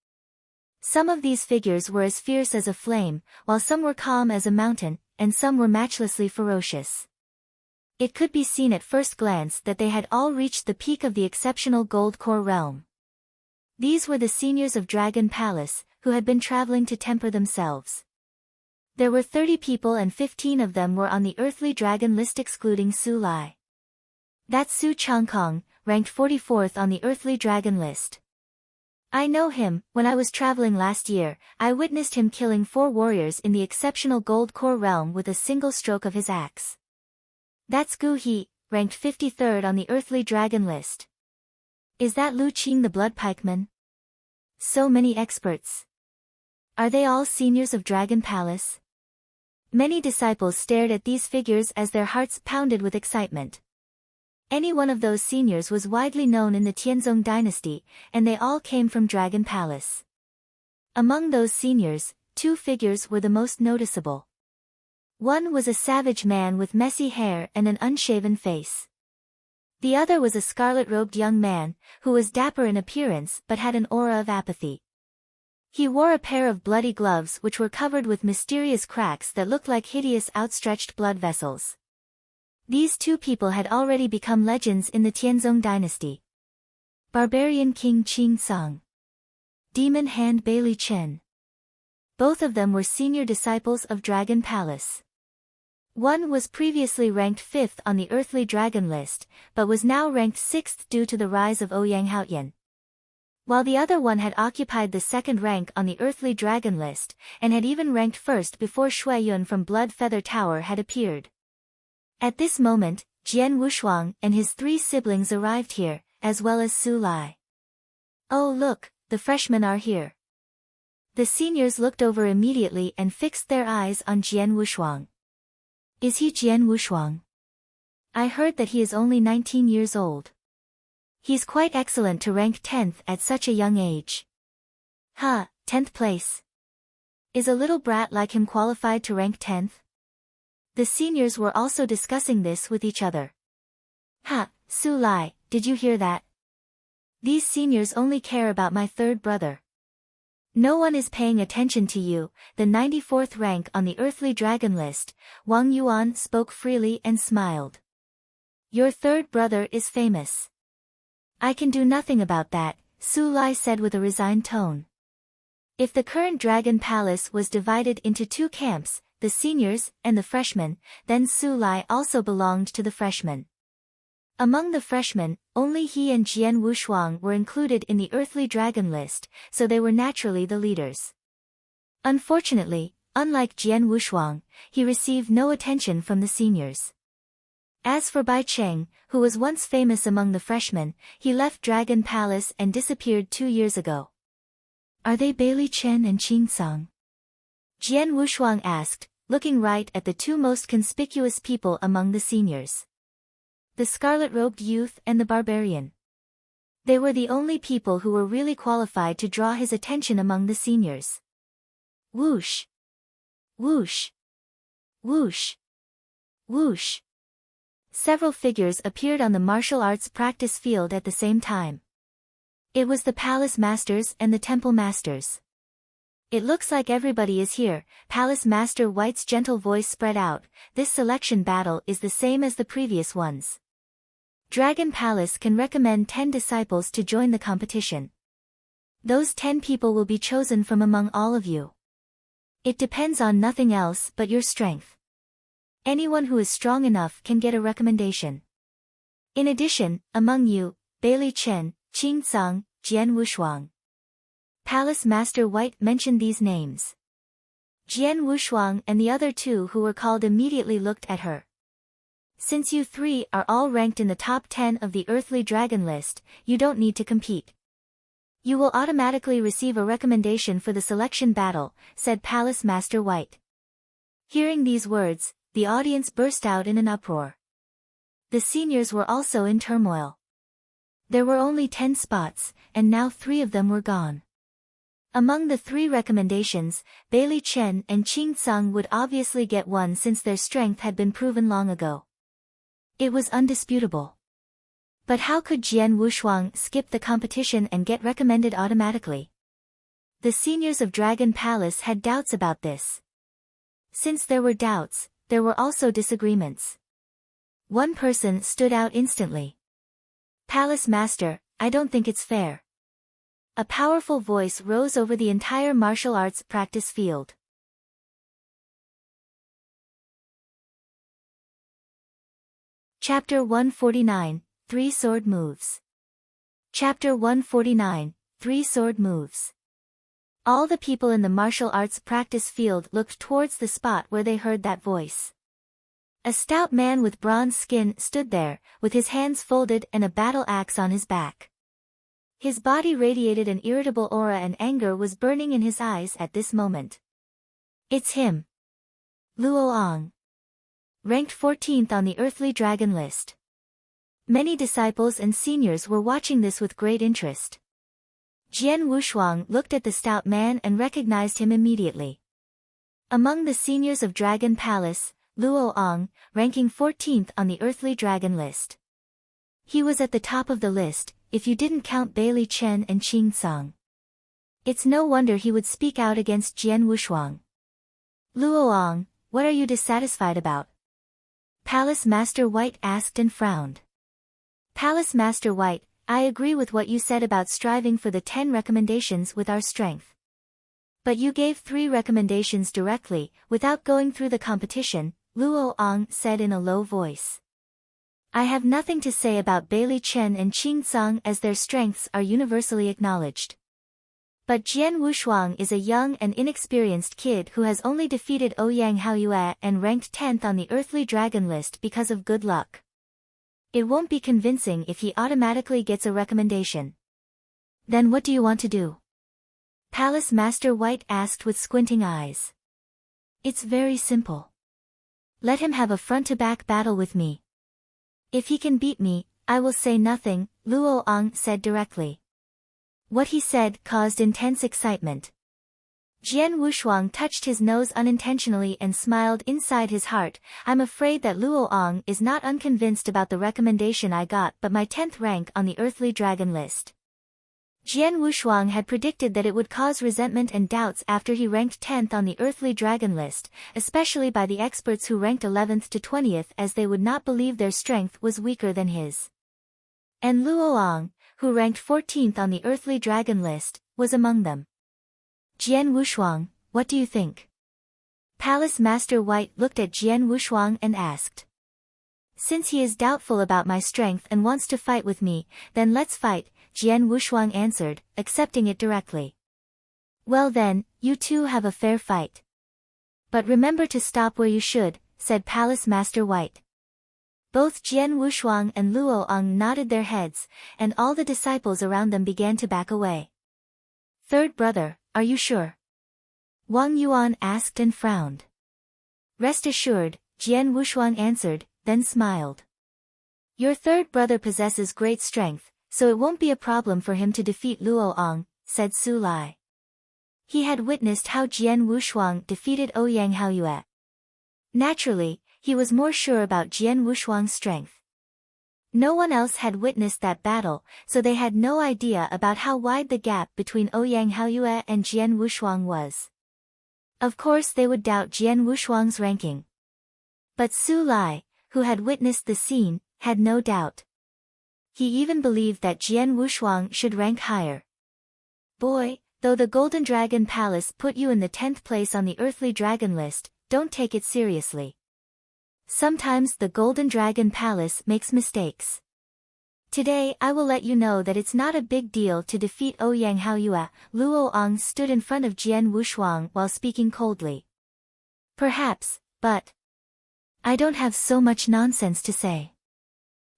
Some of these figures were as fierce as a flame, while some were calm as a mountain, and some were matchlessly ferocious. It could be seen at first glance that they had all reached the peak of the exceptional gold core realm. These were the seniors of Dragon Palace, who had been traveling to temper themselves. There were 30 people and 15 of them were on the earthly dragon list excluding Su Lai. That's Su Changkong, ranked 44th on the earthly dragon list. I know him. When I was traveling last year, I witnessed him killing 4 warriors in the exceptional Gold Core realm with a single stroke of his axe. That's Gu He, ranked 53rd on the Earthly Dragon list. Is that Lu Qing the Blood Pikeman? So many experts. Are they all seniors of Dragon Palace? Many disciples stared at these figures as their hearts pounded with excitement. Any one of those seniors was widely known in the Tianzong dynasty, and they all came from Dragon Palace. Among those seniors, 2 figures were the most noticeable. One was a savage man with messy hair and an unshaven face. The other was a scarlet-robed young man, who was dapper in appearance but had an aura of apathy. He wore a pair of bloody gloves which were covered with mysterious cracks that looked like hideous outstretched blood vessels. These 2 people had already become legends in the Tianzong dynasty. Barbarian King Qing Song. Demon Hand Baili Chen. Both of them were senior disciples of Dragon Palace. One was previously ranked 5th on the Earthly Dragon list, but was now ranked 6th due to the rise of Ouyang Haoyue. While the other one had occupied the 2nd rank on the Earthly Dragon list, and had even ranked 1st before Shuiyun from Blood Feather Tower had appeared. At this moment, Jian Wushuang and his 3 siblings arrived here, as well as Su Lai. Oh look, the freshmen are here. The seniors looked over immediately and fixed their eyes on Jian Wushuang. Is he Jian Wushuang? I heard that he is only 19 years old. He's quite excellent to rank 10th at such a young age. 10th place. Is a little brat like him qualified to rank 10th? The seniors were also discussing this with each other. Su Lai, did you hear that? These seniors only care about my 3rd brother. No one is paying attention to you, the 94th rank on the Earthly Dragon list. Wang Yuan spoke freely and smiled. Your 3rd brother is famous. I can do nothing about that, Su Lai said with a resigned tone. If the current Dragon Palace was divided into 2 camps, the seniors and the freshmen, then Su Lai also belonged to the freshmen. Among the freshmen, only he and Jian Wushuang were included in the Earthly Dragon list, so they were naturally the leaders. Unfortunately, unlike Jian Wushuang, he received no attention from the seniors. As for Bai Cheng, who was once famous among the freshmen, he left Dragon Palace and disappeared 2 years ago. Are they Baili Chen and Qing Song? Jian Wushuang asked, looking right at the 2 most conspicuous people among the seniors. The scarlet-robed youth and the barbarian. They were the only people who were really qualified to draw his attention among the seniors. Whoosh! Whoosh! Whoosh! Whoosh! Several figures appeared on the martial arts practice field at the same time. It was the palace masters and the temple masters. It looks like everybody is here, Palace Master White's gentle voice spread out. This selection battle is the same as the previous ones. Dragon Palace can recommend 10 disciples to join the competition. Those 10 people will be chosen from among all of you. It depends on nothing else but your strength. Anyone who is strong enough can get a recommendation. In addition, among you, Baili Chen, Qing Song, Jian Wushuang. Palace Master White mentioned these names. Jian Wushuang and the other 2 who were called immediately looked at her. Since you 3 are all ranked in the top 10 of the Earthly Dragon list, you don't need to compete. You will automatically receive a recommendation for the selection battle, said Palace Master White. Hearing these words, the audience burst out in an uproar. The seniors were also in turmoil. There were only 10 spots, and now 3 of them were gone. Among the 3 recommendations, Baili Chen and Qing Song would obviously get one since their strength had been proven long ago. It was undisputable. But how could Jian Wushuang skip the competition and get recommended automatically? The seniors of Dragon Palace had doubts about this. Since there were doubts, there were also disagreements. One person stood out instantly. Palace Master, I don't think it's fair. A powerful voice rose over the entire martial arts practice field. Chapter 149, 3 Sword Moves. Chapter 149, 3 sword moves. All the people in the martial arts practice field looked towards the spot where they heard that voice. A stout man with bronze skin stood there, with his hands folded and a battle axe on his back. His body radiated an irritable aura and anger was burning in his eyes at this moment. It's him. Luoang. Ranked 14th on the earthly dragon list. Many disciples and seniors were watching this with great interest. Jian Wushuang looked at the stout man and recognized him immediately. Among the seniors of Dragon Palace, Luoang, ranking 14th on the earthly dragon list. He was at the top of the list, if you didn't count Baili, Chen and Qing. It's no wonder he would speak out against Jian Wushuang. Luoang, what are you dissatisfied about? Palace Master White asked and frowned. Palace Master White, I agree with what you said about striving for the 10 recommendations with our strength. But you gave 3 recommendations directly, without going through the competition, Luoang said in a low voice. I have nothing to say about Baili, Chen and Qing as their strengths are universally acknowledged. But Jian Wushuang is a young and inexperienced kid who has only defeated Ouyang Haoyue and ranked 10th on the earthly dragon list because of good luck. It won't be convincing if he automatically gets a recommendation. Then what do you want to do? Palace Master White asked with squinting eyes. It's very simple. Let him have a front-to-back battle with me. If he can beat me, I will say nothing, Luoang said directly. What he said caused intense excitement. Jian Wushuang touched his nose unintentionally and smiled inside his heart. I'm afraid that Luoang is not unconvinced about the recommendation I got but my 10th rank on the earthly dragon list. Jian Wushuang had predicted that it would cause resentment and doubts after he ranked 10th on the earthly dragon list, especially by the experts who ranked 11th to 20th, as they would not believe their strength was weaker than his. And Luoang, who ranked 14th on the earthly dragon list, was among them. Jian Wushuang, what do you think? Palace Master White looked at Jian Wushuang and asked. Since he is doubtful about my strength and wants to fight with me, then let's fight, Jian Wushuang answered, accepting it directly. Well then, you two have a fair fight. But remember to stop where you should, said Palace Master White. Both Jian Wushuang and Luoang nodded their heads, and all the disciples around them began to back away. Third brother, are you sure? Wang Yuan asked and frowned. Rest assured, Jian Wushuang answered, then smiled. Your third brother possesses great strength, so it won't be a problem for him to defeat Luoang, said Su Lai. He had witnessed how Jian Wushuang defeated Ouyang Haoyue. Naturally, he was more sure about Jian Wushuang's strength. No one else had witnessed that battle, so they had no idea about how wide the gap between Ouyang Haoyue and Jian Wushuang was. Of course they would doubt Jian Wushuang's ranking. But Su Lai, who had witnessed the scene, had no doubt. He even believed that Jian Wushuang should rank higher. Boy, though the Golden Dragon Palace put you in the 10th place on the earthly dragon list, don't take it seriously. Sometimes the Golden Dragon Palace makes mistakes. Today I will let you know that it's not a big deal to defeat Ouyang Haoyue. Luoang stood in front of Jian Wushuang while speaking coldly. Perhaps, but I don't have so much nonsense to say.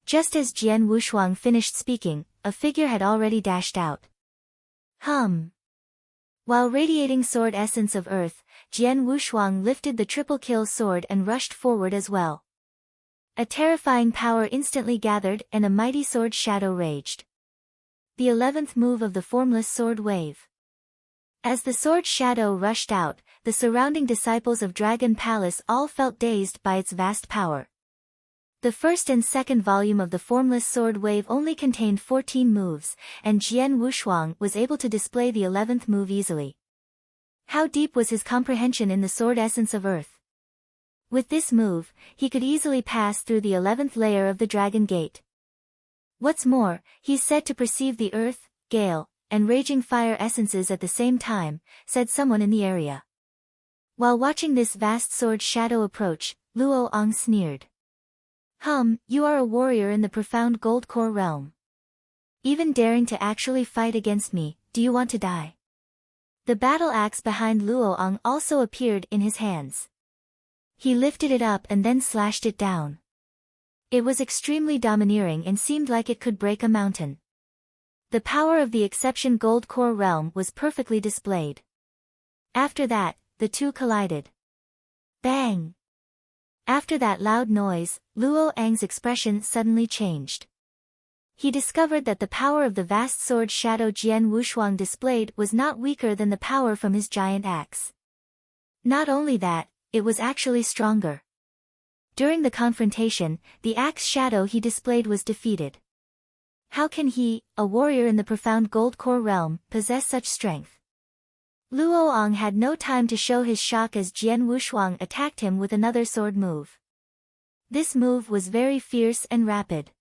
Just as Jian Wushuang finished speaking, a figure had already dashed out. While radiating sword essence of earth, Jian Wushuang lifted the triple kill sword and rushed forward as well. A terrifying power instantly gathered and a mighty sword shadow raged. The 11th move of the formless sword wave. As the sword shadow rushed out, the surrounding disciples of Dragon Palace all felt dazed by its vast power. The first and second volume of the formless sword wave only contained 14 moves, and Jian Wushuang was able to display the 11th move easily. How deep was his comprehension in the sword essence of earth? With this move, he could easily pass through the 11th layer of the Dragon Gate. What's more, he's said to perceive the earth, gale, and raging fire essences at the same time, said someone in the area. While watching this vast sword shadow approach, Luoang sneered. You are a warrior in the profound gold core realm. Even daring to actually fight against me, do you want to die? The battle axe behind Luoyang also appeared in his hands. He lifted it up and then slashed it down. It was extremely domineering and seemed like it could break a mountain. The power of the exception gold core realm was perfectly displayed. After that, the two collided. Bang! After that loud noise, Luoyang's expression suddenly changed. He discovered that the power of the vast sword shadow Jian Wushuang displayed was not weaker than the power from his giant axe. Not only that, it was actually stronger. During the confrontation, the axe shadow he displayed was defeated. How can he, a warrior in the profound gold core realm, possess such strength? Luoyang had no time to show his shock as Jian Wushuang attacked him with another sword move. This move was very fierce and rapid.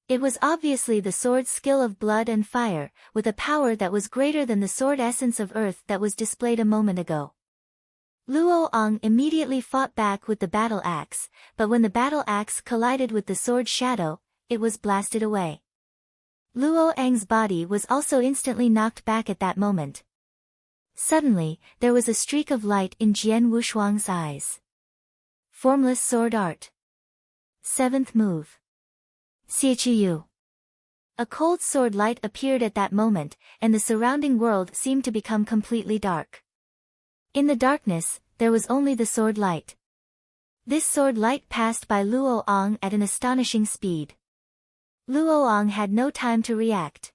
It was obviously the sword's skill of blood and fire, with a power that was greater than the sword essence of earth that was displayed a moment ago. Luoyang immediately fought back with the battle axe, but when the battle axe collided with the sword shadow, it was blasted away. Luoyang's body was also instantly knocked back at that moment. Suddenly, there was a streak of light in Jian Wushuang's eyes. Formless sword art. 7th move. Xiqiu. A cold sword light appeared at that moment, and the surrounding world seemed to become completely dark. In the darkness, there was only the sword light. This sword light passed by Luoyang at an astonishing speed. Luoyang had no time to react.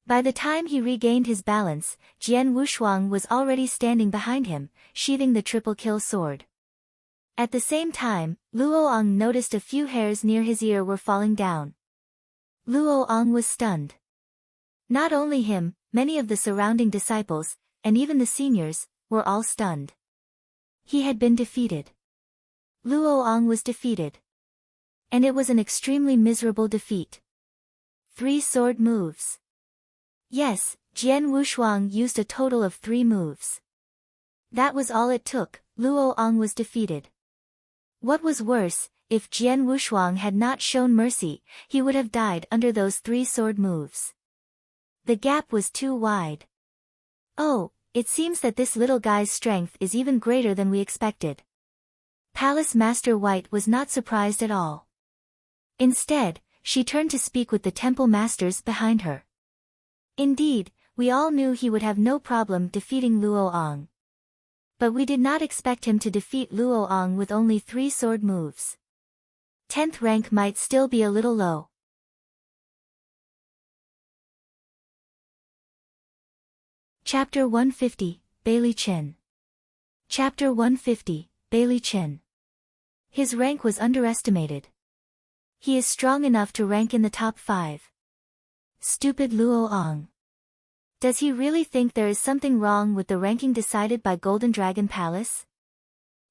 By the time he regained his balance, Jian Wushuang was already standing behind him, sheathing the triple kill sword. At the same time, Luoyang noticed a few hairs near his ear were falling down. Luoyang was stunned. Not only him, many of the surrounding disciples, and even the seniors, were all stunned. He had been defeated. Luoyang was defeated. And it was an extremely miserable defeat. 3 sword moves. Yes, Jian Wushuang used a total of 3 moves. That was all it took, Luoyang was defeated. What was worse, if Jian Wushuang had not shown mercy, he would have died under those 3 sword moves. The gap was too wide. Oh, it seems that this little guy's strength is even greater than we expected. Palace Master White was not surprised at all. Instead, she turned to speak with the temple masters behind her. Indeed, we all knew he would have no problem defeating Luoyang. But we did not expect him to defeat Luoyang with only 3 sword moves. 10th rank might still be a little low. Chapter 150, Baili Chen. Chapter 150, Baili Chen. His rank was underestimated. He is strong enough to rank in the top 5. Stupid Luoyang. Does he really think there is something wrong with the ranking decided by Golden Dragon Palace?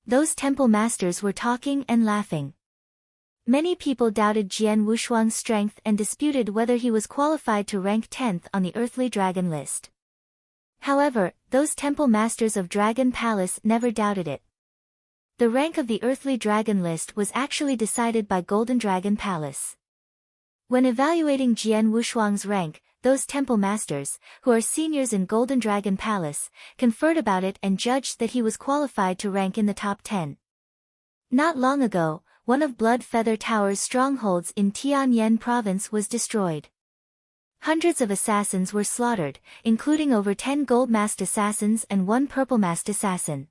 Those temple masters were talking and laughing. Many people doubted Jian Wushuang's strength and disputed whether he was qualified to rank 10th on the earthly dragon list. However, those temple masters of Dragon Palace never doubted it. The rank of the earthly dragon list was actually decided by Golden Dragon Palace. When evaluating Jian Wushuang's rank, those temple masters, who are seniors in Golden Dragon Palace, conferred about it and judged that he was qualified to rank in the top 10. Not long ago, one of Blood Feather Tower's strongholds in Tianyan province was destroyed. Hundreds of assassins were slaughtered, including over 10 gold-masked assassins and 1 purple-masked assassin.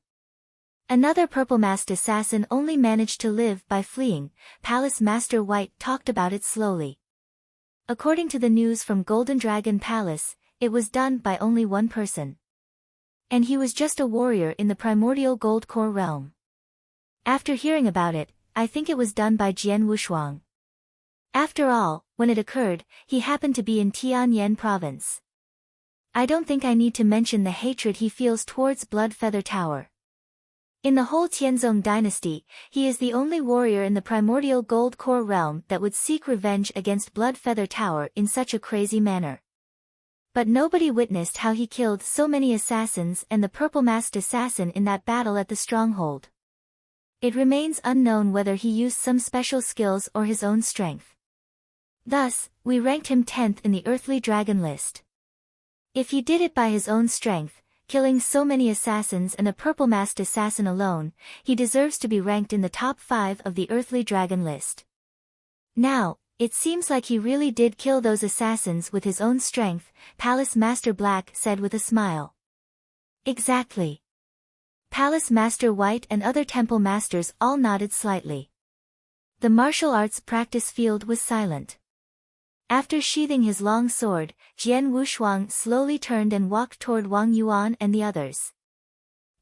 Another purple-masked assassin only managed to live by fleeing. Palace Master White talked about it slowly. According to the news from Golden Dragon Palace, it was done by only 1 person. And he was just a warrior in the primordial gold core realm. After hearing about it, I think it was done by Jian Wushuang. After all, when it occurred, he happened to be in Tianyan province. I don't think I need to mention the hatred he feels towards Blood Feather Tower. In the whole Tianzong dynasty, he is the only warrior in the primordial gold core realm that would seek revenge against Blood Feather Tower in such a crazy manner. But nobody witnessed how he killed so many assassins and the purple-masked assassin in that battle at the stronghold. It remains unknown whether he used some special skills or his own strength. Thus, we ranked him 10th in the earthly dragon list. If he did it by his own strength, killing so many assassins and a purple-masked assassin alone, he deserves to be ranked in the top 5 of the earthly dragon list. Now, it seems like he really did kill those assassins with his own strength, Palace Master Black said with a smile. Exactly. Palace Master White and other temple masters all nodded slightly. The martial arts practice field was silent. After sheathing his long sword, Jian Wushuang slowly turned and walked toward Wang Yuan and the others.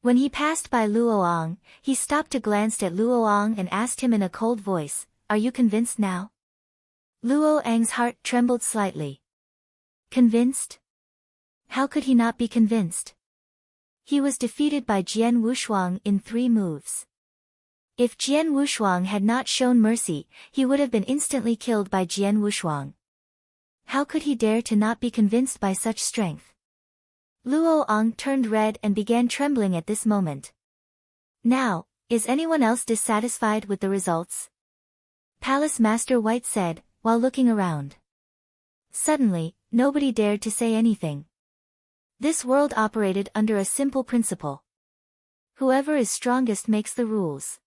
When he passed by Luoyang, he stopped to glance at Luoyang and asked him in a cold voice, "Are you convinced now?" Luoyang's heart trembled slightly. Convinced? How could he not be convinced? He was defeated by Jian Wushuang in 3 moves. If Jian Wushuang had not shown mercy, he would have been instantly killed by Jian Wushuang. How could he dare to not be convinced by such strength? Luoyang turned red and began trembling at this moment. Now, is anyone else dissatisfied with the results? Palace Master White said, while looking around. Suddenly, nobody dared to say anything. This world operated under a simple principle. Whoever is strongest makes the rules.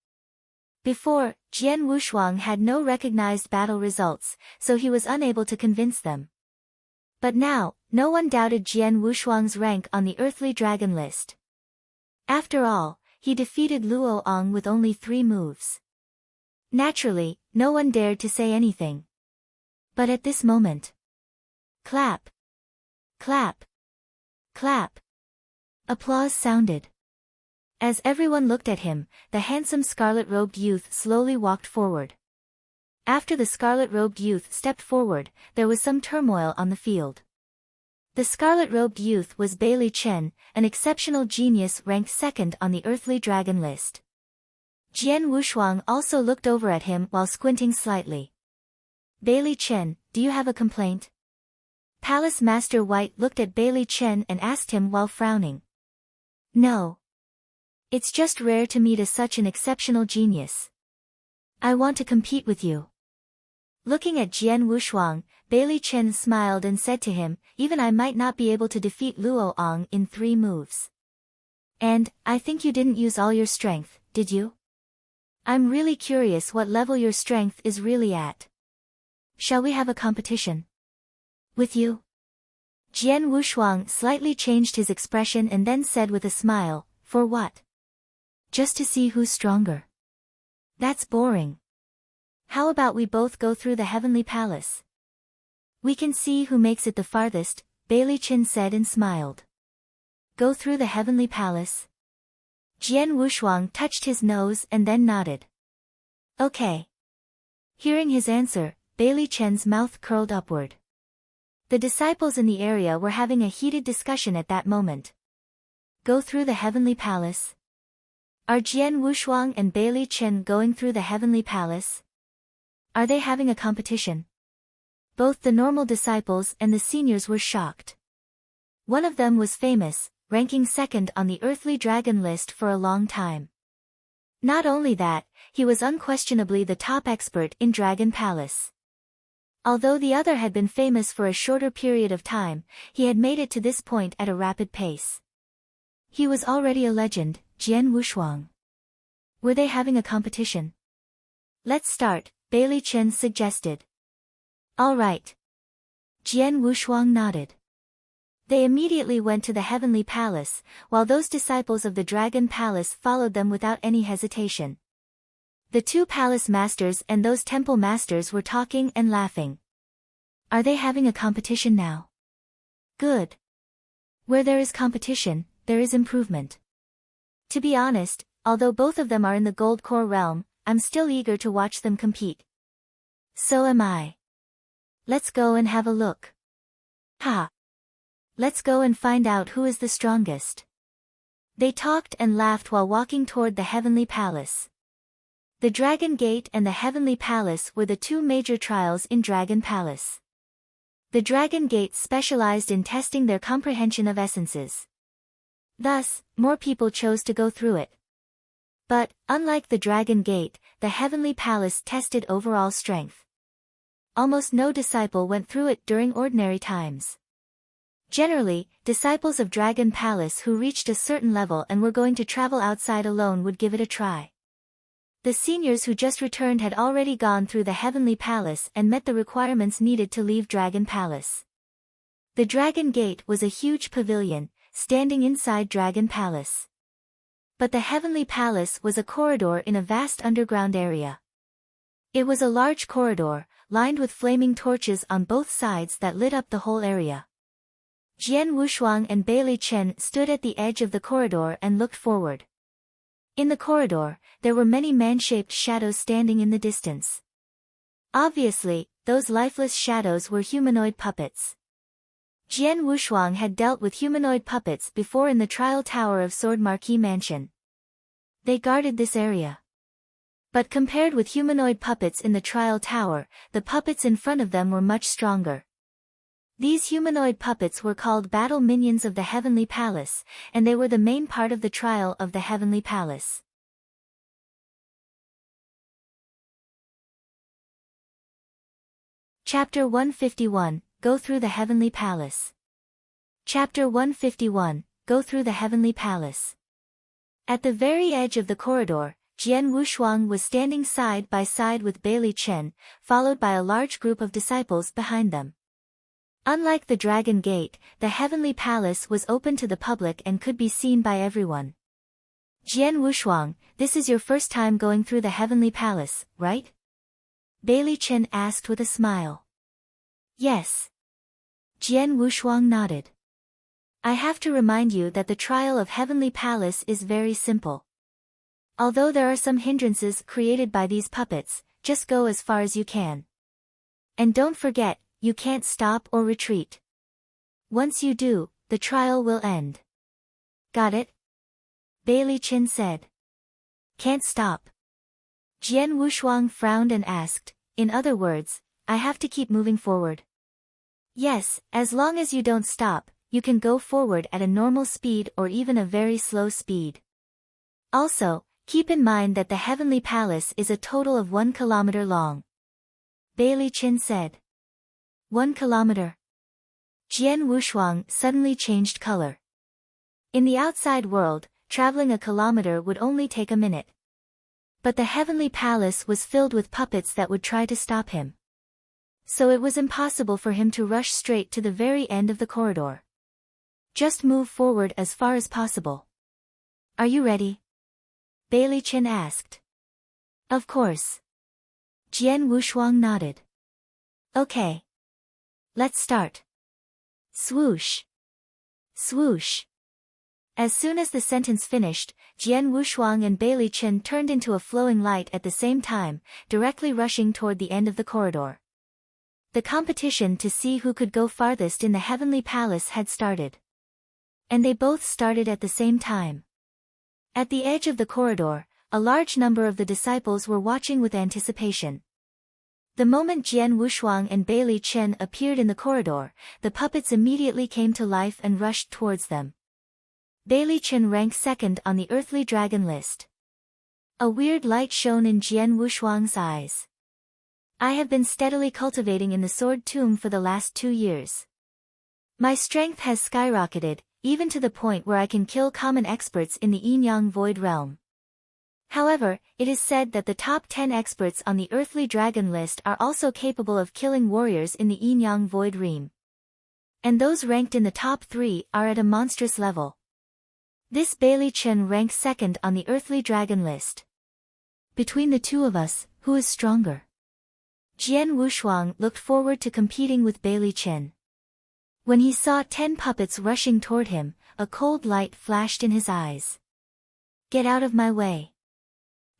Before, Jian Wushuang had no recognized battle results, so he was unable to convince them. But now, no one doubted Jian Wushuang's rank on the earthly dragon list. After all, he defeated Luoyang with only 3 moves. Naturally, no one dared to say anything. But at this moment, clap, clap, clap. Applause sounded. As everyone looked at him, the handsome scarlet-robed youth slowly walked forward. After the scarlet-robed youth stepped forward, there was some turmoil on the field. The scarlet-robed youth was Baili Chen, an exceptional genius ranked 2nd on the earthly dragon list. Jian Wushuang also looked over at him while squinting slightly. Baili Chen, do you have a complaint? Palace Master White looked at Baili Chen and asked him while frowning. No. It's just rare to meet such an exceptional genius. I want to compete with you. Looking at Jian Wushuang, Baili Chen smiled and said to him, even I might not be able to defeat Luoyang in 3 moves. And, I think you didn't use all your strength, did you? I'm really curious what level your strength is really at. Shall we have a competition? With you? Jian Wushuang slightly changed his expression and then said with a smile, for what? Just to see who's stronger. That's boring. How about we both go through the heavenly palace? We can see who makes it the farthest, Baili Chen said and smiled. Go through the heavenly palace? Jian Wushuang touched his nose and then nodded. Okay. Hearing his answer, Baili Chen's mouth curled upward. The disciples in the area were having a heated discussion at that moment. Go through the heavenly palace? Are Jian Wushuang and Baili Chen going through the heavenly palace? Are they having a competition? Both the normal disciples and the seniors were shocked. One of them was famous, ranking 2nd on the earthly dragon list for a long time. Not only that, he was unquestionably the top expert in Dragon Palace. Although the other had been famous for a shorter period of time, he had made it to this point at a rapid pace. He was already a legend, Jian Wushuang. Were they having a competition? Let's start, Baili Chen suggested. All right. Jian Wushuang nodded. They immediately went to the heavenly palace, while those disciples of the Dragon Palace followed them without any hesitation. The 2 palace masters and those temple masters were talking and laughing. Are they having a competition now? Good. Where there is competition, there is improvement. To be honest, although both of them are in the gold core realm, I'm still eager to watch them compete. So am I. Let's go and have a look. Ha! Let's go and find out who is the strongest. They talked and laughed while walking toward the heavenly palace. The Dragon Gate and the Heavenly Palace were the 2 major trials in Dragon Palace. The Dragon Gate specialized in testing their comprehension of essences. Thus, more people chose to go through it. But, unlike the Dragon Gate, the Heavenly Palace tested overall strength. Almost no disciple went through it during ordinary times. Generally, disciples of Dragon Palace who reached a certain level and were going to travel outside alone would give it a try. The seniors who just returned had already gone through the Heavenly Palace and met the requirements needed to leave Dragon Palace. The Dragon Gate was a huge pavilion, standing inside Dragon Palace. But the Heavenly Palace was a corridor in a vast underground area. It was a large corridor, lined with flaming torches on both sides that lit up the whole area. Jian Wushuang and Baili Chen stood at the edge of the corridor and looked forward. In the corridor, there were many man-shaped shadows standing in the distance. Obviously, those lifeless shadows were humanoid puppets. Jian Wushuang had dealt with humanoid puppets before in the trial tower of Sword Marquis Mansion. They guarded this area. But compared with humanoid puppets in the trial tower, the puppets in front of them were much stronger. These humanoid puppets were called battle minions of the Heavenly Palace, and they were the main part of the trial of the Heavenly Palace. Chapter 151, Go Through the Heavenly Palace. Chapter 151, Go Through the Heavenly Palace. At the very edge of the corridor, Jian Wushuang was standing side by side with Baili Chen, followed by a large group of disciples behind them. Unlike the Dragon Gate, the Heavenly Palace was open to the public and could be seen by everyone. Jian Wushuang, this is your first time going through the Heavenly Palace, right? Baili Chen asked with a smile. Yes. Jian Wushuang nodded. I have to remind you that the trial of Heavenly Palace is very simple. Although there are some hindrances created by these puppets, just go as far as you can. And don't forget, you can't stop or retreat. Once you do, the trial will end. Got it? Baili Chen said. Can't stop. Jian Wushuang frowned and asked, in other words, I have to keep moving forward. Yes, as long as you don't stop, you can go forward at a normal speed or even a very slow speed. Also, keep in mind that the Heavenly Palace is a total of 1 kilometer long. Baili Chen said. 1 kilometer. Jian Wushuang suddenly changed color. In the outside world, traveling a kilometer would only take a minute. But the Heavenly Palace was filled with puppets that would try to stop him. So it was impossible for him to rush straight to the very end of the corridor. Just move forward as far as possible. Are you ready? Baili Chen asked. Of course. Jian Wushuang nodded. Okay. Let's start. Swoosh. Swoosh. As soon as the sentence finished, Jian Wushuang and Baili Chen turned into a flowing light at the same time, directly rushing toward the end of the corridor. The competition to see who could go farthest in the Heavenly Palace had started. And they both started at the same time. At the edge of the corridor, a large number of the disciples were watching with anticipation. The moment Jian Wushuang and Baili Chen appeared in the corridor, the puppets immediately came to life and rushed towards them. Baili Chen ranked second on the earthly dragon list. A weird light shone in Jian Wushuang's eyes. I have been steadily cultivating in the sword tomb for the last 2 years. My strength has skyrocketed, even to the point where I can kill common experts in the Ouyang Void Realm. However, it is said that the top 10 experts on the earthly dragon list are also capable of killing warriors in the Ouyang Void Realm. And those ranked in the top 3 are at a monstrous level. This Baili Chen ranks second on the earthly dragon list. Between the two of us, who is stronger? Jian Wushuang looked forward to competing with Baili Chen. When he saw 10 puppets rushing toward him, a cold light flashed in his eyes. Get out of my way.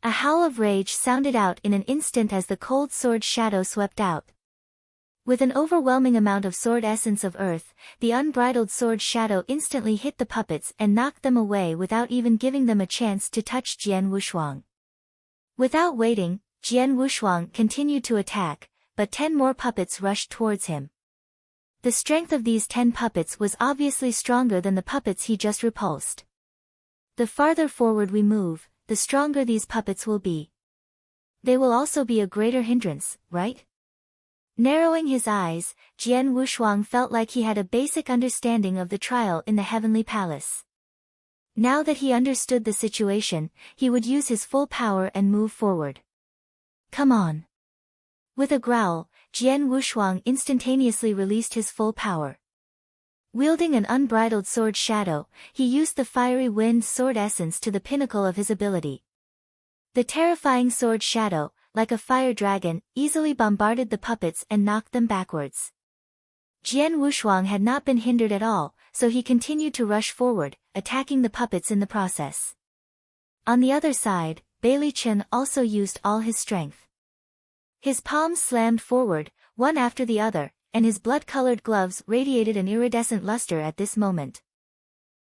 A howl of rage sounded out in an instant as the cold sword shadow swept out. With an overwhelming amount of sword essence of earth, the unbridled sword shadow instantly hit the puppets and knocked them away without even giving them a chance to touch Jian Wushuang. Without waiting, Jian Wushuang continued to attack, but 10 more puppets rushed towards him. The strength of these 10 puppets was obviously stronger than the puppets he just repulsed. The farther forward we move, the stronger these puppets will be. They will also be a greater hindrance, right? Narrowing his eyes, Jian Wushuang felt like he had a basic understanding of the trial in the heavenly palace. Now that he understood the situation, he would use his full power and move forward. Come on. With a growl, Jian Wushuang instantaneously released his full power. Wielding an unbridled sword shadow, he used the fiery wind sword essence to the pinnacle of his ability. The terrifying sword shadow, like a fire dragon, easily bombarded the puppets and knocked them backwards. Jian Wushuang had not been hindered at all, so he continued to rush forward, attacking the puppets in the process. On the other side, Baili Chen also used all his strength. His palms slammed forward, one after the other, and his blood-colored gloves radiated an iridescent luster at this moment.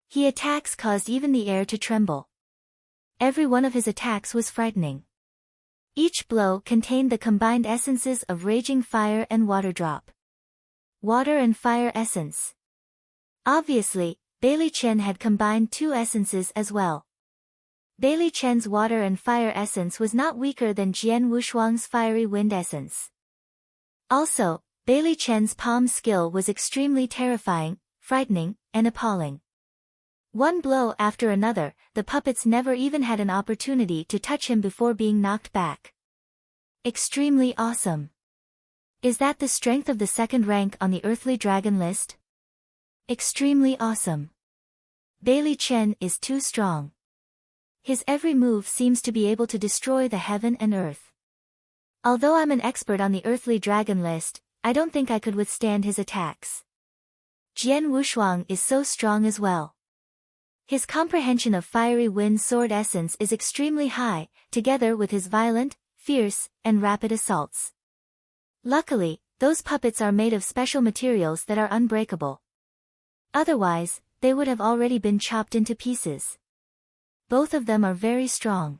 His attacks caused even the air to tremble. Every one of his attacks was frightening. Each blow contained the combined essences of raging fire and water drop. Water and fire essence. Obviously, Baili Chen had combined two essences as well. Baili Chen's water and fire essence was not weaker than Jian Wushuang's fiery wind essence. Also, Baili Chen's palm skill was extremely terrifying, frightening, and appalling. One blow after another, the puppets never even had an opportunity to touch him before being knocked back. Extremely awesome. Is that the strength of the second rank on the earthly dragon list? Extremely awesome. Baili Chen is too strong. His every move seems to be able to destroy the heaven and earth. Although I'm an expert on the earthly dragon list, I don't think I could withstand his attacks. Jian Wushuang is so strong as well. His comprehension of fiery wind sword essence is extremely high, together with his violent, fierce, and rapid assaults. Luckily, those puppets are made of special materials that are unbreakable. Otherwise, they would have already been chopped into pieces. Both of them are very strong.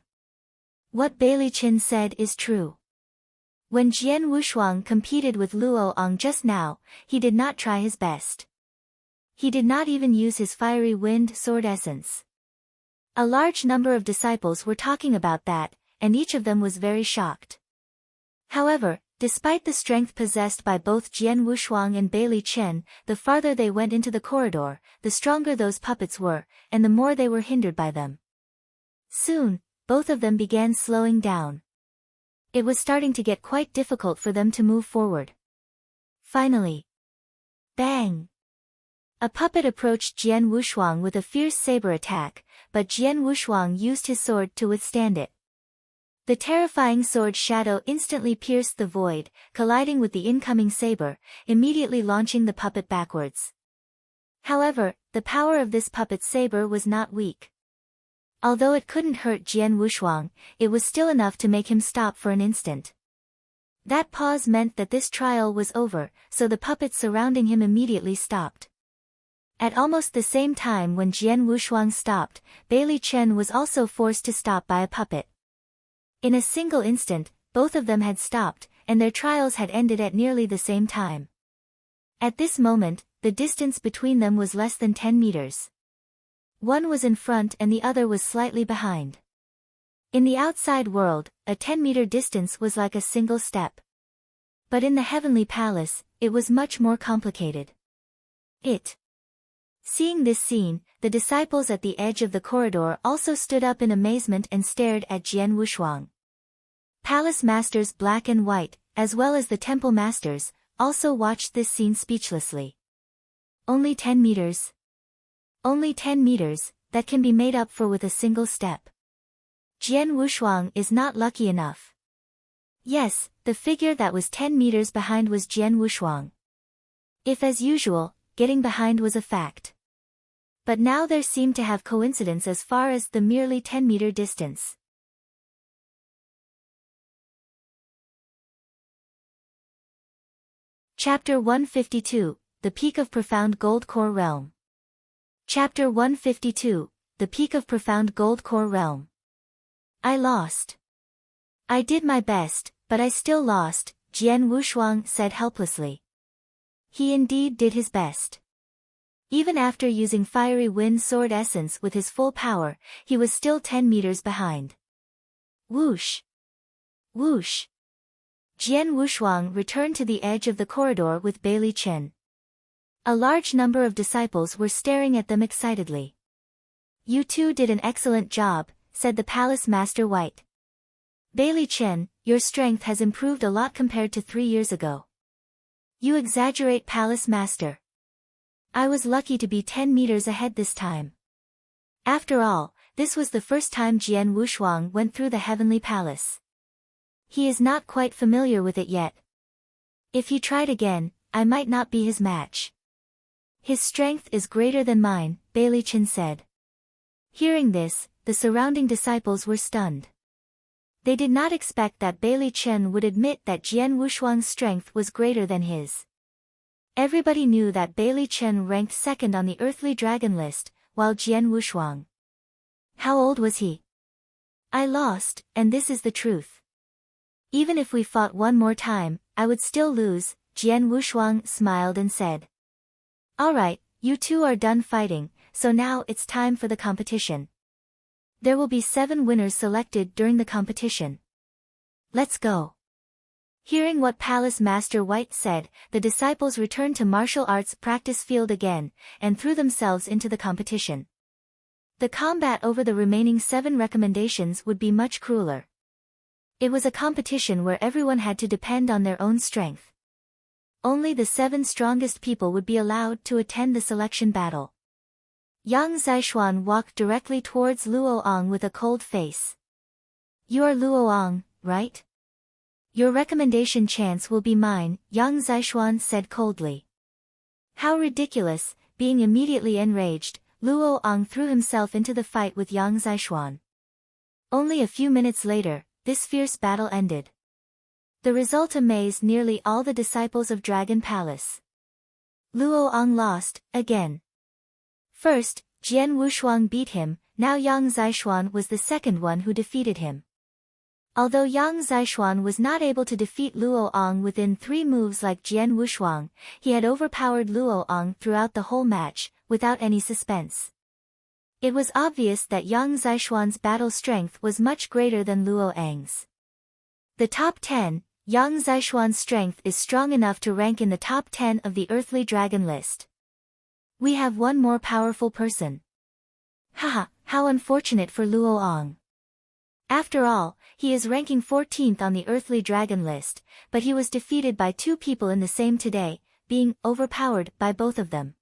What Baili Chen said is true. When Jian Wushuang competed with Luoyang just now, he did not try his best. He did not even use his fiery wind sword essence. A large number of disciples were talking about that, and each of them was very shocked. However, despite the strength possessed by both Jian Wushuang and Baili Chen, the farther they went into the corridor, the stronger those puppets were, and the more they were hindered by them. Soon, both of them began slowing down. It was starting to get quite difficult for them to move forward. Finally. Bang! A puppet approached Jian Wushuang with a fierce saber attack, but Jian Wushuang used his sword to withstand it. The terrifying sword shadow instantly pierced the void, colliding with the incoming saber, immediately launching the puppet backwards. However, the power of this puppet's saber was not weak. Although it couldn't hurt Jian Wushuang, it was still enough to make him stop for an instant. That pause meant that this trial was over, so the puppets surrounding him immediately stopped. At almost the same time when Jian Wushuang stopped, Baili Chen was also forced to stop by a puppet. In a single instant, both of them had stopped, and their trials had ended at nearly the same time. At this moment, the distance between them was less than 10 meters. One was in front and the other was slightly behind. In the outside world, a 10-meter distance was like a single step. But in the heavenly palace, it was much more complicated. Seeing this scene, the disciples at the edge of the corridor also stood up in amazement and stared at Jian Wushuang. Palace masters Black and White, as well as the temple masters, also watched this scene speechlessly. Only 10 meters. Only 10 meters, that can be made up for with a single step. Jian Wushuang is not lucky enough. Yes, the figure that was 10 meters behind was Jian Wushuang. If as usual, getting behind was a fact. But now there seemed to have coincidence as far as the merely 10-meter distance. Chapter 152, The Peak of Profound Gold Core Realm. Chapter 152, The Peak of Profound Gold Core Realm. I lost. I did my best, but I still lost, Jian Wushuang said helplessly. He indeed did his best. Even after using fiery wind sword essence with his full power, he was still 10 meters behind. Whoosh! Whoosh! Jian Wushuang returned to the edge of the corridor with Baili Chen. A large number of disciples were staring at them excitedly. "You two did an excellent job," said the palace master White. "Baili Chen, your strength has improved a lot compared to 3 years ago." "You exaggerate, palace master. I was lucky to be 10 meters ahead this time." After all, this was the first time Jian Wushuang went through the heavenly palace. He is not quite familiar with it yet. If he tried again, I might not be his match. "His strength is greater than mine," Baili Chen said. Hearing this, the surrounding disciples were stunned. They did not expect that Baili Chen would admit that Jian Wushuang's strength was greater than his. Everybody knew that Baili Chen ranked second on the earthly dragon list, while Jian Wushuang. How old was he? "I lost, and this is the truth. Even if we fought one more time, I would still lose," Jian Wushuang smiled and said. "Alright, you two are done fighting, so now it's time for the competition. There will be 7 winners selected during the competition. Let's go." Hearing what Palace Master White said, the disciples returned to martial arts practice field again, and threw themselves into the competition. The combat over the remaining 7 recommendations would be much crueler. It was a competition where everyone had to depend on their own strength. Only the 7 strongest people would be allowed to attend the selection battle. Yang Zishuan walked directly towards Luoyang with a cold face. "You are Luoyang, right? Your recommendation chance will be mine," Yang Zishuan said coldly. How ridiculous! Being immediately enraged, Luoyang threw himself into the fight with Yang Zishuan. Only a few minutes later, this fierce battle ended. The result amazed nearly all the disciples of Dragon Palace. Luoyang lost, again. First, Jian Wushuang beat him, now Yang Zishuan was the second one who defeated him. Although Yang Zishuan was not able to defeat Luoyang within 3 moves like Jian Wushuang, he had overpowered Luoyang throughout the whole match, without any suspense. It was obvious that Yang Zishuan's battle strength was much greater than Luoyang's. The top 10, Yang Zishuan's strength is strong enough to rank in the top 10 of the earthly dragon list. We have one more powerful person. Haha, how unfortunate for Luoyang. After all, he is ranking 14th on the earthly dragon list, but he was defeated by 2 people in the same today, being overpowered by both of them.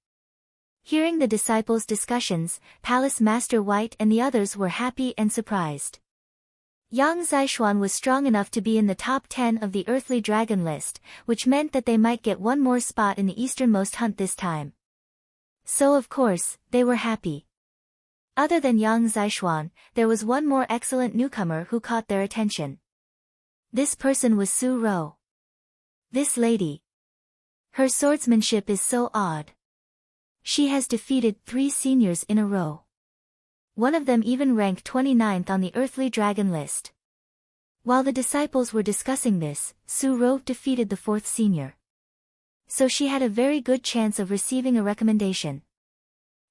Hearing the disciples' discussions, Palace Master White and the others were happy and surprised. Yang Zishuan was strong enough to be in the top 10 of the earthly dragon list, which meant that they might get one more spot in the easternmost hunt this time. So of course, they were happy. Other than Yang Zishuan, there was one more excellent newcomer who caught their attention. This person was Su Ro. This lady. Her swordsmanship is so odd. She has defeated 3 seniors in a row. One of them even ranked 29th on the earthly dragon list. While the disciples were discussing this, Su Ro defeated the 4th senior. So she had a very good chance of receiving a recommendation.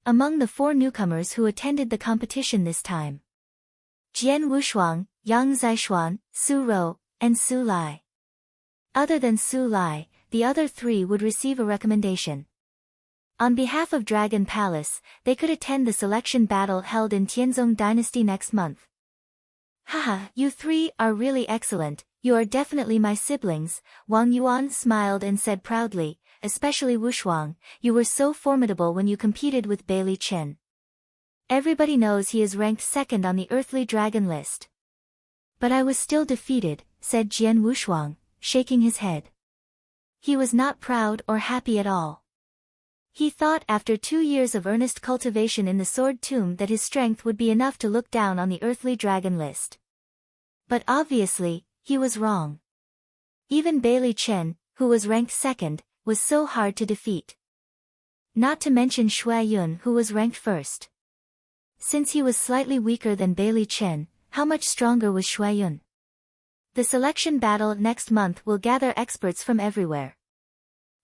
Among the 4 newcomers who attended the competition this time, Jian Wushuang, Yang Zishuan, Su Ro, and Su Lai. Other than Su Lai, the other 3 would receive a recommendation. On behalf of Dragon Palace, they could attend the selection battle held in Tianzong Dynasty next month. Haha, you 3 are really excellent, you are definitely my siblings, Wang Yuan smiled and said proudly, especially Wushuang, you were so formidable when you competed with Baili Chen. Everybody knows he is ranked 2nd on the earthly dragon list. But I was still defeated, said Jian Wushuang, shaking his head. He was not proud or happy at all. He thought after 2 years of earnest cultivation in the sword tomb that his strength would be enough to look down on the earthly dragon list. But obviously, he was wrong. Even Baili Chen, who was ranked 2nd, was so hard to defeat. Not to mention Haoyue, who was ranked 1st. Since he was slightly weaker than Baili Chen, how much stronger was Haoyue? The selection battle next month will gather experts from everywhere.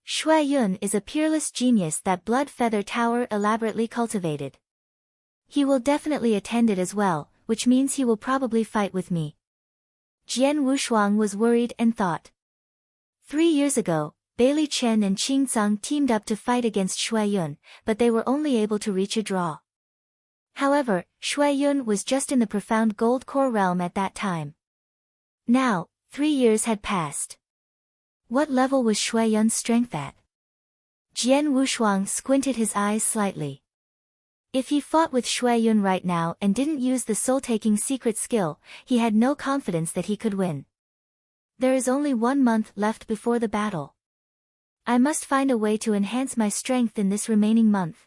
Haoyue is a peerless genius that Blood Feather Tower elaborately cultivated. He will definitely attend it as well, which means he will probably fight with me. Jian Wushuang was worried and thought. 3 years ago, Baili, Chen and Qingzang teamed up to fight against Haoyue, but they were only able to reach a draw. However, Haoyue was just in the profound gold core realm at that time. Now, 3 years had passed. What level was Haoyue's strength at? Jian Wushuang squinted his eyes slightly. If he fought with Haoyue right now and didn't use the soul-taking secret skill, he had no confidence that he could win. There is only 1 month left before the battle. I must find a way to enhance my strength in this remaining month.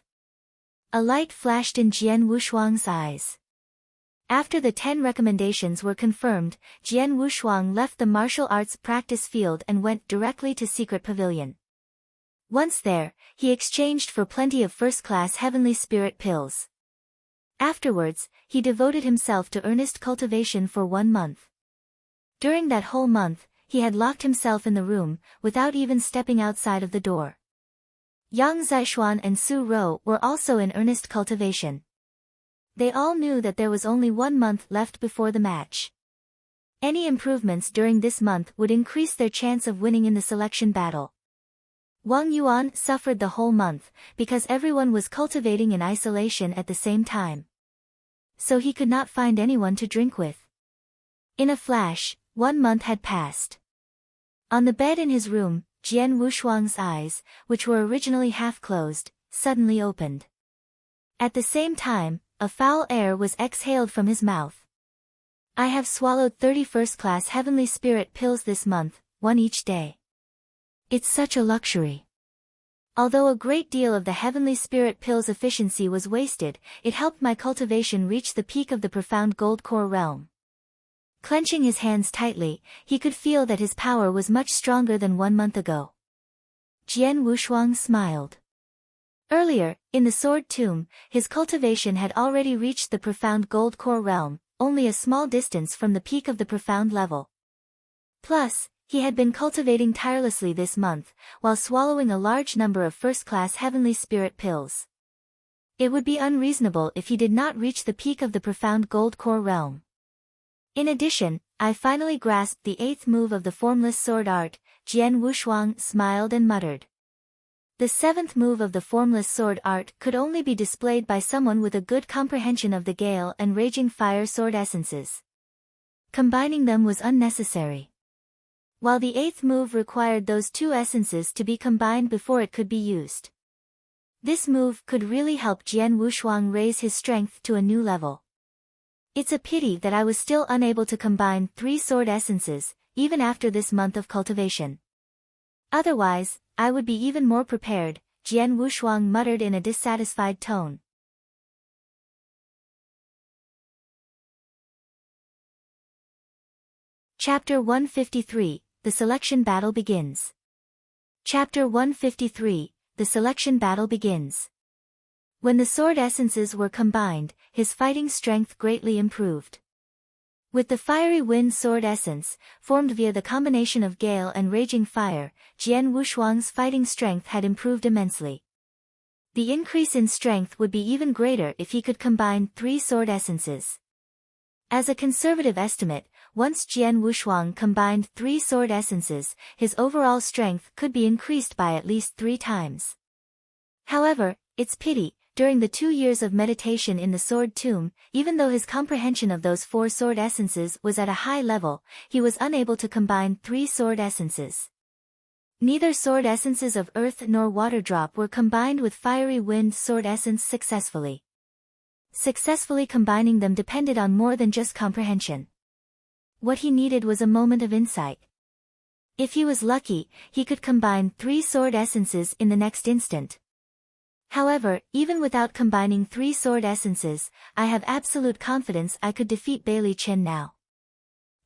A light flashed in Jian Wushuang's eyes. After the 10 recommendations were confirmed, Jian Wushuang left the martial arts practice field and went directly to Secret Pavilion. Once there, he exchanged for plenty of first-class heavenly spirit pills. Afterwards, he devoted himself to earnest cultivation for 1 month. During that whole month, he had locked himself in the room, without even stepping outside of the door. Yang Zixuan and Su Rou were also in earnest cultivation. They all knew that there was only 1 month left before the match. Any improvements during this month would increase their chance of winning in the selection battle. Wang Yuan suffered the whole month, because everyone was cultivating in isolation at the same time. So he could not find anyone to drink with. In a flash, 1 month had passed. On the bed in his room, Jian Wushuang's eyes, which were originally half-closed, suddenly opened. At the same time, a foul air was exhaled from his mouth. I have swallowed 30 first-class heavenly spirit pills this month, 1 each day. It's such a luxury. Although a great deal of the heavenly spirit pills' efficiency was wasted, it helped my cultivation reach the peak of the profound gold core realm. Clenching his hands tightly, he could feel that his power was much stronger than 1 month ago. Jian Wushuang smiled. Earlier, in the sword tomb, his cultivation had already reached the profound gold core realm, only a small distance from the peak of the profound level. Plus, he had been cultivating tirelessly this month, while swallowing a large number of first-class heavenly spirit pills. It would be unreasonable if he did not reach the peak of the profound gold core realm. In addition, I finally grasped the 8th move of the formless sword art, Jian Wushuang smiled and muttered. The 7th move of the formless sword art could only be displayed by someone with a good comprehension of the gale and raging fire sword essences. Combining them was unnecessary. While the 8th move required those 2 essences to be combined before it could be used. This move could really help Jian Wushuang raise his strength to a new level. It's a pity that I was still unable to combine 3 sword essences, even after this month of cultivation. Otherwise, I would be even more prepared, Jian Wushuang muttered in a dissatisfied tone. Chapter 153, The Selection Battle Begins. Chapter 153, The Selection Battle Begins. When the sword essences were combined, his fighting strength greatly improved. With the fiery wind sword essence, formed via the combination of gale and raging fire, Jian Wushuang's fighting strength had improved immensely. The increase in strength would be even greater if he could combine 3 sword essences. As a conservative estimate, once Jian Wushuang combined 3 sword essences, his overall strength could be increased by at least 3 times. However, it's pity. During the 2 years of meditation in the sword tomb, even though his comprehension of those 4 sword essences was at a high level, he was unable to combine 3 sword essences. Neither sword essences of earth nor water drop were combined with fiery wind sword essence successfully. Successfully combining them depended on more than just comprehension. What he needed was a moment of insight. If he was lucky, he could combine 3 sword essences in the next instant. However, even without combining 3 sword essences, I have absolute confidence I could defeat Baili Chen now.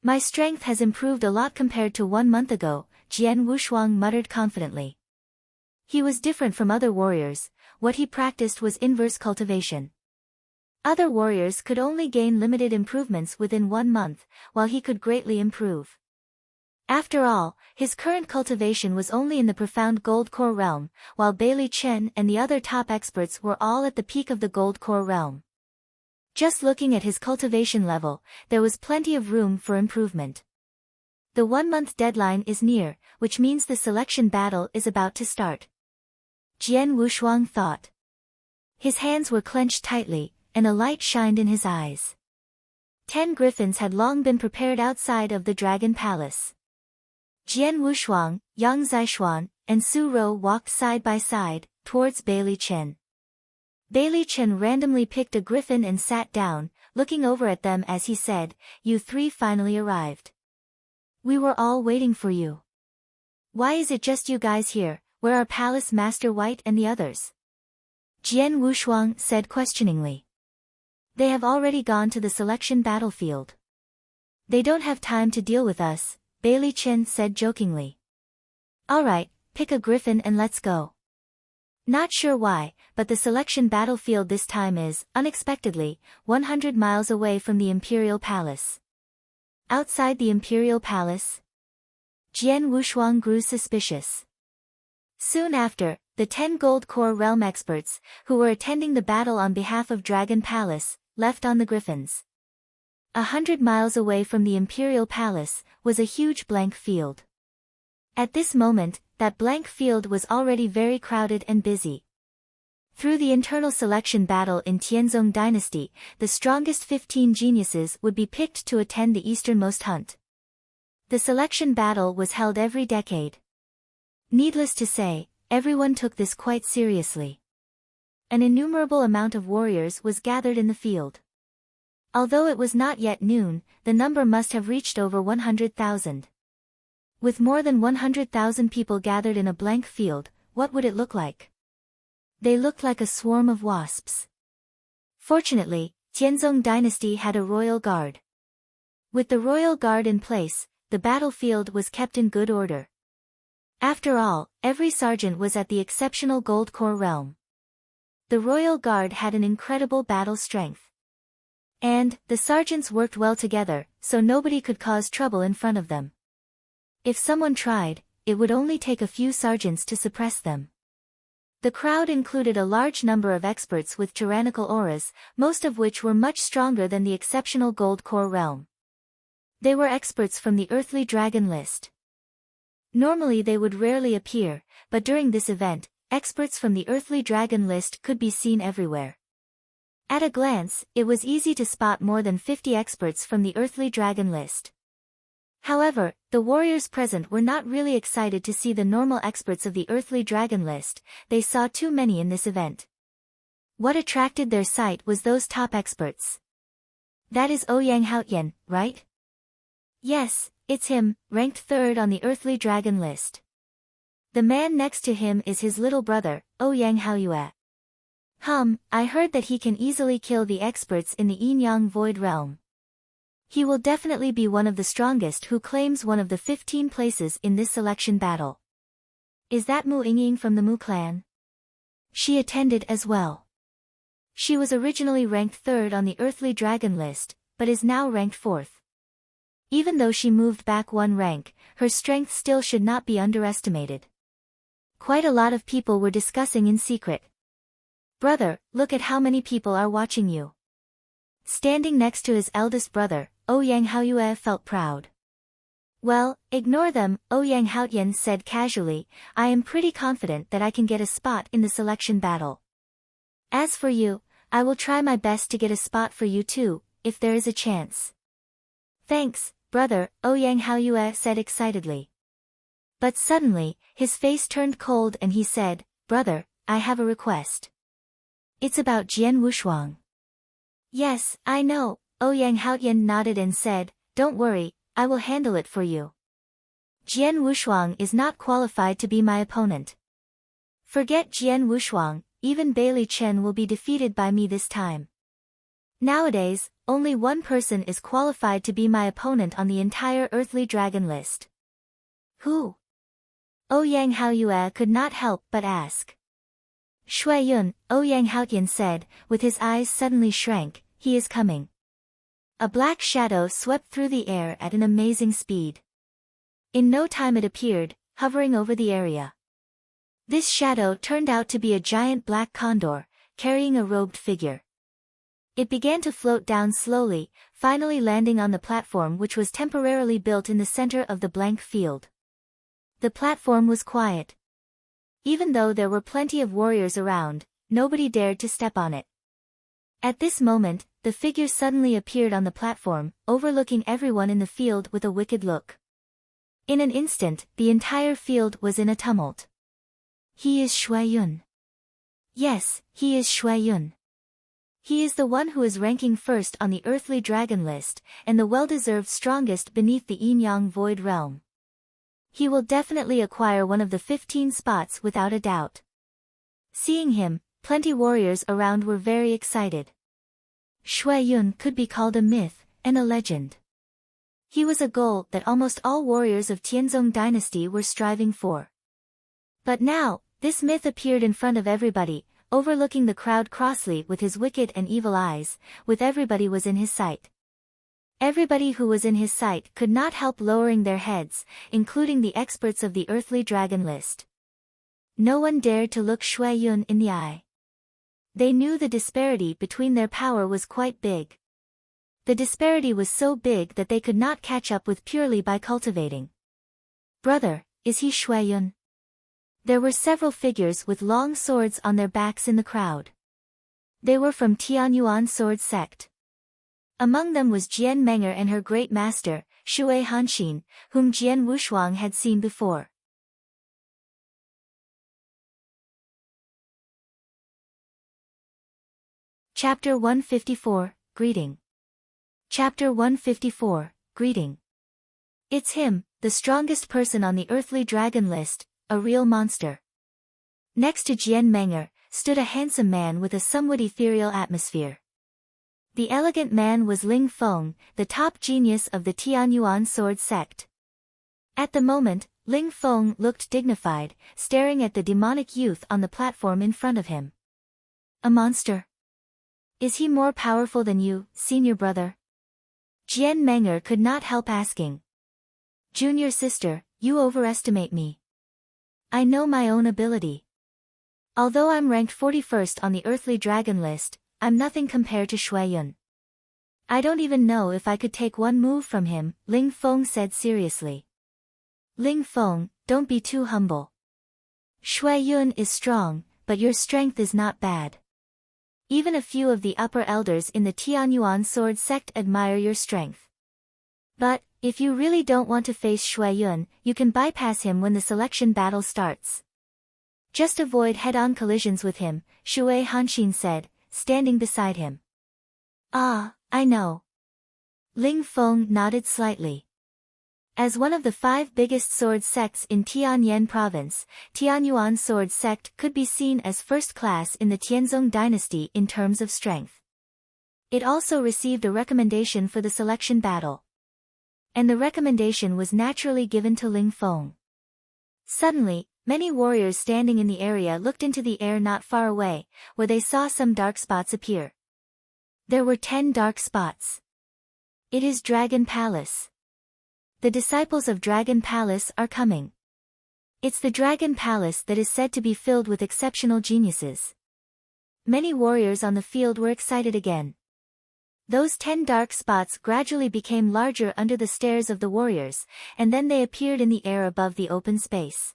My strength has improved a lot compared to 1 month ago, Jian Wushuang muttered confidently. He was different from other warriors. What he practiced was inverse cultivation. Other warriors could only gain limited improvements within 1 month, while he could greatly improve. After all, his current cultivation was only in the profound gold core realm, while Baili Chen and the other top experts were all at the peak of the gold core realm. Just looking at his cultivation level, there was plenty of room for improvement. The 1-month deadline is near, which means the selection battle is about to start. Jian Wushuang thought. His hands were clenched tightly, and a light shined in his eyes. 10 griffins had long been prepared outside of the Dragon Palace. Jian Wushuang, Yang Zishuan, and Su Rou walked side by side, towards Baili Chen. Baili Chen randomly picked a griffin and sat down, looking over at them as he said, "You 3 finally arrived. We were all waiting for you. Why is it just you guys here? Where are Palace Master White and the others?" Jian Wushuang said questioningly. "They have already gone to the selection battlefield. They don't have time to deal with us," Baili Chen said jokingly. "Alright, pick a griffin and let's go." Not sure why, but the selection battlefield this time is, unexpectedly, 100 miles away from the Imperial Palace. Outside the Imperial Palace? Jian Wushuang grew suspicious. Soon after, the 10 Gold Core Realm experts, who were attending the battle on behalf of Dragon Palace, left on the griffins. 100 miles away from the Imperial Palace, was a huge blank field. At this moment, that blank field was already very crowded and busy. Through the internal selection battle in Tianzong Dynasty, the strongest 15 geniuses would be picked to attend the easternmost hunt. The selection battle was held every decade. Needless to say, everyone took this quite seriously. An innumerable amount of warriors was gathered in the field. Although it was not yet noon, the number must have reached over 100,000. With more than 100,000 people gathered in a blank field, what would it look like? They looked like a swarm of wasps. Fortunately, Tianzong Dynasty had a royal guard. With the royal guard in place, the battlefield was kept in good order. After all, every sergeant was at the exceptional Gold Core realm. The royal guard had an incredible battle strength. And, the sergeants worked well together, so nobody could cause trouble in front of them. If someone tried, it would only take a few sergeants to suppress them. The crowd included a large number of experts with tyrannical auras, most of which were much stronger than the exceptional Gold Core realm. They were experts from the Earthly Dragon list. Normally they would rarely appear, but during this event, experts from the Earthly Dragon list could be seen everywhere. At a glance, it was easy to spot more than 50 experts from the Earthly Dragon list. However, the warriors present were not really excited to see the normal experts of the Earthly Dragon list, they saw too many in this event. What attracted their sight was those top experts. That is Ouyang Haoyue, right? Yes, it's him, ranked 3rd on the Earthly Dragon list. The man next to him is his little brother, Ouyang Haoyue. I heard that he can easily kill the experts in the Nanyang Void Realm. He will definitely be one of the strongest who claims one of the 15 places in this selection battle. Is that Mu Yingying from the Mu clan? She attended as well. She was originally ranked 3rd on the Earthly Dragon list, but is now ranked 4th. Even though she moved back 1 rank, her strength still should not be underestimated. Quite a lot of people were discussing in secret. "Brother, look at how many people are watching you." Standing next to his eldest brother, Ouyang Haoyue felt proud. "Well, ignore them," Ouyang Haoyue said casually, "I am pretty confident that I can get a spot in the selection battle. As for you, I will try my best to get a spot for you too, if there is a chance." "Thanks, brother," Ouyang Haoyue said excitedly. But suddenly, his face turned cold and he said, "Brother, I have a request. It's about Jian Wushuang." "Yes, I know," Ouyang Haoyue nodded and said, "Don't worry, I will handle it for you. Jian Wushuang is not qualified to be my opponent. Forget Jian Wushuang, even Baili Chen will be defeated by me this time. Nowadays, only one person is qualified to be my opponent on the entire Earthly Dragon list." "Who?" Ouyang Haoyue could not help but ask. "Shui Yun," Ouyang Haoyue said, with his eyes suddenly shrank, "he is coming." A black shadow swept through the air at an amazing speed. In no time it appeared, hovering over the area. This shadow turned out to be a giant black condor, carrying a robed figure. It began to float down slowly, finally landing on the platform which was temporarily built in the center of the blank field. The platform was quiet. Even though there were plenty of warriors around, nobody dared to step on it. At this moment, the figure suddenly appeared on the platform, overlooking everyone in the field with a wicked look. In an instant, the entire field was in a tumult. He is Haoyue. Yes, he is Haoyue. He is the one who is ranking first on the earthly dragon list, and the well-deserved strongest beneath the Ouyang void realm. He will definitely acquire one of the 15 spots without a doubt. Seeing him, plenty warriors around were very excited. Haoyue could be called a myth, and a legend. He was a goal that almost all warriors of Tianzong dynasty were striving for. But now, this myth appeared in front of everybody, overlooking the crowd crossly with his wicked and evil eyes, with everybody was in his sight. Everybody who was in his sight could not help lowering their heads, including the experts of the earthly dragon list. No one dared to look Haoyue in the eye. They knew the disparity between their power was quite big. The disparity was so big that they could not catch up with purely by cultivating. Brother, is he Haoyue? There were several figures with long swords on their backs in the crowd. They were from Tianyuan sword sect. Among them was Jian Menger and her great master, Shui Hanshin, whom Jian Wushuang had seen before. Chapter 154, Greeting. Chapter 154, Greeting. It's him, the strongest person on the earthly dragon list, a real monster. Next to Jian Menger, stood a handsome man with a somewhat ethereal atmosphere. The elegant man was Ling Feng, the top genius of the Tianyuan sword sect. At the moment, Ling Feng looked dignified, staring at the demonic youth on the platform in front of him. A monster? Is he more powerful than you, senior brother? Jian Menger could not help asking. Junior sister, you overestimate me. I know my own ability. Although I'm ranked 41st on the earthly dragon list, I'm nothing compared to Haoyue. I don't even know if I could take one move from him, Ling Feng said seriously. Ling Feng, don't be too humble. Haoyue is strong, but your strength is not bad. Even a few of the upper elders in the Tianyuan sword sect admire your strength. But, if you really don't want to face Haoyue, you can bypass him when the selection battle starts. Just avoid head-on collisions with him, Shui Hanshin said, standing beside him. Ah, I know. Ling Feng nodded slightly. As one of the 5 biggest sword sects in Tianyan province, Tianyuan sword sect could be seen as first class in the Tianzong dynasty in terms of strength. It also received a recommendation for the selection battle. And the recommendation was naturally given to Ling Feng. Suddenly, many warriors standing in the area looked into the air not far away, where they saw some dark spots appear. There were 10 dark spots. It is Dragon Palace. The disciples of Dragon Palace are coming. It's the Dragon Palace that is said to be filled with exceptional geniuses. Many warriors on the field were excited again. Those 10 dark spots gradually became larger under the stares of the warriors, and then they appeared in the air above the open space.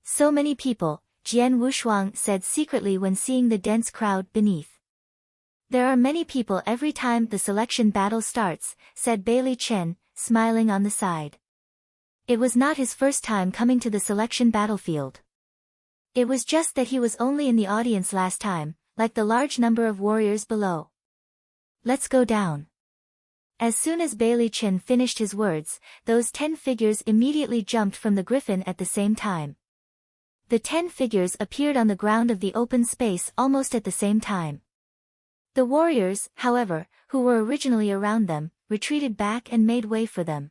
So many people, Jian Wushuang said secretly when seeing the dense crowd beneath. There are many people every time the selection battle starts, said Baili Chen, smiling on the side. It was not his first time coming to the selection battlefield. It was just that he was only in the audience last time, like the large number of warriors below. Let's go down. As soon as Baili Chen finished his words, those 10 figures immediately jumped from the griffin at the same time. The 10 figures appeared on the ground of the open space almost at the same time. The warriors, however, who were originally around them, retreated back and made way for them.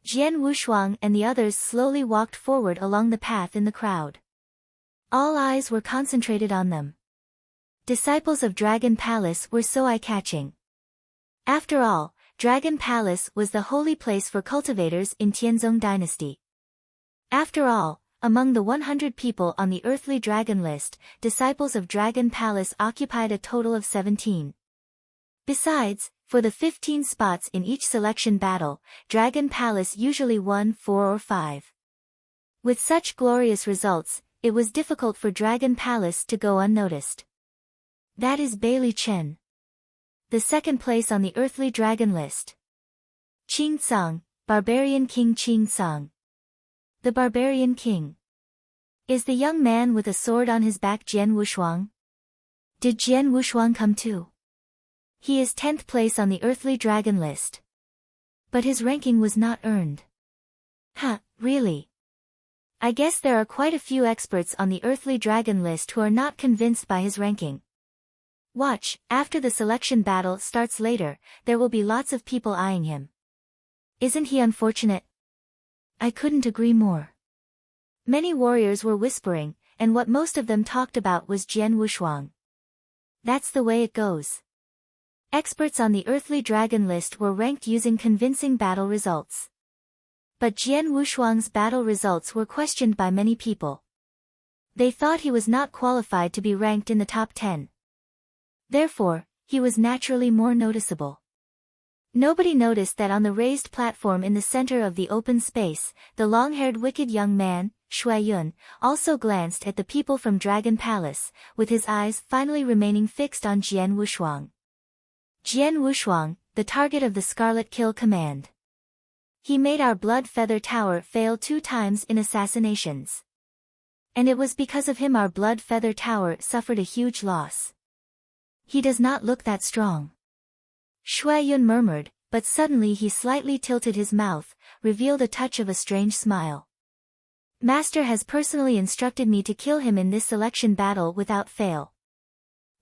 Jian Wushuang and the others slowly walked forward along the path in the crowd. All eyes were concentrated on them. Disciples of Dragon Palace were so eye-catching. After all, Dragon Palace was the holy place for cultivators in Tianzong dynasty. After all, among the 100 people on the earthly dragon list, disciples of Dragon Palace occupied a total of 17. Besides, for the 15 spots in each selection battle, Dragon Palace usually won 4 or 5. With such glorious results, it was difficult for Dragon Palace to go unnoticed. That is Baili Chen. The second place on the Earthly Dragon list. Qing Tsang, Barbarian King Qing Tsang. The Barbarian King. Is the young man with a sword on his back Jian Wushuang? Did Jian Wushuang come too? He is 10th place on the Earthly Dragon list. But his ranking was not earned. Huh, really? I guess there are quite a few experts on the Earthly Dragon list who are not convinced by his ranking. Watch, after the selection battle starts later, there will be lots of people eyeing him. Isn't he unfortunate? I couldn't agree more. Many warriors were whispering, and what most of them talked about was Jian Wushuang. That's the way it goes. Experts on the Earthly Dragon list were ranked using convincing battle results. But Jian Wushuang's battle results were questioned by many people. They thought he was not qualified to be ranked in the top 10. Therefore, he was naturally more noticeable. Nobody noticed that on the raised platform in the center of the open space, the long-haired wicked young man, Haoyue, also glanced at the people from Dragon Palace, with his eyes finally remaining fixed on Jian Wushuang. Jian Wushuang, the target of the Scarlet Kill command. He made our Blood Feather Tower fail 2 times in assassinations. And it was because of him our Blood Feather Tower suffered a huge loss. He does not look that strong. Haoyue murmured, but suddenly he slightly tilted his mouth, revealed a touch of a strange smile. Master has personally instructed me to kill him in this selection battle without fail.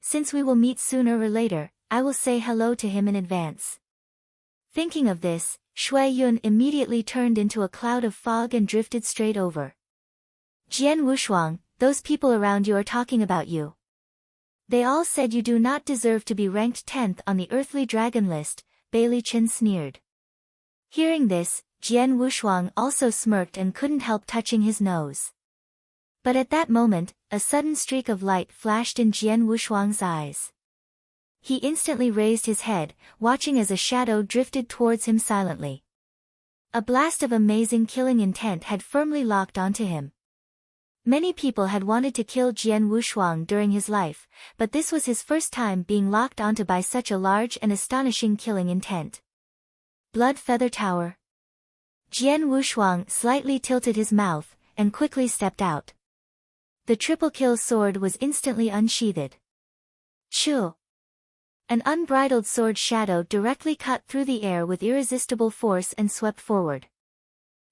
Since we will meet sooner or later, I will say hello to him in advance. Thinking of this, Haoyue immediately turned into a cloud of fog and drifted straight over. Jian Wushuang, those people around you are talking about you. They all said you do not deserve to be ranked 10th on the Earthly Dragon list, Baili Chen sneered. Hearing this, Jian Wushuang also smirked and couldn't help touching his nose. But at that moment, a sudden streak of light flashed in Jian Wushuang's eyes. He instantly raised his head, watching as a shadow drifted towards him silently. A blast of amazing killing intent had firmly locked onto him. Many people had wanted to kill Jian Wushuang during his life, but this was his first time being locked onto by such a large and astonishing killing intent. Blood Feather Tower. Jian Wushuang slightly tilted his mouth, and quickly stepped out. The triple kill sword was instantly unsheathed. Shoo! An unbridled sword shadow directly cut through the air with irresistible force and swept forward.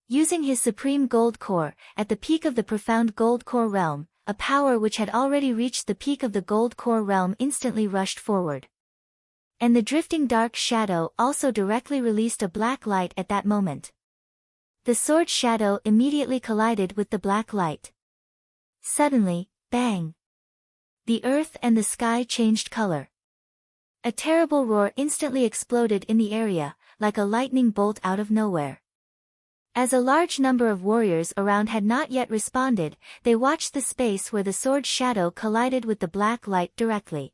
Using his supreme gold core, at the peak of the profound gold core realm, a power which had already reached the peak of the gold core realm instantly rushed forward. And the drifting dark shadow also directly released a black light at that moment. The sword shadow immediately collided with the black light. Suddenly, bang! The earth and the sky changed color. A terrible roar instantly exploded in the area, like a lightning bolt out of nowhere. As a large number of warriors around had not yet responded, they watched the space where the sword shadow collided with the black light directly.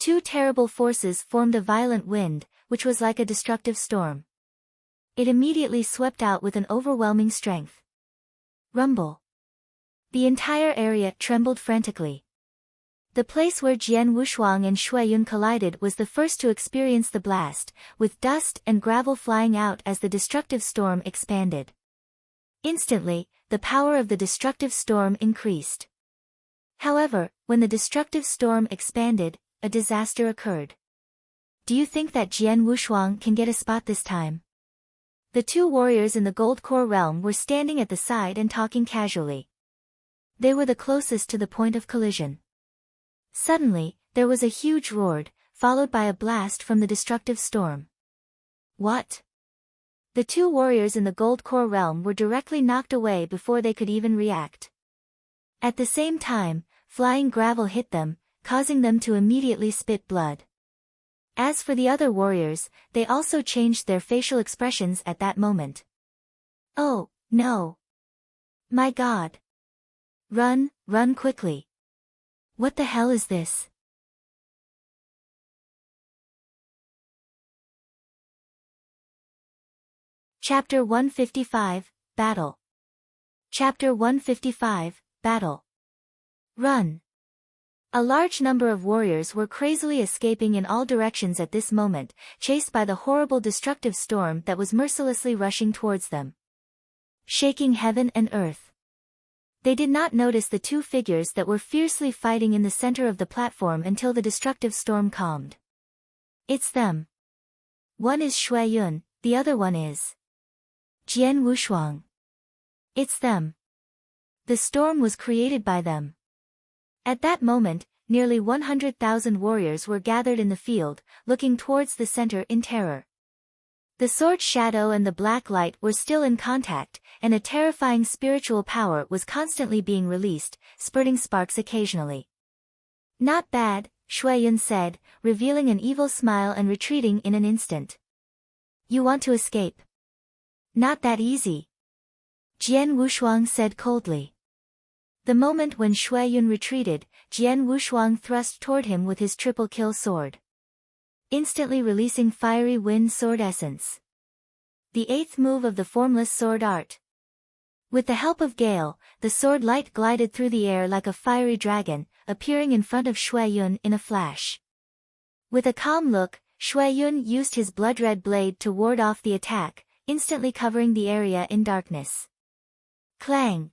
2 terrible forces formed a violent wind, which was like a destructive storm. It immediately swept out with an overwhelming strength. Rumble. The entire area trembled frantically. The place where Jian Wushuang and Haoyue collided was the first to experience the blast, with dust and gravel flying out as the destructive storm expanded. Instantly, the power of the destructive storm increased. However, when the destructive storm expanded, a disaster occurred. Do you think that Jian Wushuang can get a spot this time? The 2 warriors in the Gold Core realm were standing at the side and talking casually. They were the closest to the point of collision. Suddenly, there was a huge roar, followed by a blast from the destructive storm. What? The 2 warriors in the Gold Core realm were directly knocked away before they could even react. At the same time, flying gravel hit them, causing them to immediately spit blood. As for the other warriors, they also changed their facial expressions at that moment. Oh, no! My God! Run, run quickly! What the hell is this? Chapter 155, Battle. Chapter 155, Battle. Run. A large number of warriors were crazily escaping in all directions at this moment, chased by the horrible destructive storm that was mercilessly rushing towards them, shaking heaven and earth. They did not notice the two figures that were fiercely fighting in the center of the platform until the destructive storm calmed. It's them. One is Haoyue, the other one is Jian Wushuang. It's them. The storm was created by them. At that moment, nearly 100,000 warriors were gathered in the field, looking towards the center in terror. The sword shadow and the black light were still in contact, and a terrifying spiritual power was constantly being released, spurting sparks occasionally. Not bad, Haoyue said, revealing an evil smile and retreating in an instant. You want to escape? Not that easy. Jian Wushuang said coldly. The moment when Haoyue retreated, Jian Wushuang thrust toward him with his triple-kill sword, instantly releasing fiery wind sword essence, the eighth move of the formless sword art. With the help of Gale, the sword light glided through the air like a fiery dragon, appearing in front of Haoyue in a flash. With a calm look, Haoyue used his blood-red blade to ward off the attack, instantly covering the area in darkness. Clang!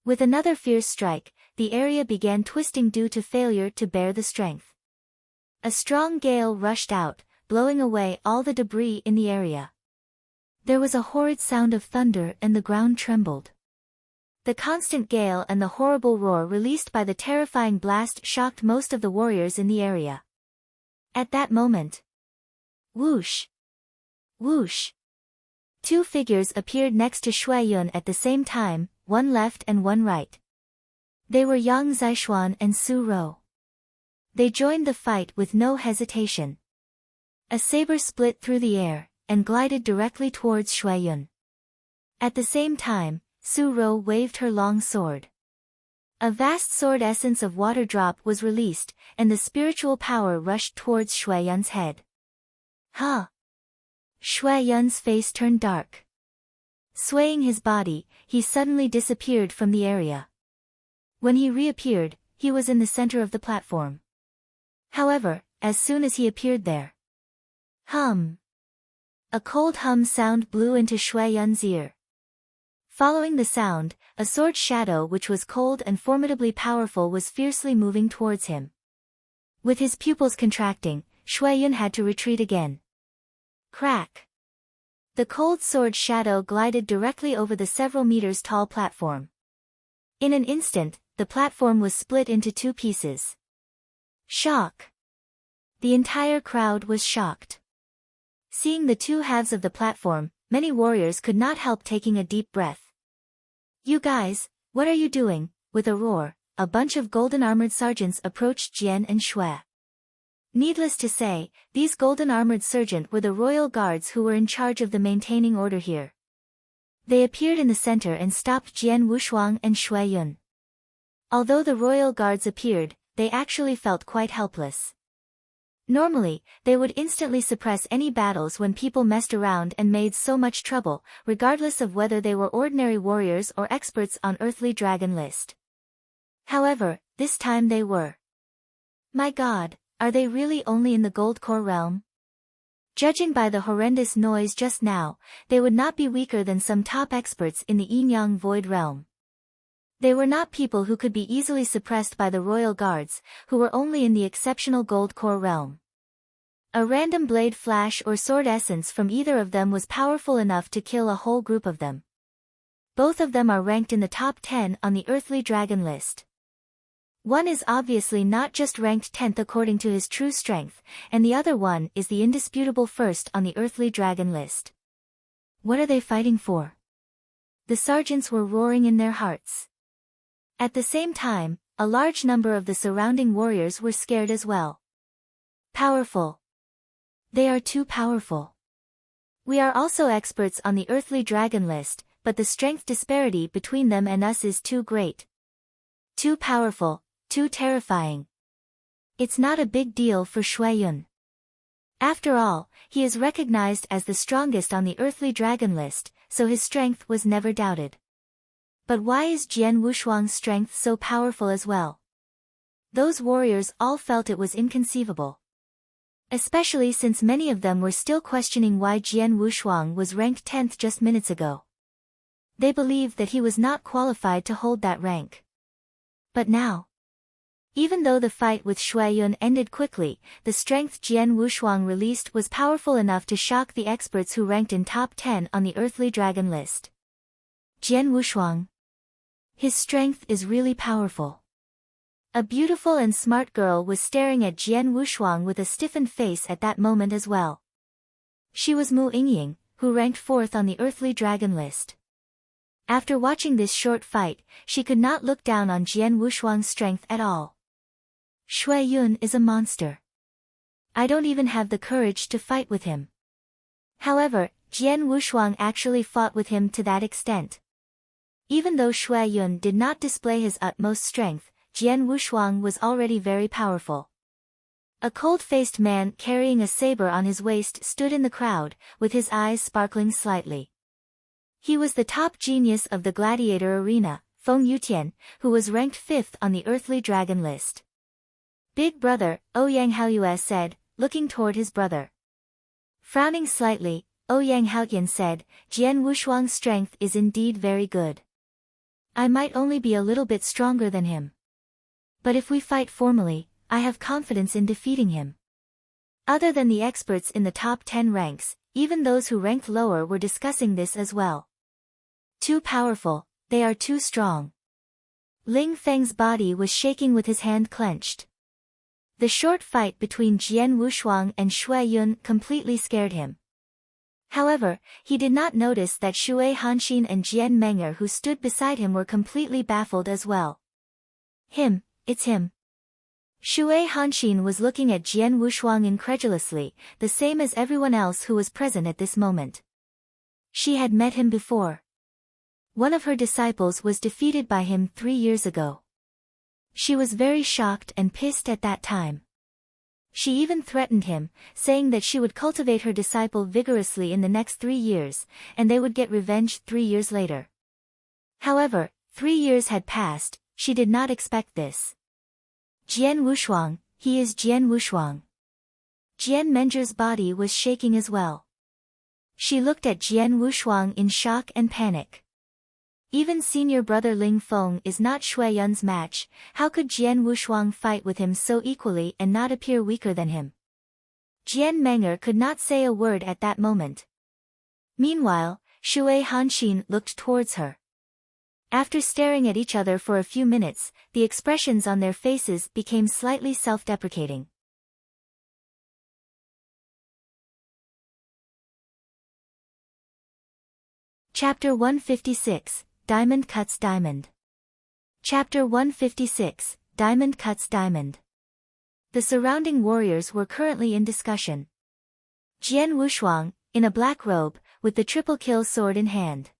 With another fierce strike, the area began twisting due to failure to bear the strength. A strong gale rushed out, blowing away all the debris in the area. There was a horrid sound of thunder and the ground trembled. The constant gale and the horrible roar released by the terrifying blast shocked most of the warriors in the area. At that moment, whoosh! Whoosh! Two figures appeared next to Haoyue at the same time, one left and one right. They were Yang Zishuan and Su Rou. They joined the fight with no hesitation. A saber split through the air, and glided directly towards Haoyue. At the same time, Su Rou waved her long sword. A vast sword essence of water drop was released, and the spiritual power rushed towards Haoyue's head. Huh! Haoyue's face turned dark. Swaying his body, he suddenly disappeared from the area. When he reappeared, he was in the center of the platform. However, as soon as he appeared there, hum! A cold hum sound blew into Haoyue's ear. Following the sound, a sword shadow which was cold and formidably powerful was fiercely moving towards him. With his pupils contracting, Haoyue had to retreat again. Crack! The cold sword shadow glided directly over the several meters tall platform. In an instant, the platform was split into two pieces. Shock! The entire crowd was shocked. Seeing the two halves of the platform, many warriors could not help taking a deep breath. You guys, what are you doing? With a roar, a bunch of golden-armored sergeants approached Jian and Shui. Needless to say, these golden-armored sergeants were the royal guards who were in charge of the maintaining order here. They appeared in the center and stopped Jian Wushuang and Haoyue. Although the royal guards appeared, they actually felt quite helpless. Normally, they would instantly suppress any battles when people messed around and made so much trouble, regardless of whether they were ordinary warriors or experts on earthly dragon list. However, this time they were. My god, are they really only in the gold core realm? Judging by the horrendous noise just now, they would not be weaker than some top experts in the Nanyang void realm. They were not people who could be easily suppressed by the royal guards, who were only in the exceptional gold core realm. A random blade flash or sword essence from either of them was powerful enough to kill a whole group of them. Both of them are ranked in the top 10 on the earthly dragon list. One is obviously not just ranked 10th according to his true strength, and the other one is the indisputable first on the earthly dragon list. What are they fighting for? The sergeants were roaring in their hearts. At the same time, a large number of the surrounding warriors were scared as well. Powerful. They are too powerful. We are also experts on the earthly dragon list, but the strength disparity between them and us is too great. Too powerful, too terrifying. It's not a big deal for Haoyue. After all, he is recognized as the strongest on the earthly dragon list, so his strength was never doubted. But why is Jian Wushuang's strength so powerful as well? Those warriors all felt it was inconceivable. Especially since many of them were still questioning why Jian Wushuang was ranked 10th just minutes ago. They believed that he was not qualified to hold that rank. But now, even though the fight with Haoyue ended quickly, the strength Jian Wushuang released was powerful enough to shock the experts who ranked in top 10 on the earthly dragon list. Jian Wushuang. His strength is really powerful. A beautiful and smart girl was staring at Jian Wushuang with a stiffened face at that moment as well. She was Ouyang, who ranked 4th on the earthly dragon list. After watching this short fight, she could not look down on Jian Wushuang's strength at all. Haoyue is a monster. I don't even have the courage to fight with him. However, Jian Wushuang actually fought with him to that extent. Even though Haoyue did not display his utmost strength, Jian Wushuang was already very powerful. A cold-faced man carrying a saber on his waist stood in the crowd, with his eyes sparkling slightly. He was the top genius of the gladiator arena, Feng Yutian, who was ranked 5th on the earthly dragon list. Big brother, Ouyang Haoyue said, looking toward his brother. Frowning slightly, Ouyang Haoyue said, Jian Wushuang's strength is indeed very good. I might only be a little bit stronger than him. But if we fight formally, I have confidence in defeating him. Other than the experts in the top 10 ranks, even those who ranked lower were discussing this as well. Too powerful, they are too strong. Ling Feng's body was shaking with his hand clenched. The short fight between Jian Wushuang and Haoyue completely scared him. However, he did not notice that Shui Hanxin and Jian Menger who stood beside him were completely baffled as well. It's him. Shui Hanxin was looking at Jian Wushuang incredulously, the same as everyone else who was present at this moment. She had met him before. One of her disciples was defeated by him 3 years ago. She was very shocked and pissed at that time. She even threatened him, saying that she would cultivate her disciple vigorously in the next 3 years, and they would get revenge 3 years later. However, 3 years had passed, she did not expect this. Jian Wushuang, he is Jian Wushuang. Jian Menger's body was shaking as well. She looked at Jian Wushuang in shock and panic. Even senior brother Ling Feng is not Haoyue's match, how could Jian Wushuang fight with him so equally and not appear weaker than him? Jian Menger could not say a word at that moment. Meanwhile, Shui Hanxin looked towards her. After staring at each other for a few minutes, the expressions on their faces became slightly self-deprecating. Chapter 156, Diamond Cuts Diamond. Chapter 156, Diamond Cuts Diamond. The surrounding warriors were currently in discussion. Jian Wushuang, in a black robe, with the triple kill sword in hand.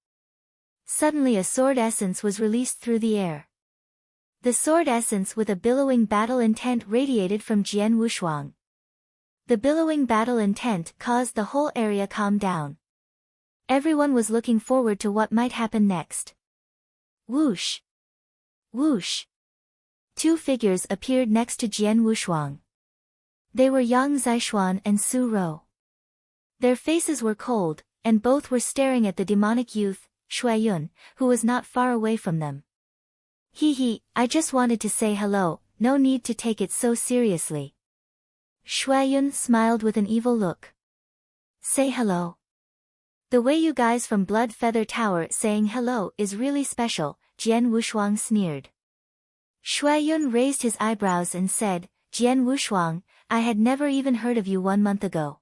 Suddenly a sword essence was released through the air. The sword essence with a billowing battle intent radiated from Jian Wushuang. The billowing battle intent caused the whole area calm down. Everyone was looking forward to what might happen next. Whoosh! Whoosh! 2 figures appeared next to Jian Wushuang. They were Yang Zishuan and Su Rou. Their faces were cold, and both were staring at the demonic youth, Haoyue, who was not far away from them. Hee, I just wanted to say hello, no need to take it so seriously. Haoyue smiled with an evil look. Say hello. The way you guys from Blood Feather Tower saying hello is really special, Jian Wushuang sneered. Haoyue raised his eyebrows and said, Jian Wushuang, I had never even heard of you 1 month ago.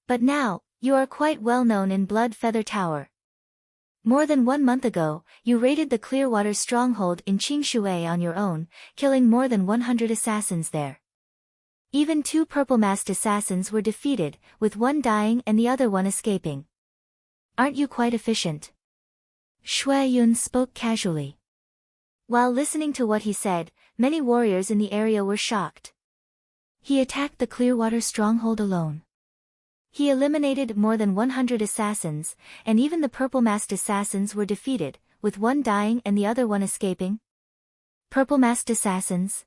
But now, you are quite well known in Blood Feather Tower. More than 1 month ago, you raided the Clearwater stronghold in Qingshui on your own, killing more than 100 assassins there. Even 2 purple-masked assassins were defeated, with one dying and the other one escaping. Aren't you quite efficient? Haoyue spoke casually. While listening to what he said, many warriors in the area were shocked. He attacked the Clearwater stronghold alone. He eliminated more than 100 assassins, and even the purple-masked assassins were defeated, with one dying and the other one escaping. Purple-masked assassins?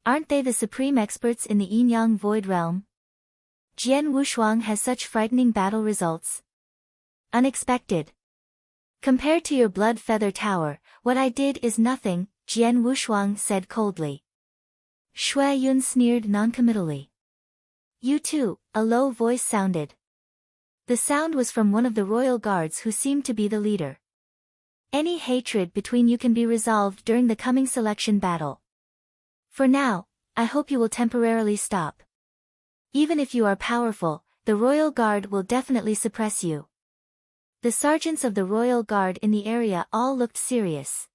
Aren't they the supreme experts in the Nanyang Void Realm? Jian Wushuang has such frightening battle results. Unexpected. Compared to your blood feather tower, what I did is nothing, Jian Wushuang said coldly. Shuayun sneered noncommittally. You too, a low voice sounded. The sound was from one of the royal guards who seemed to be the leader. Any hatred between you can be resolved during the coming selection battle. For now, I hope you will temporarily stop. Even if you are powerful, the royal guard will definitely suppress you. The sergeants of the royal guard in the area all looked serious.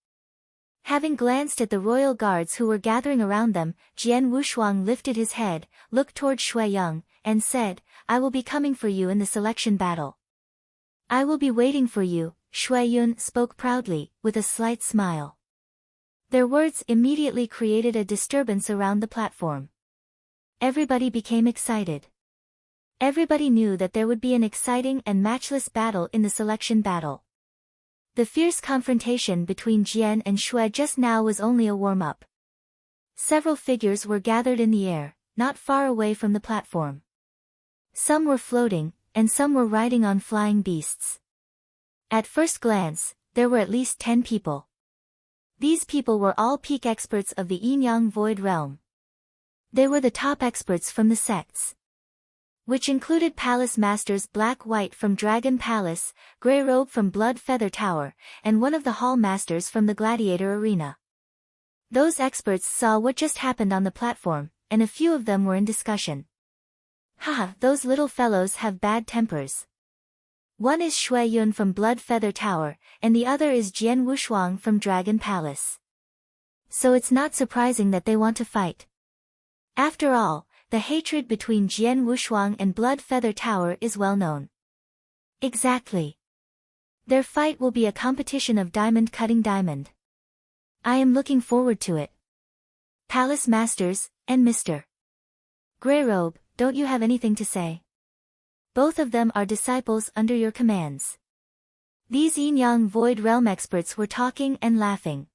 Having glanced at the royal guards who were gathering around them, Jian Wushuang lifted his head, looked toward Ouyang, and said, I will be coming for you in the selection battle. I will be waiting for you, Ouyang spoke proudly, with a slight smile. Their words immediately created a disturbance around the platform. Everybody became excited. Everybody knew that there would be an exciting and matchless battle in the selection battle. The fierce confrontation between Jian and Shui just now was only a warm-up. Several figures were gathered in the air, not far away from the platform. Some were floating, and some were riding on flying beasts. At first glance, there were at least 10 people. These people were all peak experts of the Nanyang Void Realm. They were the top experts from the sects, which included Palace Masters Black-White from Dragon Palace, Grey Robe from Blood Feather Tower, and one of the Hall Masters from the Gladiator Arena. Those experts saw what just happened on the platform, and a few of them were in discussion. Haha, those little fellows have bad tempers. One is Shuayun from Blood Feather Tower, and the other is Jian Wushuang from Dragon Palace. So it's not surprising that they want to fight. After all, the hatred between Jian Wushuang and Blood Feather Tower is well known. Exactly. Their fight will be a competition of diamond cutting diamond. I am looking forward to it. Palace Masters, and Mr. Grey Robe, don't you have anything to say? Both of them are disciples under your commands. These Nanyang Void Realm experts were talking and laughing.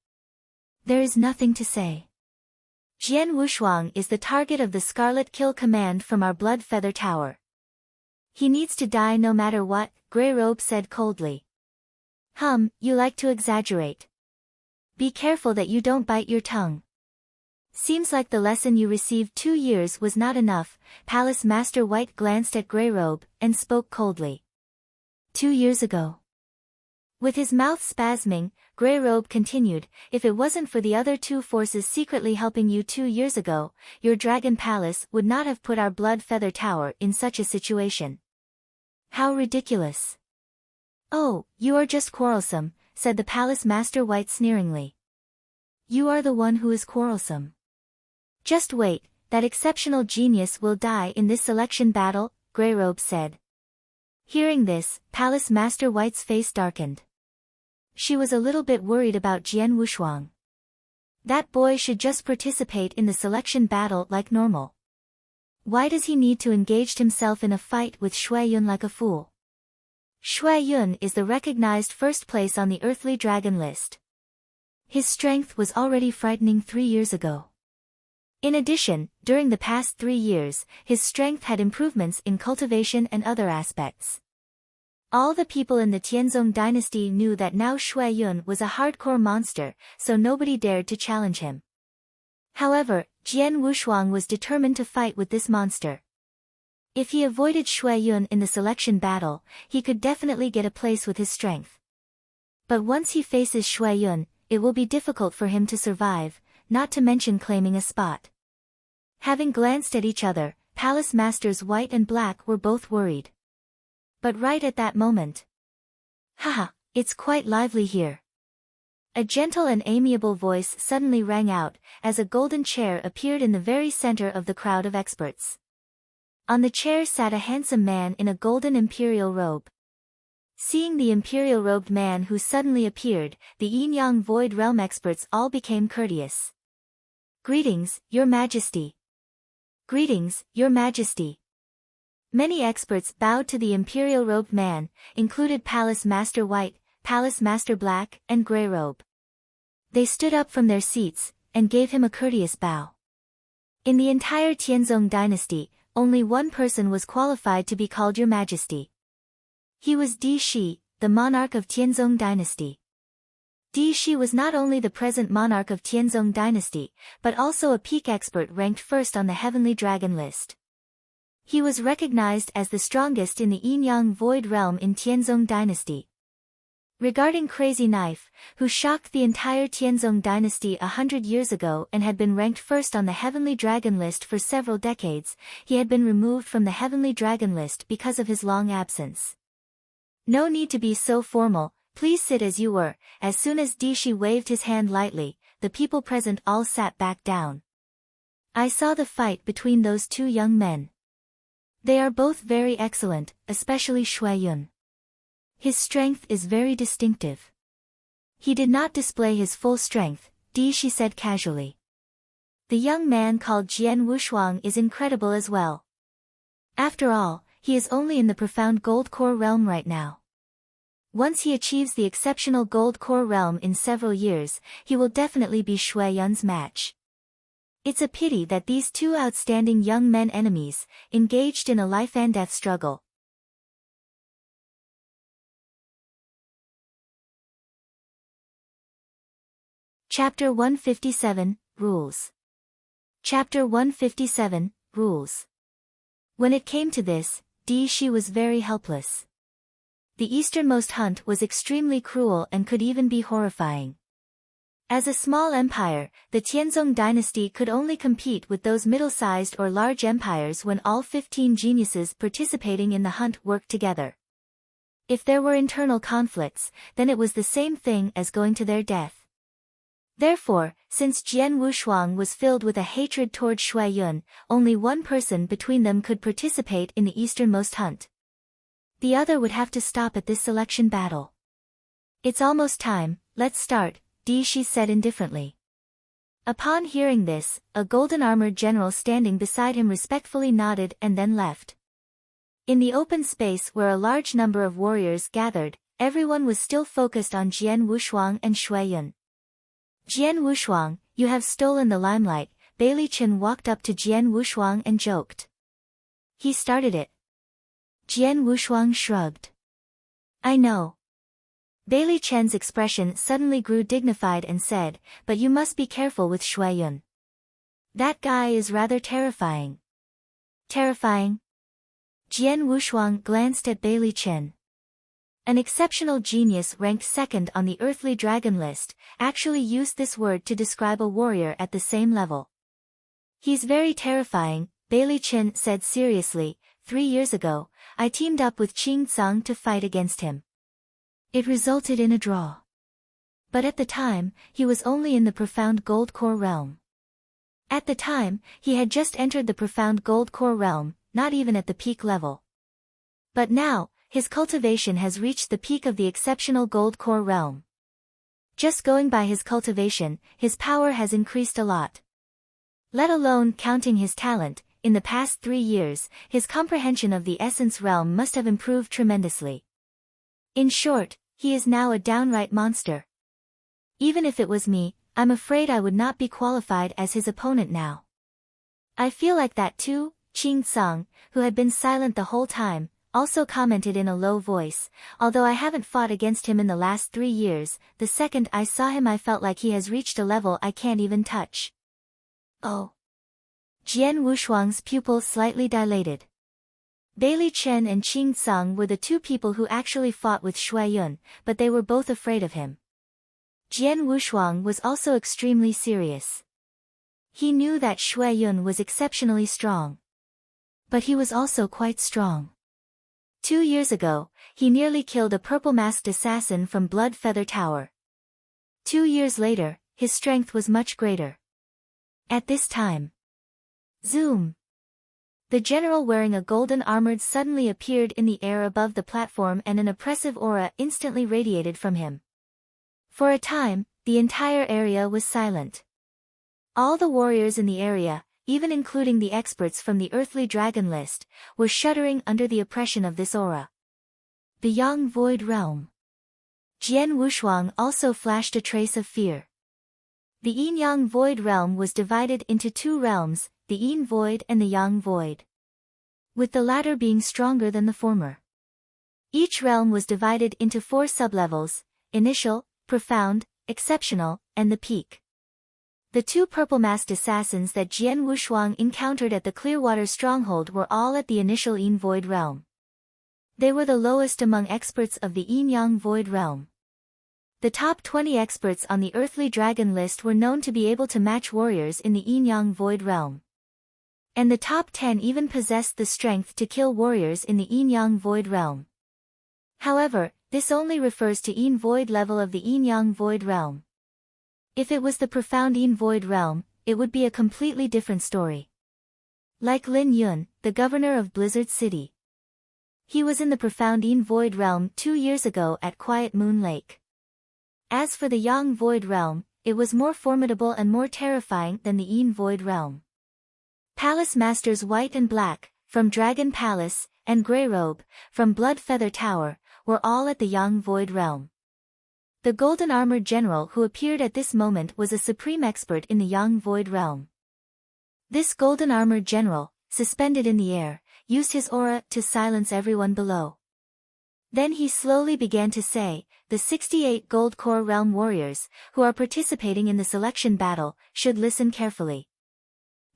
There is nothing to say. Jian Wushuang is the target of the Scarlet Kill command from our Blood Feather Tower. He needs to die no matter what, Grey Robe said coldly. You like to exaggerate. Be careful that you don't bite your tongue. Seems like the lesson you received 2 years was not enough, Palace Master White glanced at Grey Robe, and spoke coldly. 2 years ago. With his mouth spasming, Grey Robe continued, if it wasn't for the other 2 forces secretly helping you 2 years ago, your Dragon Palace would not have put our Blood Feather Tower in such a situation. How ridiculous. Oh, you are just quarrelsome, said the Palace Master White sneeringly. You are the one who is quarrelsome. Just wait, that exceptional genius will die in this selection battle, Grey Robe said. Hearing this, Palace Master White's face darkened. She was a little bit worried about Jian Wushuang. That boy should just participate in the selection battle like normal. Why does he need to engage himself in a fight with Shuayun like a fool? Shuayun is the recognized first place on the earthly dragon list. His strength was already frightening 3 years ago. In addition, during the past 3 years, his strength had improvements in cultivation and other aspects. All the people in the Tianzong dynasty knew that now Shuayun was a hardcore monster, so nobody dared to challenge him. However, Jian Wushuang was determined to fight with this monster. If he avoided Shuayun in the selection battle, he could definitely get a place with his strength. But once he faces Shuayun, it will be difficult for him to survive, not to mention claiming a spot. Having glanced at each other, Palace Masters White and Black were both worried. But right at that moment. Haha, it's quite lively here. A gentle and amiable voice suddenly rang out, as a golden chair appeared in the very center of the crowd of experts. On the chair sat a handsome man in a golden imperial robe. Seeing the imperial-robed man who suddenly appeared, the Nanyang Void Realm experts all became courteous. Greetings, Your Majesty. Greetings, Your Majesty. Many experts bowed to the imperial-robed man, included Palace Master White, Palace Master Black, and Grey Robe. They stood up from their seats, and gave him a courteous bow. In the entire Tianzong dynasty, only one person was qualified to be called Your Majesty. He was Di Shi, the monarch of Tianzong dynasty. Di Shi was not only the present monarch of Tianzong dynasty, but also a peak expert ranked first on the Heavenly Dragon list. He was recognized as the strongest in the Ouyang Void Realm in Tianzong dynasty. Regarding Crazy Knife, who shocked the entire Tianzong dynasty 100 years ago and had been ranked first on the Heavenly Dragon list for several decades, he had been removed from the Heavenly Dragon list because of his long absence. No need to be so formal, please sit as you were. As soon as Di Shi waved his hand lightly, the people present all sat back down. I saw the fight between those two young men. They are both very excellent, especially Shuayun. His strength is very distinctive. He did not display his full strength, Di Shi said casually. The young man called Jian Wushuang is incredible as well. After all, he is only in the profound gold core realm right now. Once he achieves the exceptional gold core realm in several years, he will definitely be Shuayun's match. It's a pity that these two outstanding young men enemies, engaged in a life-and-death struggle. Chapter 157, Rules. Chapter 157, Rules. When it came to this, Di Shi was very helpless. The easternmost hunt was extremely cruel and could even be horrifying. As a small empire, the Tianzong dynasty could only compete with those middle-sized or large empires when all 15 geniuses participating in the hunt worked together. If there were internal conflicts, then it was the same thing as going to their death. Therefore, since Jian Wushuang was filled with a hatred toward Shuayun, only one person between them could participate in the easternmost hunt. The other would have to stop at this selection battle. It's almost time, let's start, Di Shi said indifferently. Upon hearing this, a golden-armored general standing beside him respectfully nodded and then left. In the open space where a large number of warriors gathered, everyone was still focused on Jian Wushuang and Shuayun. Jian Wushuang, you have stolen the limelight, Baili Chen walked up to Jian Wushuang and joked. He started it. Jian Wushuang shrugged. I know. Baili Chen's expression suddenly grew dignified and said, but you must be careful with Shuayun. That guy is rather terrifying. Terrifying? Jian Wushuang glanced at Baili Chen. An exceptional genius ranked second on the Earthly Dragon list, actually used this word to describe a warrior at the same level. He's very terrifying, Baili Chen said seriously. 3 years ago, I teamed up with Qing Tsang to fight against him. It resulted in a draw. But at the time, he was only in the profound gold core realm. At the time, he had just entered the profound gold core realm, not even at the peak level. But now, his cultivation has reached the peak of the exceptional gold core realm. Just going by his cultivation, his power has increased a lot. Let alone counting his talent, in the past 3 years, his comprehension of the essence realm must have improved tremendously. In short, he is now a downright monster. Even if it was me, I'm afraid I would not be qualified as his opponent now. I feel like that too, Qing Tsang, who had been silent the whole time, also commented in a low voice, although I haven't fought against him in the last 3 years, the second I saw him I felt like he has reached a level I can't even touch. Oh. Jian Wushuang's pupils slightly dilated. Baili Chen and Qing Tsang were the 2 people who actually fought with Shuayun, but they were both afraid of him. Jian Wushuang was also extremely serious. He knew that Shuayun was exceptionally strong. But he was also quite strong. 2 years ago, he nearly killed a purple-masked assassin from Blood Feather Tower. 2 years later, his strength was much greater. At this time. Zoom! The general wearing a golden armored suddenly appeared in the air above the platform and an oppressive aura instantly radiated from him. For a time, the entire area was silent. All the warriors in the area, even including the experts from the earthly dragon list, were shuddering under the oppression of this aura. The Yang Void Realm. Jian Wushuang also flashed a trace of fear. The Yin-Yang Void Realm was divided into two realms, the Yin Void and the Yang Void, with the latter being stronger than the former. Each realm was divided into 4 sublevels: initial, profound, exceptional, and the peak. The 2 purple-masked assassins that Jian Wushuang encountered at the Clearwater stronghold were all at the initial Yin Void realm. They were the lowest among experts of the Yin-Yang Void realm. The top 20 experts on the earthly dragon list were known to be able to match warriors in the Yin-Yang Void realm. And the top 10 even possessed the strength to kill warriors in the Yin-Yang Void realm. However, this only refers to Yin Void level of the Yin-Yang Void realm. If it was the profound Yin Void realm, it would be a completely different story. Like Lin Yun, the governor of Blizzard City. He was in the profound Yin Void realm 2 years ago at Quiet Moon Lake. As for the Yang Void realm, it was more formidable and more terrifying than the Yin Void realm. Palace Masters White and Black, from Dragon Palace, and Grey Robe, from Blood Feather Tower, were all at the Yang Void realm. The golden armored general who appeared at this moment was a supreme expert in the Yang Void realm. This golden armored general, suspended in the air, used his aura to silence everyone below. Then he slowly began to say, "The 68 Gold Core Realm warriors, who are participating in the selection battle, should listen carefully.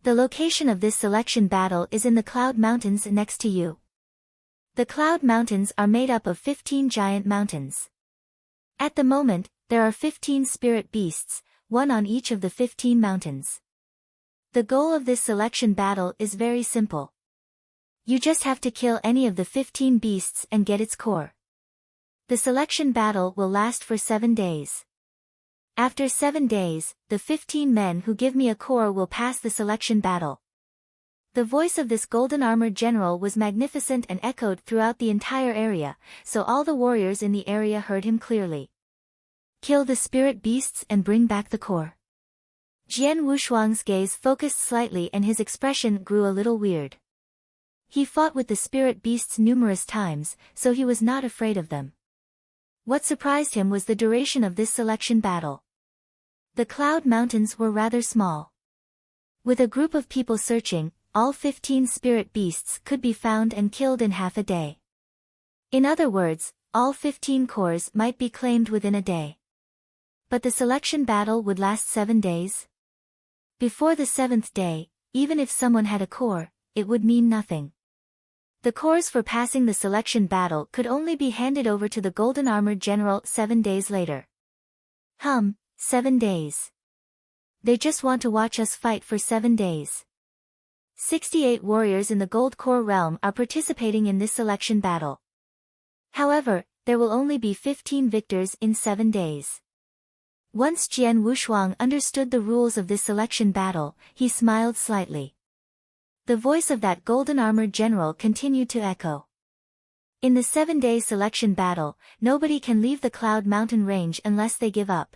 The location of this selection battle is in the Cloud Mountains next to you. The Cloud Mountains are made up of 15 giant mountains. At the moment, there are 15 spirit beasts, one on each of the 15 mountains. The goal of this selection battle is very simple. You just have to kill any of the 15 beasts and get its core. The selection battle will last for 7 days. After 7 days, the 15 men who give me a core will pass the selection battle." The voice of this golden armored general was magnificent and echoed throughout the entire area, so all the warriors in the area heard him clearly. "Kill the spirit beasts and bring back the core." Jian Wushuang's gaze focused slightly and his expression grew a little weird. He fought with the spirit beasts numerous times, so he was not afraid of them. What surprised him was the duration of this selection battle. The Cloud Mountains were rather small. With a group of people searching, all 15 spirit beasts could be found and killed in half a day. In other words, all 15 cores might be claimed within a day. But the selection battle would last 7 days? Before the 7th day, even if someone had a core, it would mean nothing. The cores for passing the selection battle could only be handed over to the golden armored general 7 days later. 7 days. They just want to watch us fight for 7 days. 68 warriors in the Gold Core realm are participating in this selection battle. However, there will only be 15 victors in 7 days. Once Jian Wushuang understood the rules of this selection battle, he smiled slightly. The voice of that golden armored general continued to echo. In the 7-day selection battle, nobody can leave the Cloud Mountain range unless they give up.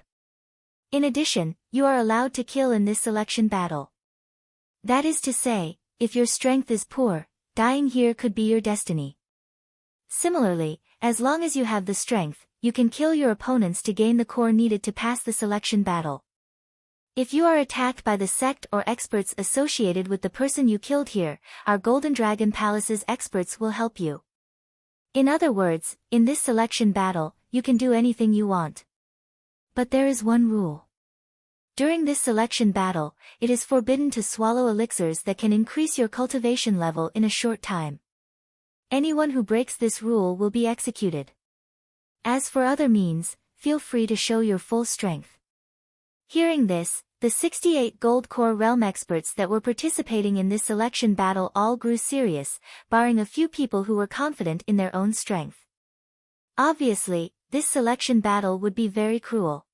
In addition, you are allowed to kill in this selection battle. That is to say, if your strength is poor, dying here could be your destiny. Similarly, as long as you have the strength, you can kill your opponents to gain the core needed to pass the selection battle. If you are attacked by the sect or experts associated with the person you killed here, our Golden Dragon Palace's experts will help you. In other words, in this selection battle, you can do anything you want. But there is one rule. During this selection battle, it is forbidden to swallow elixirs that can increase your cultivation level in a short time. Anyone who breaks this rule will be executed. As for other means, feel free to show your full strength. Hearing this, the 68 Gold Core Realm experts that were participating in this selection battle all grew serious, barring a few people who were confident in their own strength. Obviously, this selection battle would be very cruel.